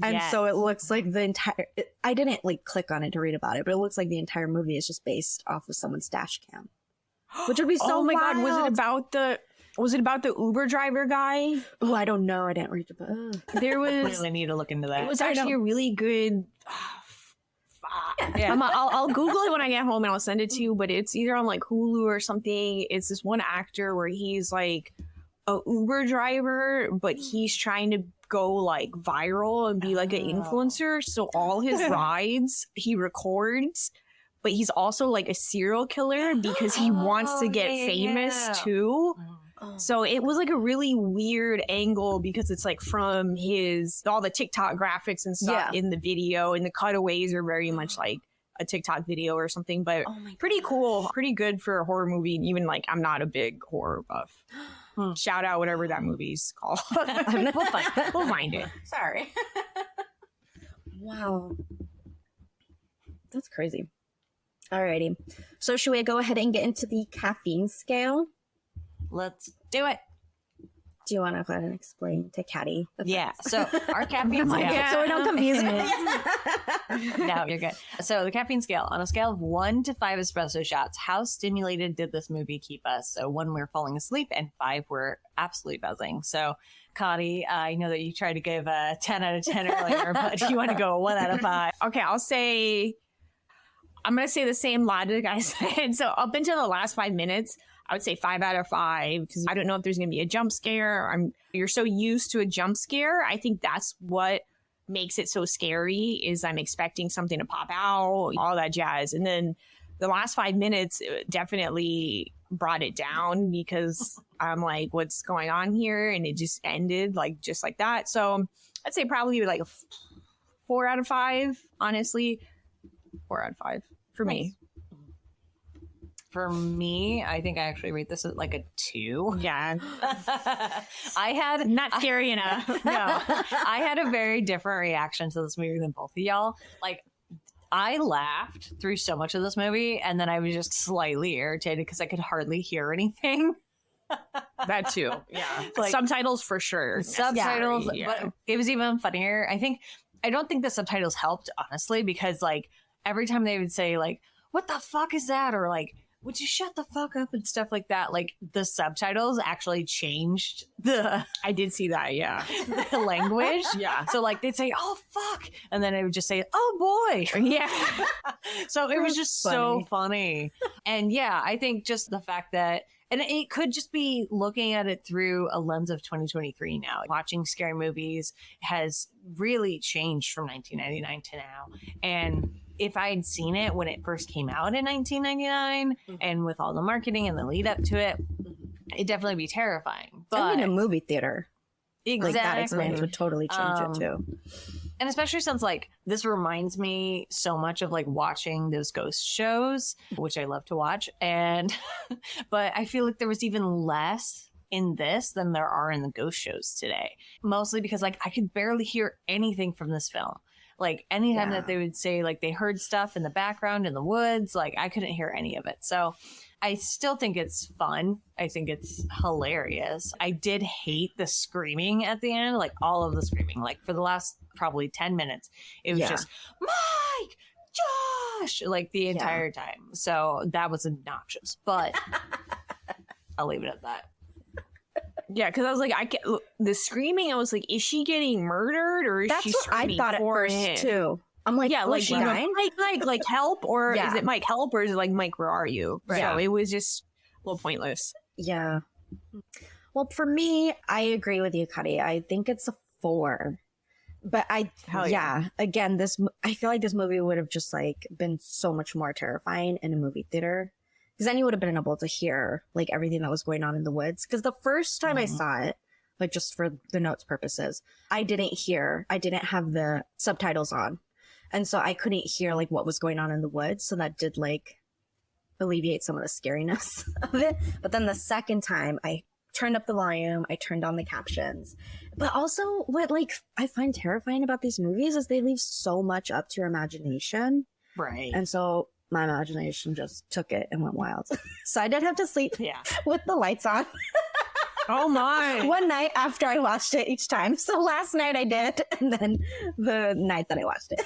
[SPEAKER 1] And so it looks like the entire, I didn't like click on it to read about it, but it looks like the entire movie is just based off of someone's dash cam, which would be so
[SPEAKER 4] oh my
[SPEAKER 1] wild.
[SPEAKER 4] God, was it about the Was it about the Uber driver guy?
[SPEAKER 1] Oh, I don't know. I didn't read the book.
[SPEAKER 4] There was.
[SPEAKER 3] Really need to look into that.
[SPEAKER 4] It was actually a really good.
[SPEAKER 3] Yeah.
[SPEAKER 4] I'll Google it when I get home and I'll send it to you. But it's either on like Hulu or something. It's this one actor where he's like a Uber driver, but he's trying to go like viral and be like an influencer. So all his rides he records, but he's also like a serial killer because he wants to get famous too. So it was like a really weird angle because it's like from all the TikTok graphics and stuff in the video, and the cutaways are very much like a TikTok video or something, but pretty cool, pretty good for a horror movie. And even like, I'm not a big horror buff. Shout out whatever that movie's called. We'll find it.
[SPEAKER 1] Sorry. Wow. That's crazy. Alrighty. So should we go ahead and get into the caffeine scale?
[SPEAKER 3] Let's do it.
[SPEAKER 1] Do you want to go ahead and explain to Kati?
[SPEAKER 3] Yeah. So our caffeine scale.
[SPEAKER 1] So we don't confuse me.
[SPEAKER 3] No, you're good. So the caffeine scale, on a scale of 1 to 5 espresso shots, how stimulated did this movie keep us? So 1, we're falling asleep, and 5, we're absolutely buzzing. So Kati, I know that you tried to give a 10 out of 10 earlier, but you want to go 1 out of 5.
[SPEAKER 4] Okay, I'm going to say the same logic I said. So up until the last 5 minutes, I would say 5 out of 5 because I don't know if there's going to be a jump scare. You're so used to a jump scare. I think that's what makes it so scary is I'm expecting something to pop out, all that jazz. And then the last 5 minutes definitely brought it down because I'm like, what's going on here? And it just ended like just like that. So I'd say probably like a 4 out of 5, honestly. 4 out of 5 for me.
[SPEAKER 3] For me, I think I actually rate this as like a 2.
[SPEAKER 4] Yeah.
[SPEAKER 3] I had
[SPEAKER 4] Not scary enough.
[SPEAKER 3] no, I had a very different reaction to this movie than both of y'all. Like, I laughed through so much of this movie, and then I was just slightly irritated because I could hardly hear anything.
[SPEAKER 4] That too. Yeah.
[SPEAKER 3] Like,
[SPEAKER 4] subtitles for sure.
[SPEAKER 3] Subtitles,
[SPEAKER 4] Yeah.
[SPEAKER 3] but it was even funnier. I don't think the subtitles helped, honestly, because like every time they would say like, "What the fuck is that?" or like, "Would you shut the fuck up?" and stuff like that. Like the subtitles actually changed
[SPEAKER 4] I did see that. Yeah.
[SPEAKER 3] the language.
[SPEAKER 4] Yeah.
[SPEAKER 3] So like they'd say, "Oh fuck," and then it would just say, "Oh boy."
[SPEAKER 4] Yeah.
[SPEAKER 3] So it was just so funny. And yeah, I think just the fact that, and it could just be looking at it through a lens of 2023 now. Watching scary movies has really changed from 1999 to now. And if I had seen it when it first came out in 1999 and with all the marketing and the lead up to it, it'd definitely be terrifying. But
[SPEAKER 1] I'm in a movie theater.
[SPEAKER 3] exactly.
[SPEAKER 1] Like that experience would totally change it too.
[SPEAKER 3] And especially since like this reminds me so much of like watching those ghost shows, which I love to watch. And but I feel like there was even less in this than there are in the ghost shows today. Mostly because like I could barely hear anything from this film. Like anytime that they would say like they heard stuff in the background in the woods, like I couldn't hear any of it. So I still think it's fun. I think it's hilarious. I did hate the screaming at the end, like all of the screaming. Like for the last probably 10 minutes, it was just, Mike, Josh, like the entire time. So that was obnoxious, but I'll leave it at that.
[SPEAKER 4] Yeah, because I was like, the screaming. I was like, is she getting murdered or is
[SPEAKER 1] That's
[SPEAKER 4] she
[SPEAKER 1] what I
[SPEAKER 4] screaming
[SPEAKER 1] thought at
[SPEAKER 4] for
[SPEAKER 1] first
[SPEAKER 4] him?
[SPEAKER 1] too. I'm like,
[SPEAKER 4] Yeah,
[SPEAKER 1] was
[SPEAKER 4] like
[SPEAKER 1] she
[SPEAKER 4] you know,
[SPEAKER 1] dying?
[SPEAKER 4] Mike, like help, or
[SPEAKER 1] Yeah.
[SPEAKER 4] is it Mike help, or is it like Mike, where are you?
[SPEAKER 1] Right.
[SPEAKER 4] So it was just a little pointless.
[SPEAKER 1] Yeah. Well, for me, I agree with you, Kati. I think it's a 4. But again, I feel like this movie would have just like been so much more terrifying in a movie theater. Because then you would have been able to hear like everything that was going on in the woods. Because the first time I saw it, like just for the notes purposes, I didn't have the subtitles on. And so I couldn't hear like what was going on in the woods. So that did like alleviate some of the scariness of it. But then the second time I turned up the volume, I turned on the captions. But also what like I find terrifying about these movies is they leave so much up to your imagination.
[SPEAKER 3] Right.
[SPEAKER 1] And so my imagination just took it and went wild. So I did have to sleep with the lights on.
[SPEAKER 4] Oh my.
[SPEAKER 1] One night after I watched it each time. So last night I did, and then the night that I watched it.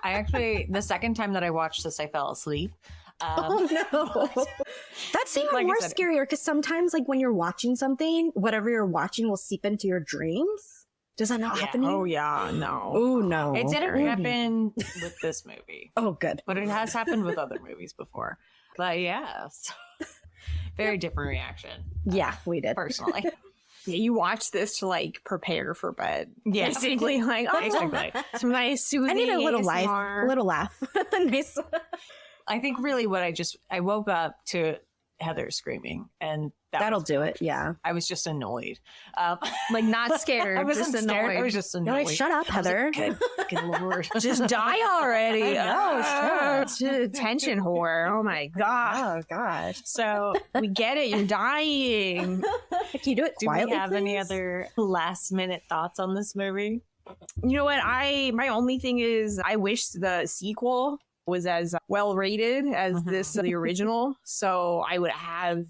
[SPEAKER 3] I actually, the second time that I watched this, I fell asleep.
[SPEAKER 1] Oh no. That's even
[SPEAKER 3] Like I
[SPEAKER 1] more
[SPEAKER 3] said-
[SPEAKER 1] scarier because sometimes, like, when you're watching something, whatever you're watching will seep into your dreams. Does that not
[SPEAKER 3] Yeah.
[SPEAKER 1] happen to you?
[SPEAKER 4] Oh yeah, no.
[SPEAKER 1] Oh no.
[SPEAKER 3] It didn't
[SPEAKER 1] Mm.
[SPEAKER 3] happen with this movie,
[SPEAKER 1] Oh, good.
[SPEAKER 3] but it has happened with other movies before. But yeah, so very different reaction
[SPEAKER 1] Yeah, we did.
[SPEAKER 3] personally.
[SPEAKER 4] Yeah, you watch this to like prepare for bed.
[SPEAKER 3] Yeah.
[SPEAKER 4] Basically, like
[SPEAKER 3] Exactly.
[SPEAKER 4] some nice soothing.
[SPEAKER 1] I need a little life,
[SPEAKER 4] ASMR.
[SPEAKER 1] a little laugh. Nice.
[SPEAKER 3] I think really what I woke up to Heather screaming, and
[SPEAKER 1] That'll
[SPEAKER 3] was-
[SPEAKER 1] do it. Yeah.
[SPEAKER 3] I was just annoyed.
[SPEAKER 4] Like not scared.
[SPEAKER 3] I
[SPEAKER 4] just
[SPEAKER 3] wasn't scared. I
[SPEAKER 4] annoyed.
[SPEAKER 3] was just
[SPEAKER 1] You're
[SPEAKER 3] annoyed.
[SPEAKER 1] like, shut up, Heather.
[SPEAKER 3] Good lord.
[SPEAKER 4] Just die already.
[SPEAKER 3] I know,
[SPEAKER 4] Oh, shit. Attention whore. Oh my god.
[SPEAKER 1] Oh gosh.
[SPEAKER 3] So,
[SPEAKER 4] We get it. You're dying.
[SPEAKER 1] Can you do it
[SPEAKER 3] do we
[SPEAKER 1] quietly?
[SPEAKER 3] have any
[SPEAKER 1] please?
[SPEAKER 3] other last minute thoughts on this movie?
[SPEAKER 4] You know what? My only thing is I wish the sequel was as well rated as the original. So I would have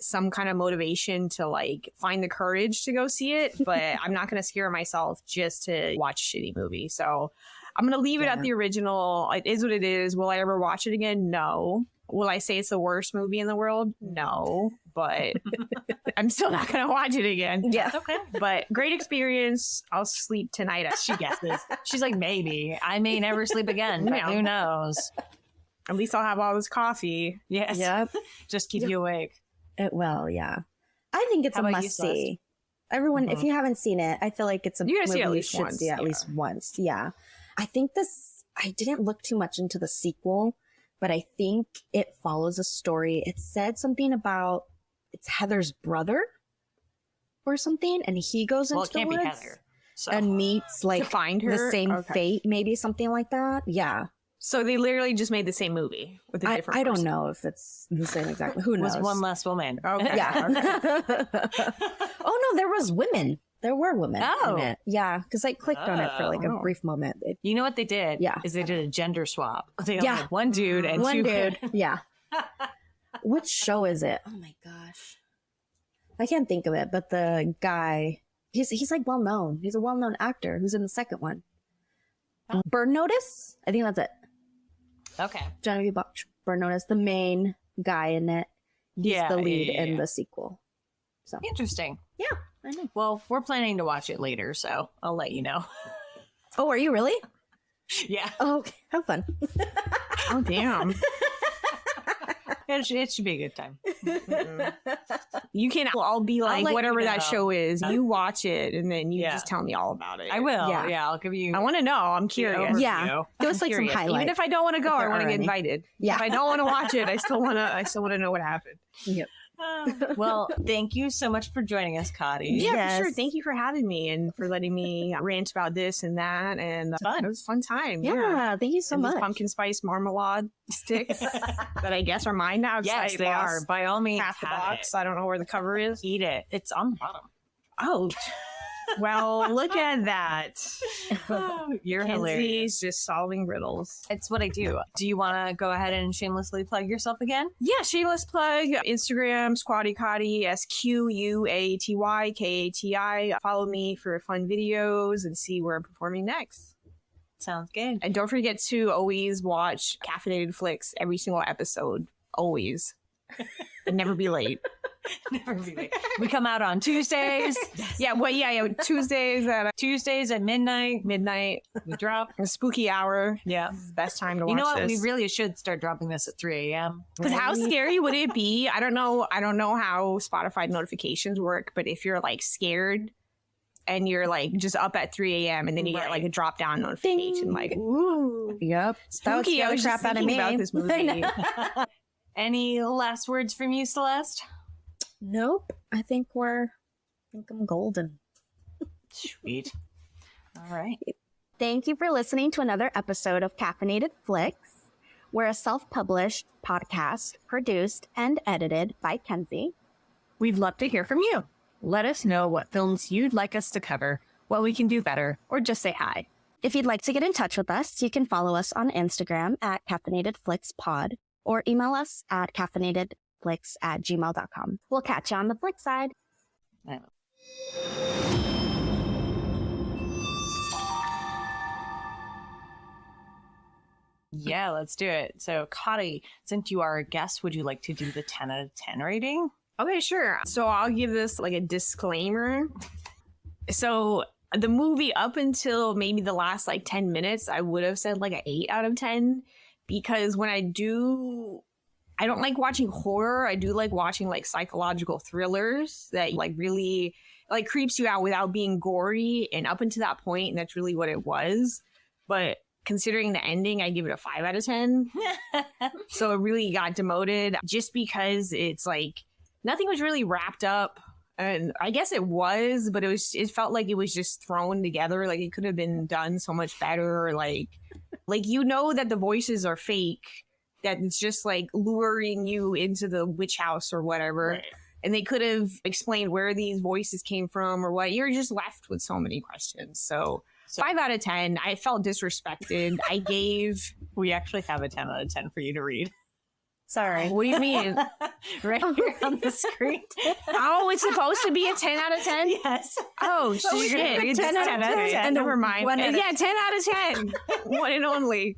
[SPEAKER 4] some kind of motivation to like find the courage to go see it, but I'm not going to scare myself just to watch a shitty movie. So I'm going to leave it at the original. It is what it is. Will I ever watch it again? No. Will I say it's the worst movie in the world? No, but I'm still not going to watch it again.
[SPEAKER 1] Yeah.
[SPEAKER 3] Okay.
[SPEAKER 4] But great experience. I'll sleep tonight.
[SPEAKER 3] She gets this. She's like, maybe. I may never sleep again, but
[SPEAKER 4] Yeah.
[SPEAKER 3] who knows?
[SPEAKER 4] At least I'll have all this coffee.
[SPEAKER 3] Yes.
[SPEAKER 1] Yep.
[SPEAKER 3] Just keep you awake.
[SPEAKER 1] It will. Yeah. I think it's
[SPEAKER 3] How
[SPEAKER 1] a
[SPEAKER 3] about you,
[SPEAKER 1] must see. Everyone, if you haven't seen it, I feel like it's a
[SPEAKER 4] You gotta see it at
[SPEAKER 1] movie you
[SPEAKER 4] least
[SPEAKER 1] should
[SPEAKER 4] once,
[SPEAKER 1] see at
[SPEAKER 4] yeah.
[SPEAKER 1] least once. Yeah. I think I didn't look too much into the sequel, but I think it follows a story. It said something about it's Heather's brother or something, and he goes
[SPEAKER 3] Well,
[SPEAKER 1] into
[SPEAKER 3] it can't
[SPEAKER 1] the
[SPEAKER 3] be
[SPEAKER 1] woods
[SPEAKER 3] Heather. So.
[SPEAKER 1] and meets like
[SPEAKER 4] To find her?
[SPEAKER 1] the same
[SPEAKER 4] Okay.
[SPEAKER 1] fate, maybe something like that. Yeah.
[SPEAKER 4] So they literally just made the same movie with a
[SPEAKER 1] I
[SPEAKER 4] different
[SPEAKER 1] don't
[SPEAKER 4] person.
[SPEAKER 1] know if it's the same exactly. Who knows?
[SPEAKER 3] was one less woman.
[SPEAKER 4] Okay.
[SPEAKER 1] Yeah. Oh no, there was women. There were women
[SPEAKER 3] Oh.
[SPEAKER 1] in it. Yeah, because I clicked on it for like a
[SPEAKER 4] Oh.
[SPEAKER 1] brief moment.
[SPEAKER 3] You know what they did?
[SPEAKER 1] Yeah.
[SPEAKER 3] Is they did a gender swap. They only
[SPEAKER 1] Yeah.
[SPEAKER 3] had one dude and
[SPEAKER 1] One
[SPEAKER 3] two
[SPEAKER 1] dude. Yeah. Which show is it? Oh my gosh. I can't think of it, but the guy, he's like well known. He's a well known actor who's in the second one. Burn Notice? I think that's it.
[SPEAKER 3] Okay.
[SPEAKER 1] Genevieve Botch. Burn Notice, the main guy in it. He's
[SPEAKER 3] Yeah,
[SPEAKER 1] the lead
[SPEAKER 3] yeah,
[SPEAKER 1] in
[SPEAKER 3] yeah.
[SPEAKER 1] the sequel. So
[SPEAKER 3] Interesting.
[SPEAKER 1] yeah, I know.
[SPEAKER 3] Well, we're planning to watch it later, so I'll let you know.
[SPEAKER 1] Oh, are you really?
[SPEAKER 3] Yeah.
[SPEAKER 1] Oh, okay. Have fun.
[SPEAKER 4] Oh damn!
[SPEAKER 3] It should be a good time.
[SPEAKER 4] You can. I'll be like
[SPEAKER 3] let
[SPEAKER 4] whatever
[SPEAKER 3] you
[SPEAKER 4] that
[SPEAKER 3] know.
[SPEAKER 4] show is. You watch it and then you
[SPEAKER 3] Yeah.
[SPEAKER 4] just tell me all about it.
[SPEAKER 3] I will.
[SPEAKER 1] Yeah.
[SPEAKER 3] Yeah, I'll give you.
[SPEAKER 4] I want to know. I'm curious.
[SPEAKER 3] overview.
[SPEAKER 1] Yeah. Give us like some
[SPEAKER 3] Curious.
[SPEAKER 1] highlights.
[SPEAKER 4] Even if I don't want to go,
[SPEAKER 1] If
[SPEAKER 4] I
[SPEAKER 1] there
[SPEAKER 4] want to
[SPEAKER 1] are
[SPEAKER 4] get
[SPEAKER 1] any.
[SPEAKER 4] invited.
[SPEAKER 1] Yeah.
[SPEAKER 4] If I don't want to watch it, I still want to. I still want to know what happened.
[SPEAKER 1] Yep.
[SPEAKER 3] Well, thank you so much for joining us, Kati.
[SPEAKER 4] Yeah,
[SPEAKER 1] Yes.
[SPEAKER 4] for sure. Thank you for having me and for letting me rant about this and that. And
[SPEAKER 3] Fun.
[SPEAKER 4] it was a fun time.
[SPEAKER 1] Yeah, thank you so
[SPEAKER 4] And these
[SPEAKER 1] much.
[SPEAKER 4] pumpkin spice marmalade sticks that I guess are mine now. 'cause
[SPEAKER 3] Yes,
[SPEAKER 4] I
[SPEAKER 3] they
[SPEAKER 4] lost
[SPEAKER 3] are. By all means,
[SPEAKER 4] half the
[SPEAKER 3] have
[SPEAKER 4] box. I don't know where the cover is.
[SPEAKER 3] it. Eat it. It's on the bottom.
[SPEAKER 4] Oh, well, look at that.
[SPEAKER 3] You're hilarious.
[SPEAKER 4] Kenzie's just solving riddles.
[SPEAKER 3] It's what I do. Do you want to go ahead and shamelessly plug yourself again?
[SPEAKER 4] Yeah, shameless plug. Instagram, Squatty Kati, SQUATYKATI. Follow me for fun videos and see where I'm performing next.
[SPEAKER 3] Sounds good.
[SPEAKER 4] And don't forget to always watch Caffeinated Flicks every single episode. Always. And never be late.
[SPEAKER 3] Never be late. We come out on Tuesdays.
[SPEAKER 4] Yeah, Tuesdays at
[SPEAKER 3] midnight.
[SPEAKER 4] midnight.
[SPEAKER 3] We drop.
[SPEAKER 4] A spooky hour.
[SPEAKER 3] Yeah.
[SPEAKER 4] It's the best time to watch
[SPEAKER 3] You know what?
[SPEAKER 4] this.
[SPEAKER 3] We really should start dropping this at 3 a.m.
[SPEAKER 4] Because how scary would it be? I don't know how Spotify notifications work, but if you're like scared and you're like just up at 3 a.m. and then you get like a drop down notification,
[SPEAKER 1] Ding.
[SPEAKER 4] like ooh,
[SPEAKER 1] Yep. That would
[SPEAKER 4] spooky.
[SPEAKER 1] scare
[SPEAKER 4] I
[SPEAKER 1] the
[SPEAKER 4] was
[SPEAKER 1] crap
[SPEAKER 4] just
[SPEAKER 1] out of
[SPEAKER 4] thinking
[SPEAKER 1] me.
[SPEAKER 4] about this
[SPEAKER 1] I
[SPEAKER 4] movie.
[SPEAKER 1] know.
[SPEAKER 3] Any last words from you, Celeste?
[SPEAKER 1] Nope. I think I'm golden.
[SPEAKER 3] Sweet. All right.
[SPEAKER 1] Thank you for listening to another episode of Caffeinated Flicks. We're a self-published podcast produced and edited by Kenzie.
[SPEAKER 2] We'd love to hear from you. Let us know what films you'd like us to cover, what we can do better, or just say hi.
[SPEAKER 1] If you'd like to get in touch with us, you can follow us on Instagram at Caffeinated Flicks Pod or email us at caffeinatedflicks@gmail.com. We'll catch you on the flick side.
[SPEAKER 3] Yeah. Yeah, let's do it. So, Kati, since you are a guest, would you like to do the 10 out of 10 rating?
[SPEAKER 4] Okay, sure. So I'll give this like a disclaimer. So the movie, up until maybe the last like 10 minutes, I would have said like an 8 out of 10, because when I don't like watching horror. I do like watching like psychological thrillers that like really like creeps you out without being gory. And up until that point, that's really what it was. But considering the ending, I give it a 5 out of 10. So it really got demoted just because it's like nothing was really wrapped up. And I guess it was, but it felt like it was just thrown together. Like it could have been done so much better. Like you know that the voices are fake, that it's just like luring you into the witch house or whatever.
[SPEAKER 3] Right.
[SPEAKER 4] And they could have explained where these voices came from or what. You're just left with so many questions. So 5 out of 10. I felt disrespected. I gave...
[SPEAKER 3] We actually have a 10 out of 10 for you to read.
[SPEAKER 4] Sorry. What do you mean?
[SPEAKER 3] Right here on the screen.
[SPEAKER 4] Oh, it's supposed to be a 10 out of 10?
[SPEAKER 3] Yes.
[SPEAKER 4] Oh,
[SPEAKER 3] So we're gonna
[SPEAKER 4] shit.
[SPEAKER 3] read
[SPEAKER 4] 10
[SPEAKER 3] this
[SPEAKER 4] out of 10.
[SPEAKER 3] and
[SPEAKER 4] Never mind.
[SPEAKER 3] one out of-
[SPEAKER 4] Yeah, 10 out of 10. One and only.